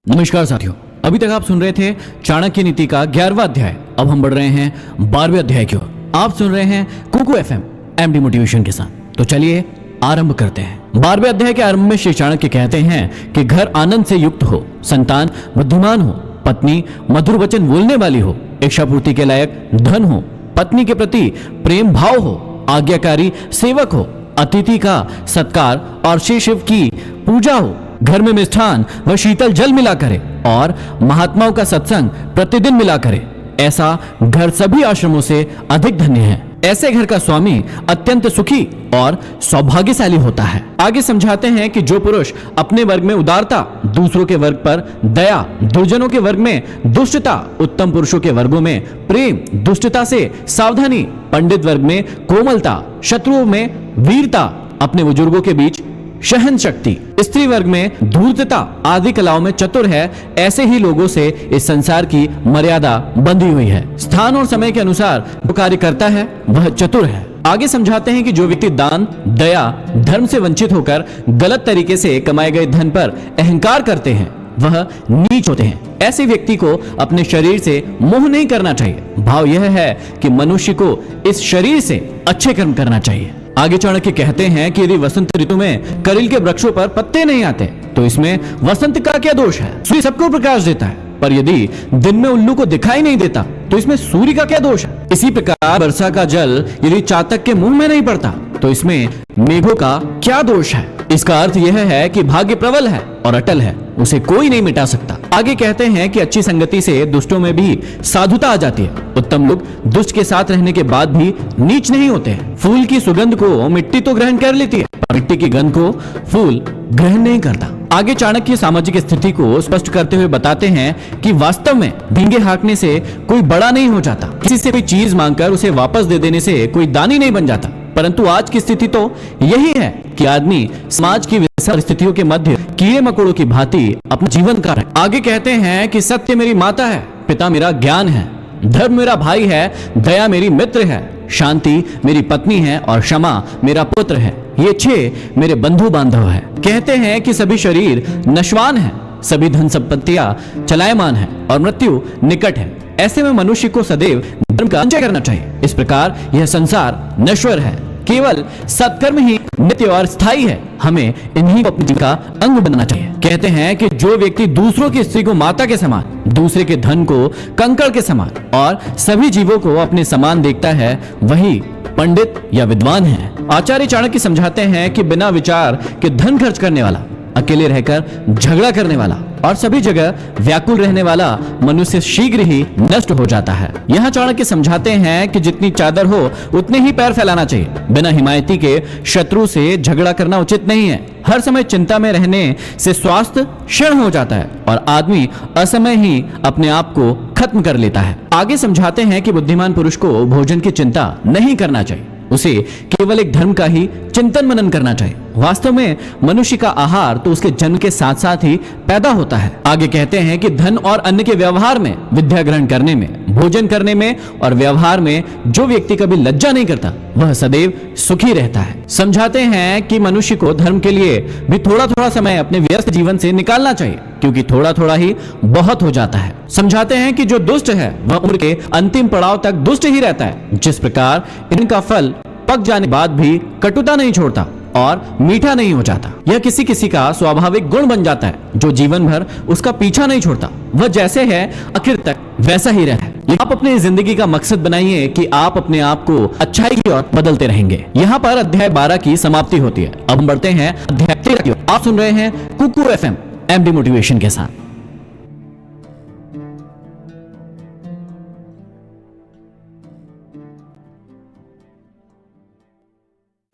नमस्कार साथियों, अभी तक आप सुन रहे थे चाणक्य नीति का 11वां अध्याय। अब हम बढ़ रहे हैं 12वें अध्याय की ओर। आप सुन रहे हैं कुकू एफएम एमडी मोटिवेशन के साथ। तो चलिए आरंभ करते हैं। 12वें अध्याय के आरंभ में श्री चाणक्य कहते हैं कि घर आनंद से युक्त हो, संतान बुद्धिमान हो, पत्नी मधुर वचन बोलने वाली हो, इच्छापूर्ति के लायक धन हो, पत्नी के प्रति प्रेम भाव हो, आज्ञाकारी सेवक हो, अतिथि का सत्कार और श्री शिव की पूजा हो, घर में मिष्ठान व शीतल जल मिला करे और महात्माओं का सत्संग प्रतिदिन मिला करे। ऐसा घर सभी आश्रमों से अधिक धन्य है। ऐसे घर का स्वामी अत्यंत सुखी और सौभाग्यशाली होता है। आगे समझाते हैं कि जो पुरुष अपने वर्ग में उदारता, दूसरों के वर्ग पर दया, दुर्जनों के वर्ग में दुष्टता, उत्तम पुरुषों के वर्गों में प्रेम, दुष्टता से सावधानी, पंडित वर्ग में कोमलता, शत्रुओं में वीरता, अपने बुजुर्गों के बीच सहन शक्ति, स्त्री वर्ग में धूर्तता आदि कलाओं में चतुर है, ऐसे ही लोगों से इस संसार की मर्यादा बंधी हुई है। स्थान और समय के अनुसार जो कार्य करता है वह चतुर है। आगे समझाते हैं कि जो व्यक्ति दान, दया, धर्म से वंचित होकर गलत तरीके से कमाए गए धन पर अहंकार करते हैं वह नीच होते हैं। ऐसे व्यक्ति को अपने शरीर से मोह नहीं करना चाहिए। भाव यह है कि मनुष्य को इस शरीर से अच्छे कर्म करना चाहिए। आगे चाणक्य कहते हैं कि यदि वसंत ऋतु में करील के वृक्षों पर पत्ते नहीं आते तो इसमें वसंत का क्या दोष है? सूर्य सबको प्रकाश देता है, पर यदि दिन में उल्लू को दिखाई नहीं देता तो इसमें सूर्य का क्या दोष है? इसी प्रकार वर्षा का जल यदि चातक के मुंह में नहीं पड़ता तो इसमें मेघों का क्या दोष है? इसका अर्थ यह है कि भाग्य प्रबल है और अटल है, उसे कोई नहीं मिटा सकता। आगे कहते हैं कि अच्छी संगति से दुष्टों में भी साधुता आ जाती है। उत्तम लोग दुष्ट के साथ रहने के बाद भी नीच नहीं होते हैं। फूल की सुगंध को मिट्टी तो ग्रहण कर लेती है, पर मिट्टी की गंध को फूल ग्रहण नहीं करता। आगे चाणक्य सामाजिक स्थिति को स्पष्ट करते हुए बताते हैं कि वास्तव में डींगे हाँकने से कोई बड़ा नहीं हो जाता, किसी से कोई चीज मांगकर उसे वापस दे देने से कोई दानी नहीं बन जाता। परंतु आज की स्थिति तो यही है कि आदमी समाज की परिस्थितियों के मध्य कीड़े मकोड़ों की भांति अपना जीवन का है। आगे कहते हैं कि सत्य मेरी माता है, पिता मेरा ज्ञान है, धर्म मेरा भाई है, दया मेरी मित्र है, शांति मेरी पत्नी है और क्षमा मेरा पुत्र है। ये 6 मेरे बंधु बांधव है। कहते हैं कि सभी शरीर नश्वान है, सभी धन संपत्तियां चलायमान है और मृत्यु निकट है। ऐसे में मनुष्य को सदैव धर्म का संचय करना चाहिए। इस प्रकार यह संसार नश्वर है, केवल सत्कर्म ही नित्य और स्थायी है। हमें इन्हीं को अपने जीवन का अंग बनाना चाहिए। कहते हैं कि जो व्यक्ति दूसरों की स्त्री को माता के समान, दूसरे के धन को कंकड़ के समान और सभी जीवों को अपने समान देखता है वही पंडित या विद्वान है। आचार्य चाणक्य समझाते हैं कि बिना विचार के धन खर्च करने वाला, अकेले रहकर झगड़ा करने वाला और सभी जगह व्याकुल रहने वाला मनुष्य शीघ्र ही नष्ट हो जाता है। यहाँ चाणक्य समझाते हैं कि जितनी चादर हो उतने ही पैर फैलाना चाहिए। बिना हिमायती के शत्रु से झगड़ा करना उचित नहीं है। हर समय चिंता में रहने से स्वास्थ्य क्षीण हो जाता है और आदमी असमय ही अपने आप को खत्म कर लेता है। आगे समझाते हैं कि बुद्धिमान पुरुष को भोजन की चिंता नहीं करना चाहिए, उसे केवल एक धर्म का ही चिंतन मनन करना चाहिए। वास्तव में मनुष्य का आहार तो उसके जन्म के साथ साथ ही पैदा होता है। आगे कहते हैं कि धन और अन्न के व्यवहार में, विद्या ग्रहण करने में, भोजन करने में और व्यवहार में जो व्यक्ति कभी लज्जा नहीं करता वह सदैव सुखी रहता है। समझाते हैं कि मनुष्य को धर्म के लिए भी थोड़ा थोड़ा समय अपने व्यस्त जीवन से निकालना चाहिए, क्योंकि थोड़ा थोड़ा ही बहुत हो जाता है। समझाते हैं कि जो दुष्ट है वह उम्र के अंतिम पड़ाव तक दुष्ट ही रहता है। जिस प्रकार इनका फल पक जाने बाद भी कटुता नहीं छोड़ता और मीठा नहीं हो जाता, यह किसी किसी का स्वाभाविक गुण बन जाता है जो जीवन भर उसका पीछा नहीं छोड़ता। वह जैसे है आखिर तक वैसा ही रहता है। आप अपनी जिंदगी का मकसद बनाइए कि आप अपने आप को अच्छाई की ओर बदलते रहेंगे। यहाँ पर अध्याय 12 की समाप्ति होती है। अब हम बढ़ते हैं अध्याय 13 की ओर। आप सुन रहे हैं कुकू FM MD मोटिवेशन के साथ।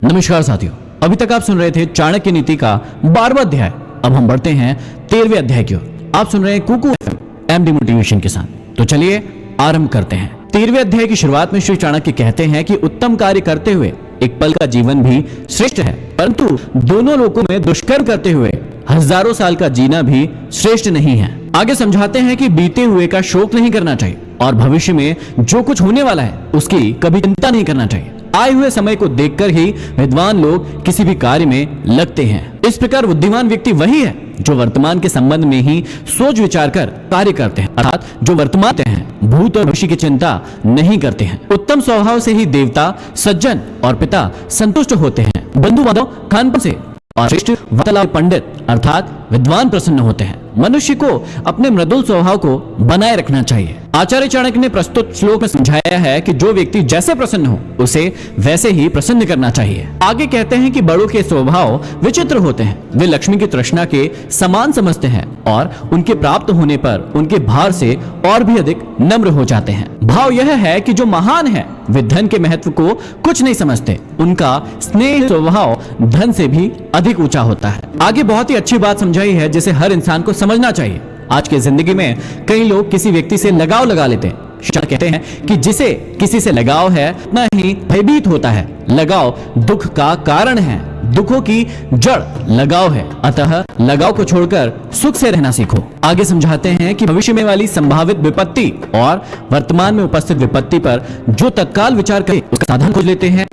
नमस्कार साथियों, अभी तक आप सुन रहे थे चाणक्य नीति का 12वां अध्याय। अब हम बढ़ते हैं 13वें अध्याय की ओर। आप सुन रहे हैं कुकू FM MD मोटिवेशन के साथ। तो चलिए आरंभ करते हैं। 13वें अध्याय की शुरुआत में श्री चाणक्य कहते हैं कि उत्तम कार्य करते हुए एक पल का जीवन भी श्रेष्ठ है, परंतु दोनों लोकों में दुष्कर्म करते हुए हजारों साल का जीना भी श्रेष्ठ नहीं है। आगे समझाते हैं कि बीते हुए का शोक नहीं करना चाहिए और भविष्य में जो कुछ होने वाला है उसकी कभी चिंता नहीं करना चाहिए। आए हुए समय को देखकर ही विद्वान लोग किसी भी कार्य में लगते हैं। इस प्रकार बुद्धिमान व्यक्ति वही है जो वर्तमान के संबंध में ही सोच विचार कर कार्य करते हैं, अर्थात जो वर्तमान हैं, भूत और भविष्य की चिंता नहीं करते हैं। उत्तम स्वभाव से ही देवता, सज्जन और पिता संतुष्ट होते हैं। बंधु बांधव खानपान से और श्रेष्ठ वार्तालाप पंडित अर्थात विद्वान प्रसन्न होते हैं। मनुष्य को अपने मृदुल स्वभाव को बनाए रखना चाहिए। आचार्य चाणक्य ने प्रस्तुत श्लोक में समझाया है कि जो व्यक्ति जैसे प्रसन्न हो उसे वैसे ही प्रसन्न करना चाहिए। आगे कहते हैं कि बड़ों के स्वभाव विचित्र होते हैं, वे लक्ष्मी की तृष्णा के समान समझते हैं और उनके प्राप्त होने पर उनके भार से और भी अधिक नम्र हो जाते हैं। भाव यह है कि जो महान है वे धन के महत्व को कुछ नहीं समझते, उनका स्नेह स्वभाव धन से भी अधिक ऊंचा होता है। आगे बहुत ही अच्छी बात समझाई है जिसे हर इंसान को समझना चाहिए। आज की जिंदगी में कई लोग किसी व्यक्ति से लगाव लगा लेते हैं चाणक्य कहते हैं कि जिसे किसी से लगाव है उतना ही भयभीत होता है। लगाव दुख का कारण है, दुखों की जड़ लगाव है, अतः लगाव को छोड़कर सुख से रहना सीखो। आगे समझाते हैं कि भविष्य में वाली संभावित विपत्ति और वर्तमान में उपस्थित विपत्ति पर जो तत्काल विचार करें उसका साधन खोज लेते हैं,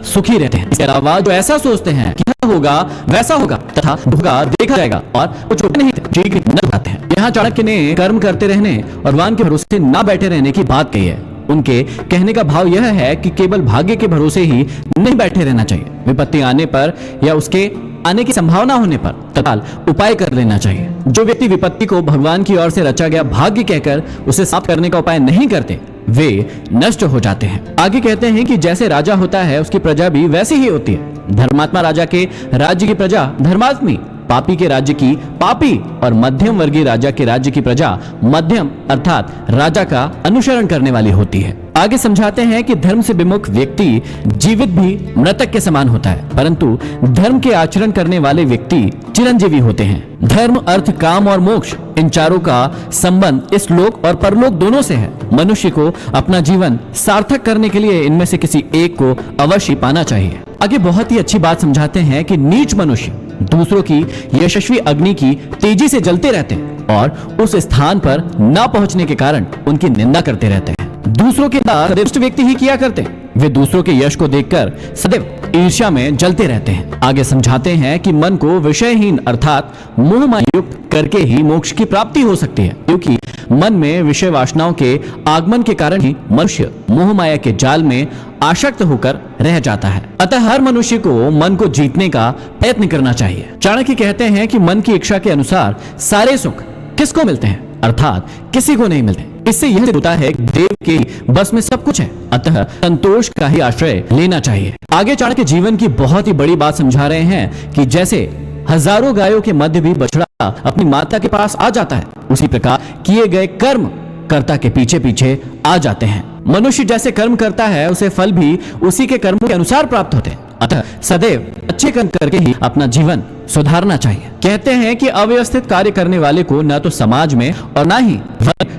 सुखी रहते हैं। इसके अलावा जो ऐसा सोचते हैं कि होगा वैसा होगा तथा होगा देखा जाएगा और कुछ होगा नहीं न पाते हैं। यहाँ चाणक्य ने कर्म करते रहने और भगवान के भरोसे न बैठे रहने की बात कही है। उनके कहने का भाव यह है कि केवल भाग्य के भरोसे ही नहीं बैठे रहना चाहिए। विपत्ति आने पर या उसके आने की संभावना होने पर तत्काल उपाय कर लेना चाहिए। जो व्यक्ति विपत्ति को भगवान की ओर से रचा गया भाग्य कहकर उसे साफ करने का उपाय नहीं करते वे नष्ट हो जाते हैं। आगे कहते हैं कि जैसे राजा होता है उसकी प्रजा भी वैसी ही होती है। धर्मात्मा राजा के राज्य की प्रजा धर्मात्मी, पापी के राज्य की पापी और मध्यम वर्गीय राजा के राज्य की प्रजा मध्यम अर्थात राजा का अनुसरण करने वाली होती है। आगे समझाते हैं कि धर्म से विमुख व्यक्ति जीवित भी मृतक के समान होता है, परंतु धर्म के आचरण करने वाले व्यक्ति चिरंजीवी होते हैं। धर्म, अर्थ, काम और मोक्ष इन चारों का संबंध इस लोक और परलोक दोनों से है। मनुष्य को अपना जीवन सार्थक करने के लिए इनमें से किसी एक को अवश्य पाना चाहिए। आगे बहुत ही अच्छी बात समझाते हैं कि नीच मनुष्य दूसरों की यशस्वी अग्नि की तेजी से जलते रहते हैं और उस स्थान पर न पहुंचने के कारण उनकी निंदा करते रहते हैं। दूसरों के दुष्ट व्यक्ति ही किया करते हैं। वे दूसरों के यश को देखकर सदैव ईर्ष्या में जलते रहते हैं। आगे समझाते हैं कि मन को विषयहीन अर्थात मोह माया युक्त करके ही मोक्ष की प्राप्ति हो सकती है, क्योंकि मन में विषय वासनाओं के आगमन के कारण ही मनुष्य मोह माया के जाल में आसक्त होकर रह जाता है। अतः हर मनुष्य को मन को जीतने का प्रयत्न करना चाहिए। चाणक्य कहते हैं कि मन की इच्छा के अनुसार सारे सुख किसको मिलते हैं, अर्थात किसी को नहीं मिलते। इससे यह होता है कि देव के बस में सब कुछ है, अतः संतोष का ही आश्रय लेना चाहिए। आगे चाणक्य जीवन की बहुत ही बड़ी बात समझा रहे हैं कि जैसे हजारों गायों के मध्य भी बछड़ा अपनी माता के पास आ जाता है, उसी प्रकार किए गए कर्म कर्ता के पीछे पीछे आ जाते हैं। मनुष्य जैसे कर्म करता है उसे फल भी उसी के कर्मों के अनुसार प्राप्त होते हैं। अतः सदैव अच्छे कर्म करके ही अपना जीवन सुधारना चाहिए। कहते हैं कि अव्यवस्थित कार्य करने वाले को न तो समाज में और न ही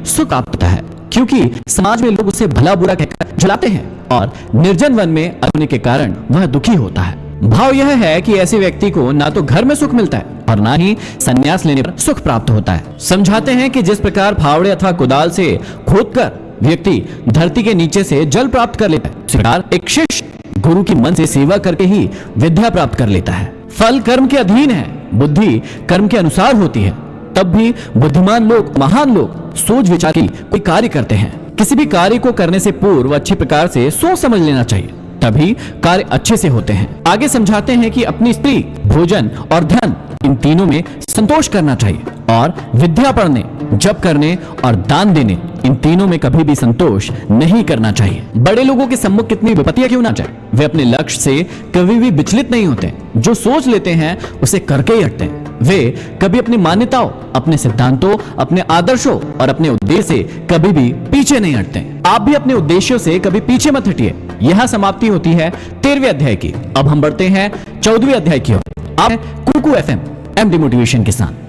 सुख प्राप्त होता है, क्योंकि समाज में लोग उसे भला बुरा कहकर जलाते हैं और निर्जन वन में होने के कारण वह दुखी होता है। भाव यह है कि ऐसे व्यक्ति को ना तो घर में सुख मिलता है और ना ही संन्यास लेने पर सुख प्राप्त होता है। समझाते हैं कि जिस प्रकार फावड़े अथवा कुदाल से खोदकर व्यक्ति धरती के नीचे से जल प्राप्त कर लेता है, उसी प्रकार एक शिष्य गुरु की मन से सेवा करके ही विद्या प्राप्त कर लेता है। फल कर्म के अधीन है, बुद्धि कर्म के अनुसार होती है। तब भी बुद्धिमान लोग, महान लोग सोच विचार की कोई कार्य करते हैं। किसी भी कार्य को करने से पूर्व अच्छी प्रकार से सोच समझ लेना चाहिए, तभी कार्य अच्छे से होते हैं। आगे समझाते हैं कि अपनी स्त्री, भोजन और धन इन तीनों में संतोष करना चाहिए और विद्या पढ़ने, जप करने और दान देने इन तीनों में कभी भी संतोष नहीं करना चाहिए। बड़े लोगों के सम्मुख कितनी विपत्तियां क्यों ना जाए, वे अपने लक्ष्य से कभी भी विचलित नहीं होते। जो सोच लेते हैं उसे करके ही हटते हैं। वे कभी अपनी मान्यताओं, अपने सिद्धांतों, अपने आदर्शों और अपने उद्देश्य से कभी भी पीछे नहीं हटते। आप भी अपने उद्देश्यों से कभी पीछे मत हटिए। यह समाप्ति होती है 13वें अध्याय की। अब हम बढ़ते हैं 14वें अध्याय की ओर। आप कुकू एफएम एमडी मोटिवेशन के साथ।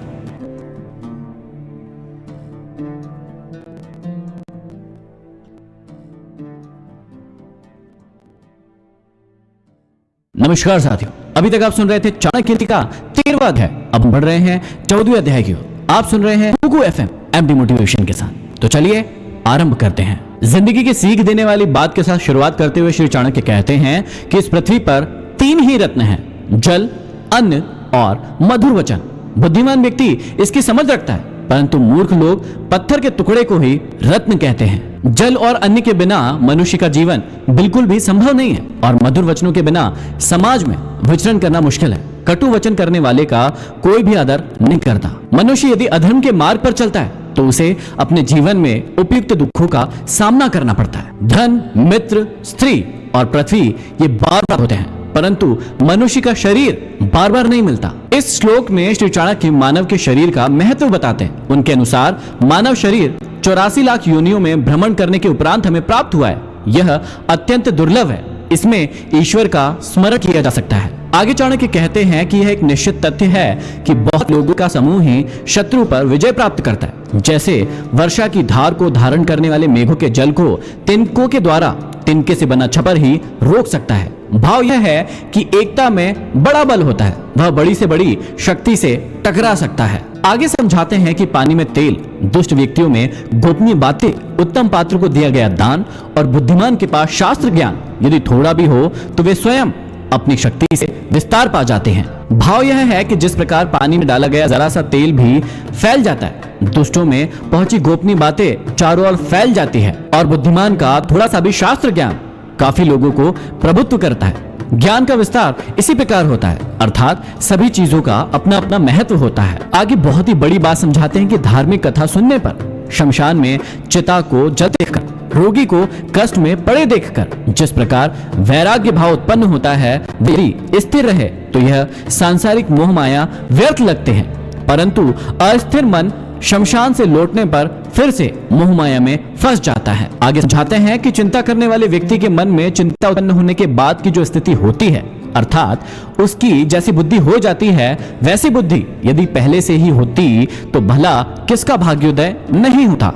नमस्कार साथियों, अभी तक आप सुन रहे थे चाणक्य नीति का 13वां अध्याय। अब हम बढ़ रहे हैं 14वें अध्याय की ओर। आप सुन रहे हैं कुकू एफएम एमडी मोटिवेशन के साथ। तो चलिए आरंभ करते हैं। जिंदगी की सीख देने वाली बात के साथ शुरुआत करते हुए श्री चाणक्य कहते हैं कि इस पृथ्वी पर 3 ही रत्न हैं, जल, अन्न और मधुर वचन। बुद्धिमान व्यक्ति इसकी समझ रखता है, परंतु मूर्ख लोग पत्थर के टुकड़े को ही रत्न कहते हैं। जल और अन्न के बिना मनुष्य का जीवन बिल्कुल भी संभव नहीं है और मधुर वचनों के बिना समाज में विचरण करना मुश्किल है। कटु वचन करने वाले का कोई भी आदर नहीं करता। मनुष्य यदि अधर्म के मार्ग पर चलता है तो उसे अपने जीवन में उपयुक्त दुखों का सामना करना पड़ता है। धन, मित्र, स्त्री और पृथ्वी ये बार बार होते हैं, परंतु मनुष्य का शरीर बार बार नहीं मिलता। इस श्लोक में श्री चाणक्य मानव के शरीर का महत्व बताते हैं। उनके अनुसार मानव शरीर 84 लाख योनियों में भ्रमण करने के उपरांत हमें प्राप्त हुआ है। यह अत्यंत दुर्लभ है। इसमें ईश्वर का स्मरण किया जा सकता है। आगे चाणक्य कहते हैं कि यह एक निश्चित तथ्य है कि बहुत लोगों का समूह ही शत्रु पर विजय प्राप्त करता है। जैसे वर्षा की धार को धारण करने वाले मेघों के जल को तिनकों के द्वारा तिनके से बना छपर ही रोक सकता है। भाव यह है कि एकता में बड़ा बल होता है, वह बड़ी से बड़ी शक्ति से टकरा सकता है। आगे समझाते हैं कि पानी में तेल, दुष्ट व्यक्तियों में गोपनीय बातें, उत्तम पात्र को दिया गया दान और बुद्धिमान के पास शास्त्र ज्ञान यदि थोड़ा भी हो तो वे स्वयं अपनी शक्ति से विस्तार पा जाते हैं। भाव यह है कि जिस प्रकार पानी में डाला गया जरा सा तेल भी फैल जाता है, दुष्टों में पहुंची गोपनीय बातें चारों ओर फैल जाती है और बुद्धिमान का थोड़ा सा भी शास्त्र ज्ञान काफी लोगों को प्रभुत्व करता है। ज्ञान का विस्तार इसी प्रकार होता है, अर्थात सभी चीजों का अपना अपना महत्व होता है। आगे बहुत ही बड़ी बात समझाते हैं कि धार्मिक कथा सुनने पर, शमशान में चिता को जल देखकर, रोगी को कष्ट में पड़े देखकर जिस प्रकार वैराग्य भाव उत्पन्न होता है, यदि स्थिर रहे तो यह सांसारिक मोह माया व्यर्थ लगते हैं, परंतु अस्थिर मन शमशान से लौटने पर फिर से मोह माया में फंस जाता है। आगे समझाते हैं कि चिंता करने वाले व्यक्ति के मन में चिंता उत्पन्न होने के बाद की जो स्थिति होती है, अर्थात उसकी जैसी बुद्धि हो जाती है वैसी बुद्धि यदि पहले से ही होती तो भला किसका भाग्योदय नहीं होता।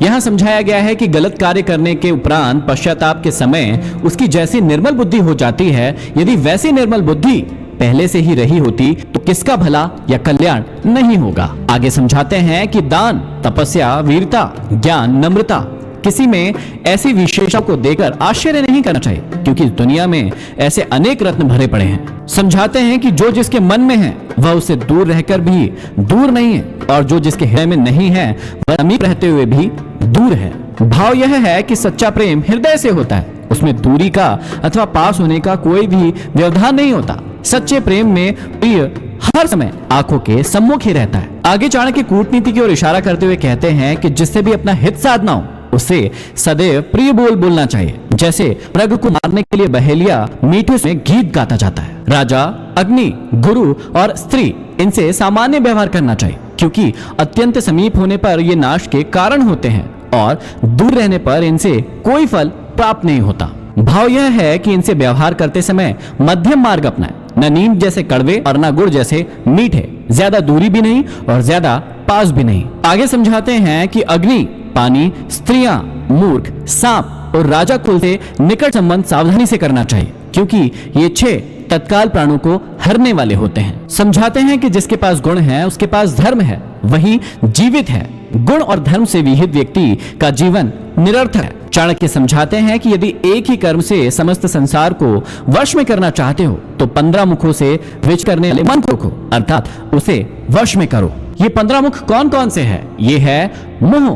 यहां समझाया गया है कि गलत कार्य करने के उपरांत पश्चाताप के समय उसकी जैसी निर्मल बुद्धि हो जाती है, यदि वैसी निर्मल बुद्धि पहले से ही रही होती तो किसका भला या कल्याण नहीं होगा। आगे समझाते हैं कि दान, तपस्या, वीरता, ज्ञान, नम्रता, किसी में ऐसी विशेषता को देखकर आश्चर्य नहीं करना चाहिए, क्योंकि इस दुनिया में ऐसे अनेक रत्न भरे पड़े हैं। समझाते हैं कि जो जिसके मन में है वह उससे दूर रहकर भी दूर नहीं है, और जो जिसके हृदय में नहीं है वह समीप रहते हुए भी दूर है। भाव यह है कि सच्चा प्रेम हृदय से होता है, उसमें दूरी का अथवा पास होने का कोई भी व्यवधान नहीं होता। सच्चे प्रेम में प्रिय हर समय आंखों के सम्मुख ही रहता है। आगे चाणक्य कूटनीति की ओर इशारा करते हुए कहते हैं कि जिससे भी अपना हित साधना हो उसे सदैव प्रिय बोल बोलना चाहिए। जैसे मृग को मारने के लिए बहेलिया मीठे में गीत गाता जाता है, राजा, अग्नि, गुरु और स्त्री, इनसे सामान्य व्यवहार करना चाहिए, क्योंकि अत्यंत समीप होने पर ये नाश के कारण होते हैं और दूर रहने पर इनसे कोई फल प्राप्त नहीं होता। भाव यह है कि इनसे व्यवहार करते समय मध्यम मार्ग अपनाएं, न नीम जैसे कड़वे और न गुड़ जैसे मीठे, ज्यादा दूरी भी नहीं और ज्यादा पास भी नहीं। आगे समझाते हैं कि अग्नि, पानी, स्त्रियां, मूर्ख, सांप और राजा कुल से निकट संबंध सावधानी से करना चाहिए, क्योंकि ये 6 तत्काल प्राणों को हरने वाले होते हैं। समझाते हैं कि जिसके पास गुण है उसके पास धर्म है, वही जीवित है। गुण और धर्म से विहित व्यक्ति का जीवन निरर्थक है। चाणक्य समझाते हैं कि यदि एक ही कर्म से समस्त संसार को वश में करना चाहते हो तो 15 मुखों से विच करने वाले मन को रखो, अर्थात उसे वश में करो। ये 15 मुख कौन कौन से हैं? ये है मुंह,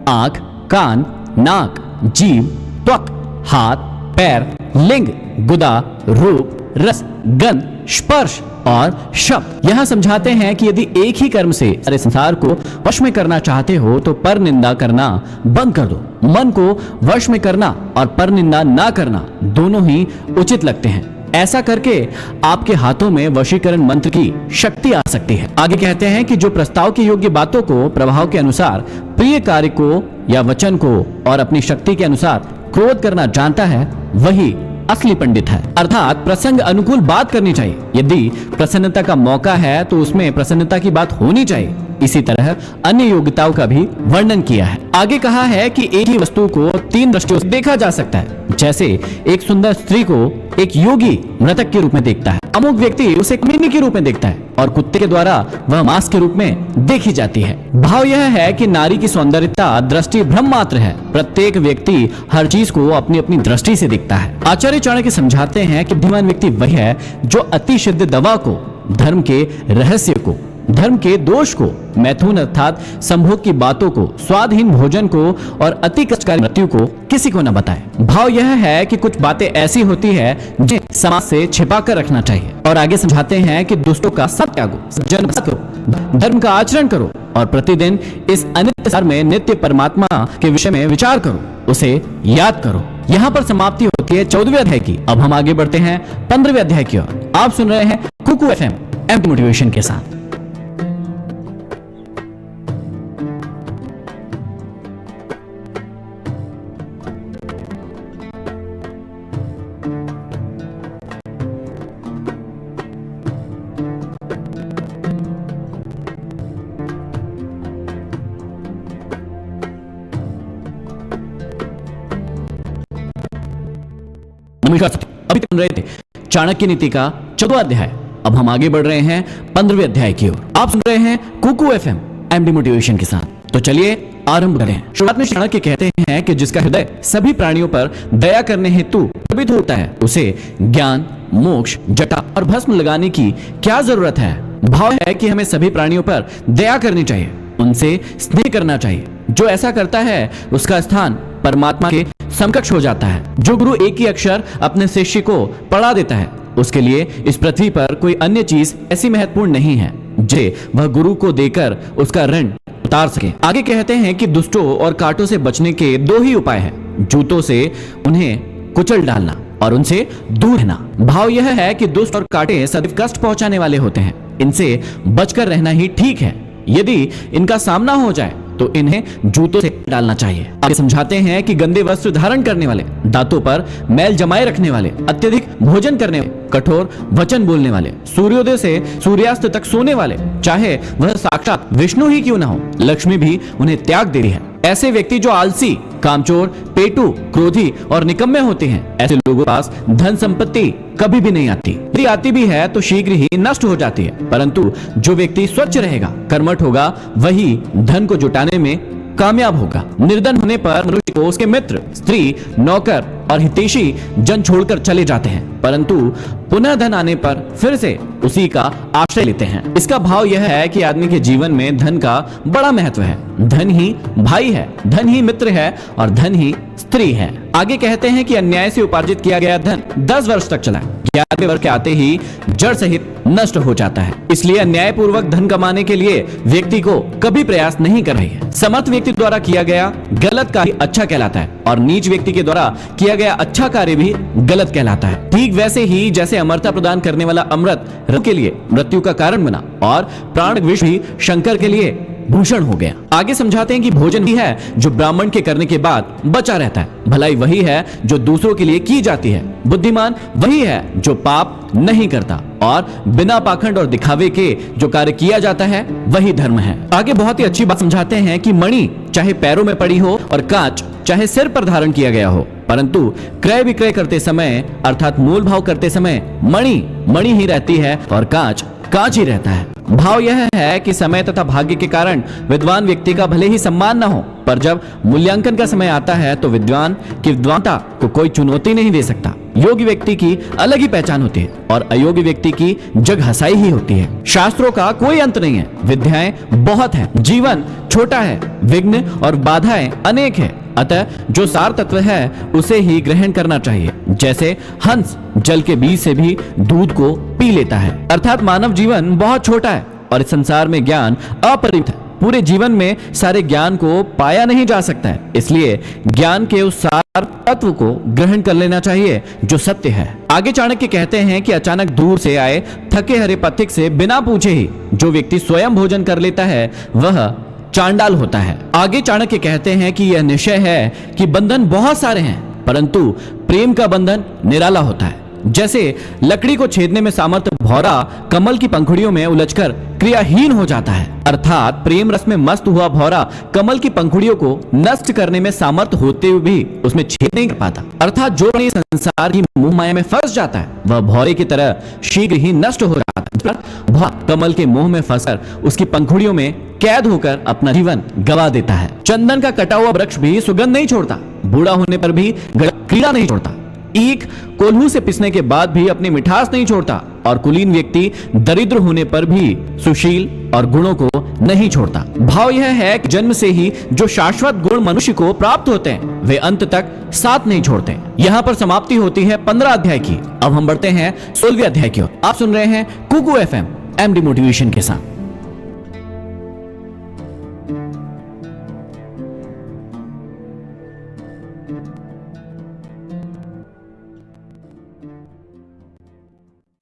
आंख, कान, नाक, जीभ, त्वक, हाथ, पैर, लिंग, गुदा, रूप, रस, गंध, स्पर्श और शब्द। यहां समझाते हैं कि यदि एक ही कर्म से सारे संसार को वश में करना चाहते हो तो पर निंदा करना बंद कर दो। मन को वश में करना और पर निंदा ना करना दोनों ही उचित लगते हैं। ऐसा करके आपके हाथों में वशीकरण मंत्र की शक्ति आ सकती है। आगे कहते हैं कि जो प्रस्ताव के योग्य बातों को प्रभाव के अनुसार, प्रिय कार्य को या वचन को और अपनी शक्ति के अनुसार क्रोध करना जानता है वही असली पंडित है। अर्थात प्रसंग अनुकूल बात करनी चाहिए। यदि प्रसन्नता का मौका है तो उसमें प्रसन्नता की बात होनी चाहिए। इसी तरह अन्य योग्यताओं का भी वर्णन किया है। आगे कहा है कि एक ही वस्तु को 3 दृष्टियों से देखा जा सकता है। जैसे एक सुंदर स्त्री को एक योगी मृतक के रूप में देखता है, अमुक व्यक्ति उसे कमीनी के रूप में देखता है और कुत्ते के द्वारा वह मांस के रूप में देखी जाती है। भाव यह है कि नारी की सौंदर्यता दृष्टि भ्रम मात्र है। प्रत्येक व्यक्ति हर चीज को अपनी अपनी दृष्टि से देखता है। आचार्य चाणक्य समझाते हैं कि बुद्धिमान व्यक्ति वही है जो अति सिद्ध दवा को, धर्म के रहस्य को, धर्म के दोष को, मैथुन अर्थात संभोग की बातों को, स्वादहीन भोजन को और अति कष्टकारी मृत्यु को किसी को न बताए। भाव यह है कि कुछ बातें ऐसी होती है जिन्हें समाज से छिपा कर रखना चाहिए। और आगे समझाते हैं कि दुष्टों का सत त्यागो, सज्जन करो, धर्म का आचरण करो और प्रतिदिन इस अनित्य संसार में नित्य परमात्मा के विषय में विचार करो, उसे याद करो। यहाँ पर समाप्ति होती है 14वें अध्याय की। अब हम आगे बढ़ते हैं 15वें अध्याय की ओर। आप सुन रहे हैं कुकू एफएम एमपी मोटिवेशन के साथ। नमस्कार साथियों, अभी तक सुन रहे थे चाणक्य नीति का 14वां अध्याय। अब हम आगे बढ़ रहे हैं 15वें अध्याय की ओर। आप सुन रहे हैं कुकू एफएम एमडी मोटिवेशन के साथ। तो चलिए आरंभ करें। शुरुआत में चाणक्य कहते हैं कि जिसका हृदय सभी प्राणियों पर दया करने हेतु प्रवृत्त होता है, उसे ज्ञान, मोक्ष, जटा और भस्म लगाने की क्या जरूरत है। भाव है कि हमें सभी प्राणियों पर दया करनी चाहिए, उनसे स्नेह करना चाहिए। जो ऐसा करता है उसका स्थान परमात्मा के समकक्ष हो जाता है। जो गुरु एक ही अक्षर अपने शिष्य को पढ़ा देता है, उसके लिए इस पृथ्वी पर कोई अन्य चीज ऐसी महत्वपूर्ण नहीं है जिसे वह गुरु को देकर उसका ऋण उतार सके। आगे कहते हैं कि दुष्टों और कांटों से बचने के दो ही उपाय हैं, जूतों से उन्हें कुचल डालना और उनसे दूर रहना। भाव यह है कि दुष्ट और कांटे सदैव कष्ट पहुंचाने वाले होते हैं, इनसे बचकर रहना ही ठीक है। यदि इनका सामना हो जाए तो इन्हें जूतों से डालना चाहिए। आगे समझाते हैं कि गंदे वस्त्र धारण करने वाले, दांतों पर मैल जमाए रखने वाले, अत्यधिक भोजन करने वाले, कठोर वचन बोलने वाले, सूर्योदय से सूर्यास्त तक सोने वाले, चाहे वह साक्षात विष्णु ही क्यों न हो, लक्ष्मी भी उन्हें त्याग दे रही है। ऐसे व्यक्ति जो आलसी, कामचोर, पेटू, क्रोधी और निकम्मे होते हैं, ऐसे लोगों के पास धन संपत्ति कभी भी नहीं आती। यदि आती भी है तो शीघ्र ही नष्ट हो जाती है। परंतु जो व्यक्ति स्वच्छ रहेगा, कर्मठ होगा, वही धन को जुटाने में कामयाब होगा। निर्धन होने पर मनुष्य को उसके मित्र, स्त्री, नौकर और हितैषी जन छोड़कर चले जाते हैं, परंतु पुनः धन आने पर फिर से उसी का आश्रय लेते हैं। इसका भाव यह है कि आदमी के जीवन में धन का बड़ा महत्व है। धन ही भाई है, धन ही मित्र है और धन ही स्त्री है। आगे कहते हैं कि अन्याय से उपार्जित किया गया धन 10 वर्ष तक चला, 11वें वर्ष के आते ही जड़ सहित नष्ट हो जाता है। इसलिए अन्यायपूर्वक धन कमाने के लिए व्यक्ति को कभी प्रयास नहीं कर रही है। समर्थ व्यक्ति द्वारा किया गया गलत कार्य अच्छा कहलाता है और नीच व्यक्ति के द्वारा किया गया अच्छा कार्य भी गलत कहलाता है। ठीक वैसे ही जैसे अमरता प्रदान करने वाला अमृत रंग के लिए मृत्यु का कारण बना और प्राण विष भी शंकर के लिए भूषण हो गया। आगे समझाते हैं कि भोजन ही है जो ब्राह्मण के करने के बाद बचा रहता है। भलाई वही है जो दूसरों के लिए की जाती है। बुद्धिमान वही है जो पाप नहीं करता और बिना पाखंड और दिखावे के जो कार्य किया जाता है वही धर्म है। आगे बहुत ही अच्छी बात समझाते हैं कि मणि चाहे पैरों में पड़ी हो और कांच चाहे सिर पर धारण किया गया हो, परंतु क्रय विक्रय करते समय अर्थात मोल भाव करते समय मणि मणि ही रहती है और कांच कांच ही रहता है। भाव यह है कि समय तथा भाग्य के कारण विद्वान व्यक्ति का भले ही सम्मान न हो, पर जब मूल्यांकन का समय आता है तो विद्वान की विद्वानता को कोई चुनौती नहीं दे सकता। योग्य व्यक्ति की अलग ही पहचान होती है और अयोग्य व्यक्ति की जग हंसाई ही होती है। शास्त्रों का कोई अंत नहीं है, विद्याएं बहुत है, जीवन छोटा है, विघ्न और बाधाएं अनेक है। अतः जो सार तत्व है उसे ही ग्रहण करना चाहिए। जैसे हंस जल के बीज से भी दूध को पी लेता है। अर्थात मानव जीवन बहुत छोटा है और इस संसार में ज्ञान अपरिमित है। पूरे जीवन में सारे ज्ञान को पाया नहीं जा सकता है, इसलिए ज्ञान के उस सार तत्व को ग्रहण कर लेना चाहिए जो सत्य है। आगे चाणक्य कहते हैं कि अचानक दूर से आए थके हरे पथिक से बिना पूछे ही जो व्यक्ति स्वयं भोजन कर लेता है वह चांडाल होता है। आगे चाणक्य कहते हैं कि यह निश्चय है कि बंधन बहुत सारे हैं, परंतु प्रेम का बंधन निराला होता है। जैसे लकड़ी को छेदने में सामर्थ्य भौरा कमल की पंखुड़ियों में उलझकर क्रियाहीन हो जाता है, अर्थात प्रेम रस में मस्त हुआ भौरा कमल की पंखुड़ियों को नष्ट करने में सामर्थ्य होते हुए भी उसमें छेद नहीं कर पाता। अर्थात जो संसार की मोह माया में फंस जाता है वह भौरे की तरह शीघ्र ही नष्ट हो जाता है। भौरा कमल के मोह में फंसकर उसकी पंखुड़ियों में कैद होकर अपना जीवन गवा देता है। चंदन का कटा हुआ वृक्ष भी सुगंध नहीं छोड़ता, बूढ़ा होने पर भी कीड़ा नहीं छोड़ता, ईख कोल्हू से पिसने के बाद भी अपनी मिठास नहीं छोड़ता और कुलीन व्यक्ति दरिद्र होने पर भी सुशील और गुणों को नहीं छोड़ता। भाव यह है कि जन्म से ही जो शाश्वत गुण मनुष्य को प्राप्त होते हैं वे अंत तक साथ नहीं छोड़ते। यहाँ पर समाप्ति होती है 15 अध्याय की। अब हम बढ़ते हैं 16वें अध्याय की ओर। आप सुन रहे हैं कुकू एफएम एमडी मोटिवेशन के साथ।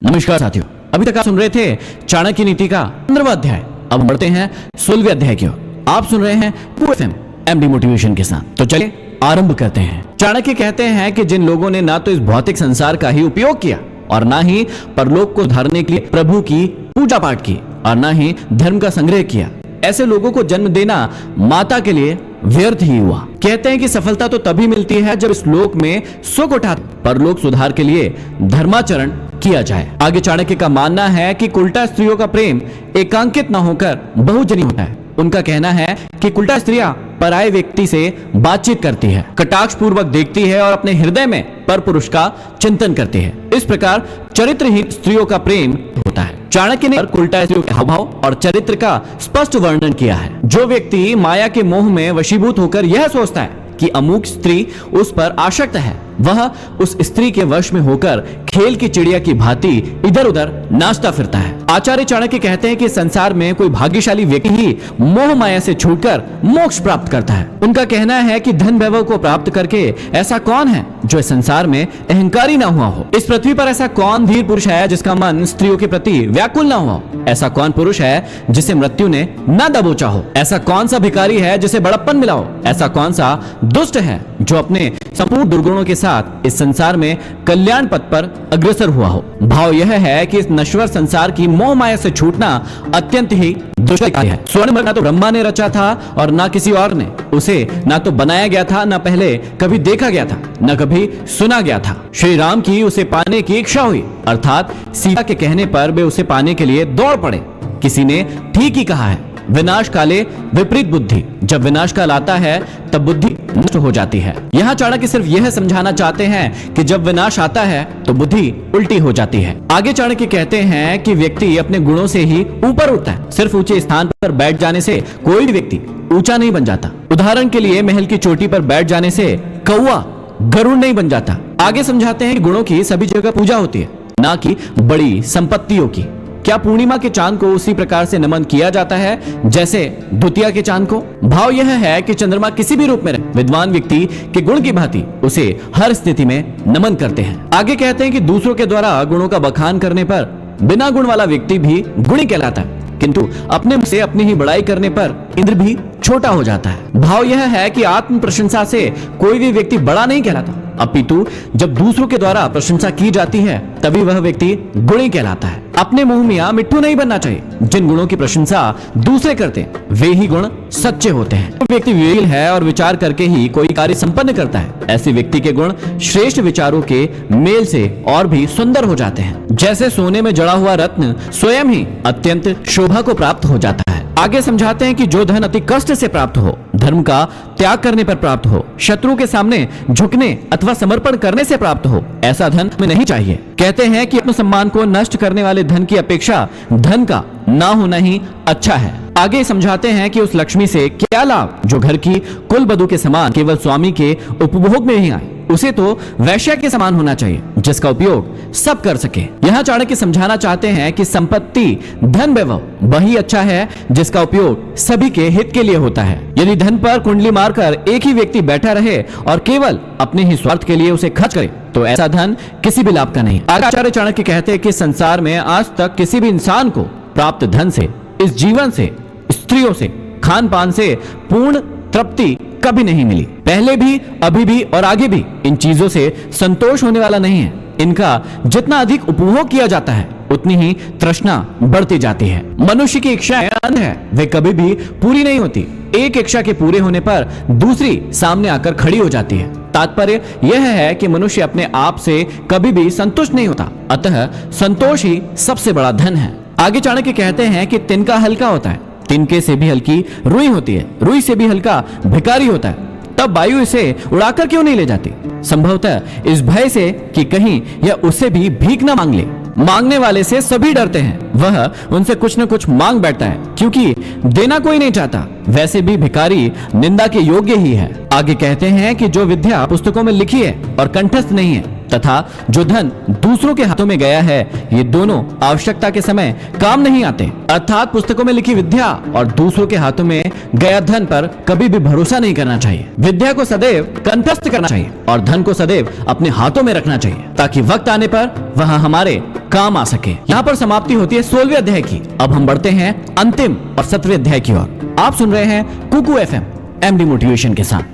नमस्कार साथियों, अभी तक आप सुन रहे थे चाणक्य नीति का 15वां अध्याय। अब हम बढ़ते हैं 16वें अध्याय की ओर। आप सुन रहे हैं कुकू एफएम एमडी मोटिवेशन के साथ। तो चलिए आरंभ करते हैं। चाणक्य कहते हैं कि जिन लोगों ने ना तो इस भौतिक संसार का ही उपयोग किया और ना ही परलोक को धारने के लिए प्रभु की पूजा पाठ की और ना ही धर्म का संग्रह किया, ऐसे लोगों को जन्म देना माता के लिए व्यर्थ ही हुआ। कहते हैं कि सफलता तो तभी मिलती है जब इस लोक में सुख उठा परलोक सुधार के लिए धर्माचरण किया जाए। आगे चाणक्य का मानना है कि कुलटा स्त्रियों का प्रेम एकांकित न होकर बहुजनी होता है। उनका कहना है कि कुलटा स्त्रियां पराये व्यक्ति से बातचीत करती है, कटाक्ष पूर्वक देखती है और अपने हृदय में पर पुरुष का चिंतन करती है। इस प्रकार चरित्रहीन स्त्रियों का प्रेम होता है। चाणक्य ने कुलटा स्त्रियों के हावभाव और चरित्र का स्पष्ट वर्णन किया है। जो व्यक्ति माया के मोह में वशीभूत होकर यह सोचता है कि अमुक स्त्री उस पर आसक्त है, वह उस स्त्री के वश में होकर खेल की चिड़िया की भांति इधर उधर नाचता फिरता है। आचार्य चाणक्य कहते हैं कि संसार में कोई भाग्यशाली व्यक्ति ही मोह माया से छूटकर मोक्ष प्राप्त करता है। उनका कहना है कि धन वैभव को प्राप्त करके ऐसा कौन है जो इस संसार में अहंकारी ना हुआ हो। इस पृथ्वी पर ऐसा कौन धीर पुरुष है जिसका मन स्त्रियों के प्रति व्याकुल ना हुआ हो। ऐसा कौन पुरुष है जिसे मृत्यु ने न दबोचा हो। ऐसा कौन सा भिखारी है जिसे बड़प्पन मिला हो। ऐसा कौन सा दुष्ट है जो अपने संपूर्ण दुर्गुणों के साथ इस संसार में कल्याण पथ पर अग्रसर हुआ हो। भाव यह है कि इस नश्वर संसार की मोह माया से छूटना अत्यंत ही दुष्कर है। स्वर्ण ना तो ब्रह्मा ने रचा था और ना किसी और ने। उसे ना तो बनाया गया था, ना पहले कभी देखा गया था, न कभी सुना गया था। श्री राम की उसे पाने की इच्छा हुई, अर्थात सीता के कहने पर वे उसे पाने के लिए दौड़ पड़े। किसी ने ठीक ही कहा है, विनाश काले विपरीत बुद्धि। जब विनाश काल आता है तब बुद्धि नष्ट हो जाती है। यहाँ चाणक्य सिर्फ यह समझाना चाहते हैं कि जब विनाश आता है तो बुद्धि उल्टी हो जाती है। आगे चाणक्य कहते हैं कि व्यक्ति अपने गुणों से ही ऊपर उठता है। सिर्फ ऊंचे स्थान पर बैठ जाने से कोई भी व्यक्ति ऊंचा नहीं बन जाता। उदाहरण के लिए महल की चोटी पर बैठ जाने से कौवा गरुड़ नहीं बन जाता। आगे समझाते हैं कि गुणों की सभी जगह पूजा होती है, ना कि बड़ी संपत्तियों की। क्या पूर्णिमा के चांद को उसी प्रकार से नमन किया जाता है जैसे द्वितीया के चांद को? भाव यह है कि चंद्रमा किसी भी रूप में रहे, विद्वान व्यक्ति के गुण की भांति उसे हर स्थिति में नमन करते हैं। आगे कहते हैं कि दूसरों के द्वारा गुणों का बखान करने पर बिना गुण वाला व्यक्ति भी गुणी कहलाता है, किंतु अपने से अपनी ही बड़ाई करने पर इंद्र भी छोटा हो जाता है। भाव यह है कि आत्म प्रशंसा से कोई भी व्यक्ति बड़ा नहीं कहलाता, अपितु जब दूसरों के द्वारा प्रशंसा की जाती है तभी वह व्यक्ति गुणी कहलाता है। अपने मुंह मियां मिट्ठू नहीं बनना चाहिए। जिन गुणों की प्रशंसा दूसरे करते वे ही गुण सच्चे होते हैं। तो व्यक्ति विवेक है और विचार करके ही कोई कार्य संपन्न करता है, ऐसे व्यक्ति के गुण श्रेष्ठ विचारों के मेल से और भी सुंदर हो जाते हैं। जैसे सोने में जड़ा हुआ रत्न स्वयं ही अत्यंत शोभा को प्राप्त हो जाता है। आगे समझाते हैं कि जो धन अति कष्ट से प्राप्त हो, धर्म का त्याग करने पर प्राप्त हो, शत्रु के सामने झुकने अथवा समर्पण करने से प्राप्त हो, ऐसा धन हमें नहीं चाहिए। कहते हैं कि आत्मसम्मान को नष्ट करने वाले धन की अपेक्षा धन का ना होना ही अच्छा है। आगे समझाते हैं कि उस लक्ष्मी से क्या लाभ जो घर की कुल बधू के समान केवल स्वामी के उपभोग में ही आए। उसे तो वैश्य के समान होना चाहिए जिसका उपयोग सब कर सके। यहाँ चाणक्य समझाना चाहते हैं कि संपत्ति धन वैभव वही अच्छा है जिसका उपयोग सभी के हित के लिए होता है। यदि धन पर कुंडली मारकर एक ही व्यक्ति बैठा रहे और केवल अपने ही स्वार्थ के लिए उसे खर्च करे तो ऐसा धन किसी भी लाभ का नहीं। आचार्य चाणक्य कहते हैं कि संसार में आज तक किसी भी इंसान को प्राप्त धन से, इस जीवन से, स्त्रियों से, खान पान से पूर्ण तृप्ति कभी नहीं मिली। पहले भी, अभी भी और आगे भी इन चीजों से संतोष होने वाला नहीं है। इनका जितना अधिक उपभोग किया जाता है उतनी ही तृष्णा बढ़ती जाती है। मनुष्य की इच्छाएं अनंत है, वे कभी भी पूरी नहीं होती। एक इच्छा के पूरे होने पर दूसरी सामने आकर खड़ी हो जाती है। तात्पर्य यह है कि मनुष्य अपने आप से कभी भी संतुष्ट नहीं होता, अतः संतोष ही सबसे बड़ा धन है। आगे चाणक्य कहते हैं कि तिनका हल्का होता है, तिनके से भी हल्की रुई होती है, रुई से भी हल्का भिखारी होता है। तब वायु इसे उड़ाकर क्यों नहीं ले जाती? संभवतः इस भय से कि कहीं यह उससे भी भीख न मांग ले। मांगने वाले से सभी डरते हैं, वह उनसे कुछ न कुछ मांग बैठता है क्योंकि देना कोई नहीं चाहता। वैसे भी भिखारी निंदा के योग्य ही है। आगे कहते हैं कि जो विद्या पुस्तकों में लिखी है और कंठस्थ नहीं है तथा जो धन दूसरों के हाथों में गया है, ये दोनों आवश्यकता के समय काम नहीं आते। अर्थात पुस्तकों में लिखी विद्या और दूसरों के हाथों में गया धन पर कभी भी भरोसा नहीं करना चाहिए। विद्या को सदैव कंठस्थ करना चाहिए और धन को सदैव अपने हाथों में रखना चाहिए ताकि वक्त आने पर वह हमारे काम आ सके। यहाँ पर समाप्ति होती है 16वें अध्याय की। अब हम बढ़ते हैं अंतिम और 17वें अध्याय की ओर। आप सुन रहे हैं कुकू एफएम एमडी मोटिवेशन के साथ।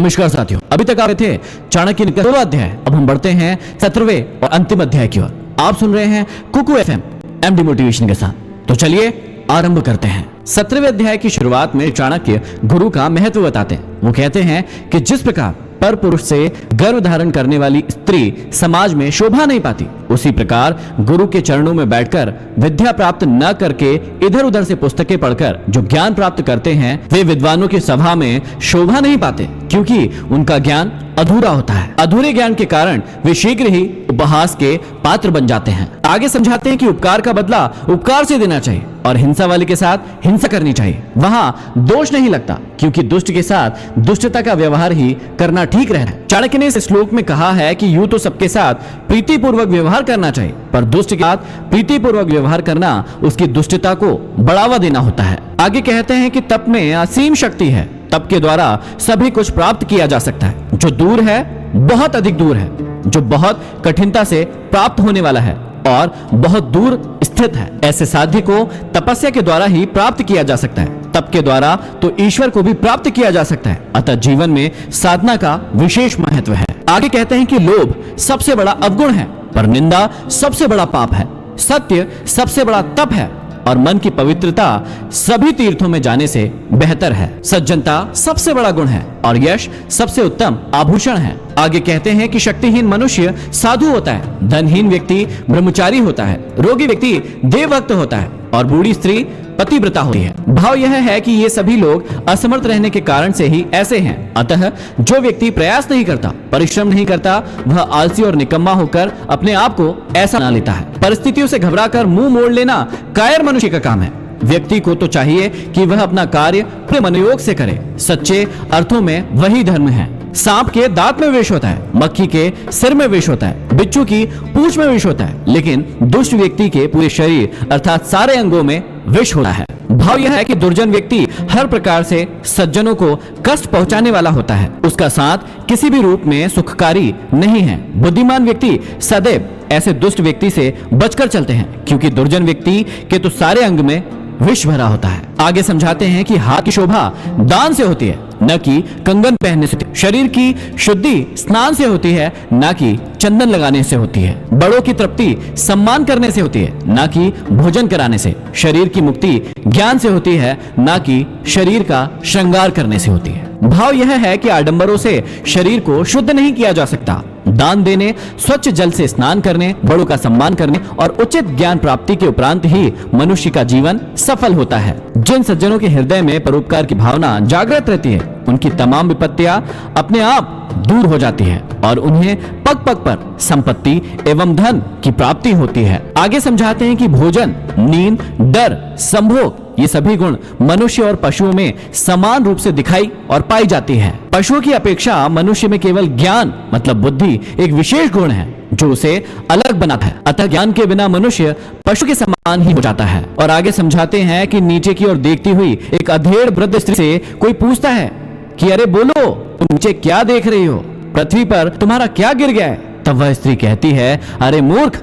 नमस्कार साथियों, अभी तक आप थे चाणक्य नीति का 16वां अध्याय। अब हम बढ़ते हैं 17वें और अंतिम अध्याय की ओर। आप सुन रहे हैं कुकू एफएम एमडी मोटिवेशन के साथ। तो चलिए आरंभ करते हैं। 17वें अध्याय की शुरुआत में चाणक्य गुरु का महत्व बताते हैं। वो कहते हैं कि जिस प्रकार पर पुरुष से गर्भ धारण करने वाली स्त्री समाज में शोभा नहीं पाती, उसी प्रकार गुरु के चरणों में बैठकर विद्या प्राप्त न करके इधर उधर से पुस्तकें पढ़कर जो ज्ञान प्राप्त करते हैं, वे विद्वानों की सभा में शोभा नहीं पाते, क्योंकि उनका ज्ञान अधूरा होता है। अधूरे ज्ञान के कारण वे शीघ्र ही उपहास के पात्र बन जाते हैं। आगे समझाते हैं कि उपकार का बदला उपकार से देना चाहिए और हिंसा वाले के साथ हिंसा करनी चाहिए। वहां दोष नहीं लगता, क्योंकि दुष्ट के साथ दुष्टता का व्यवहार ही करना ठीक रहता है। चाणक्य ने इस श्लोक में कहा है कि यूं तो सबके साथ प्रीतिपूर्वक व्यवहार करना चाहिए, पर दुष्ट के साथ प्रीतिपूर्वक व्यवहार करना उसकी दुष्टता को बढ़ावा देना होता है। आगे कहते हैं कि तप में असीम शक्ति है, तप के द्वारा सभी कुछ प्राप्त किया जा सकता है। जो दूर है बहुत अधिक दूर है, जो बहुत कठिनता से प्राप्त होने वाला है और बहुत दूर स्थित है, ऐसे साध्य को तपस्या के द्वारा ही प्राप्त किया जा सकता है। तप के द्वारा तो ईश्वर को भी प्राप्त किया जा सकता है। अतः जीवन में साधना का विशेष महत्व है। आगे कहते हैं कि लोभ सबसे बड़ा अवगुण है, पर निंदा सबसे बड़ा पाप है। सत्य सबसे बड़ा तप है और मन की पवित्रता सभी तीर्थों में जाने से बेहतर है। सज्जनता सबसे बड़ा गुण है और यश सबसे उत्तम आभूषण है। आगे कहते हैं कि शक्तिहीन मनुष्य साधु होता है, धनहीन व्यक्ति ब्रह्मचारी होता है, रोगी व्यक्ति देवभक्त होता है और बूढ़ी स्त्री पतिव्रता होती है। भाव यह है कि ये सभी लोग असमर्थ रहने के कारण से ही ऐसे हैं। अतः जो व्यक्ति प्रयास नहीं करता, परिश्रम नहीं करता, वह आलसी और निकम्मा होकर अपने आप को ऐसा बना लेता है। परिस्थितियों से घबराकर मुंह मोड़ लेना कायर मनुष्य का काम है। व्यक्ति को तो चाहिए कि वह अपना कार्य पूरे मनोयोग से करे। सच्चे अर्थों में वही धर्म है। सांप के दांत में विष होता है, मक्खी के सिर में विष होता है, बिच्छू की पूंछ में विष होता है, लेकिन दुष्ट व्यक्ति के पूरे शरीर अर्थात सारे अंगों में विष होता है। भाव यह है कि दुर्जन व्यक्ति हर प्रकार से सज्जनों को कष्ट पहुंचाने वाला होता है। उसका साथ किसी भी रूप में सुखकारी नहीं है। बुद्धिमान व्यक्ति सदैव ऐसे दुष्ट व्यक्ति से बचकर चलते हैं, क्योंकि दुर्जन व्यक्ति के तो सारे अंग में विष भरा होता है। आगे समझाते हैं कि हाथ की शोभा दान से होती है, न कि कंगन पहनने से। शरीर की शुद्धि स्नान से होती है, न कि चंदन लगाने से होती है। बड़ों की तृप्ति सम्मान करने से होती है, न कि भोजन कराने से। शरीर की मुक्ति ज्ञान से होती है, न कि शरीर का श्रृंगार करने से होती है। भाव यह है कि आडंबरों से शरीर को शुद्ध नहीं किया जा सकता। दान देने, स्वच्छ जल से स्नान करने, बड़ों का सम्मान करने और उचित ज्ञान प्राप्ति के उपरांत ही मनुष्य का जीवन सफल होता है। जिन सज्जनों के हृदय में परोपकार की भावना जागृत रहती है, उनकी तमाम विपत्तियां अपने आप दूर हो जाती है और उन्हें पग पग पर संपत्ति एवं धन की प्राप्ति होती है। आगे समझाते हैं कि भोजन, नींद, डर, संभोग, ये सभी गुण मनुष्य और पशुओं में समान रूप से दिखाई और पाई जाती है। पशुओं की अपेक्षा मनुष्य में केवल ज्ञान मतलब बुद्धि एक विशेष गुण है जो उसे अलग बनाता है। अतः ज्ञान के बिना मनुष्य पशु के समान ही हो जाता है। और आगे समझाते हैं कि नीचे की ओर देखती हुई एक अधेड़ वृद्ध स्त्री से कोई पूछता है कि अरे बोलो, तुम नीचे क्या देख रही हो? पृथ्वी पर तुम्हारा क्या गिर गया है? तब वह स्त्री कहती है, अरे मूर्ख,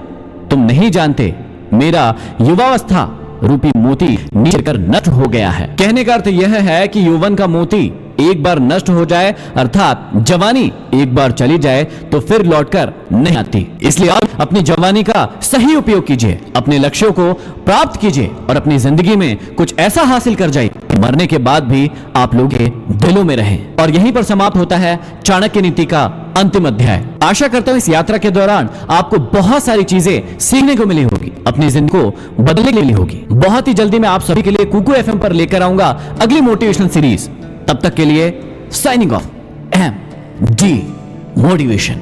तुम नहीं जानते, मेरा युवावस्था रूपी मोती नीचे कर नष्ट हो गया है। कहने का अर्थ यह है कि यौवन का मोती एक बार नष्ट हो जाए अर्थात जवानी एक बार चली जाए तो फिर लौटकर नहीं आती। इसलिए आप अपनी जवानी का सही उपयोग कीजिए, अपने लक्ष्यों को प्राप्त कीजिए और अपनी जिंदगी में कुछ ऐसा हासिल कर जाइए कि मरने के बाद भी आप लोगों के दिलों में रहे। और यहीं पर समाप्त होता है चाणक्य नीति का अंतिम अध्याय। आशा करता हूं इस यात्रा के दौरान आपको बहुत सारी चीजें सीखने को मिली होगी, अपनी जिंदगी को बदलने के लिए होगी। बहुत ही जल्दी मैं आप सभी के लिए कुकू एफएम पर लेकर आऊंगा अगली मोटिवेशनल सीरीज। तब तक के लिए साइनिंग ऑफ एमडी मोटिवेशन।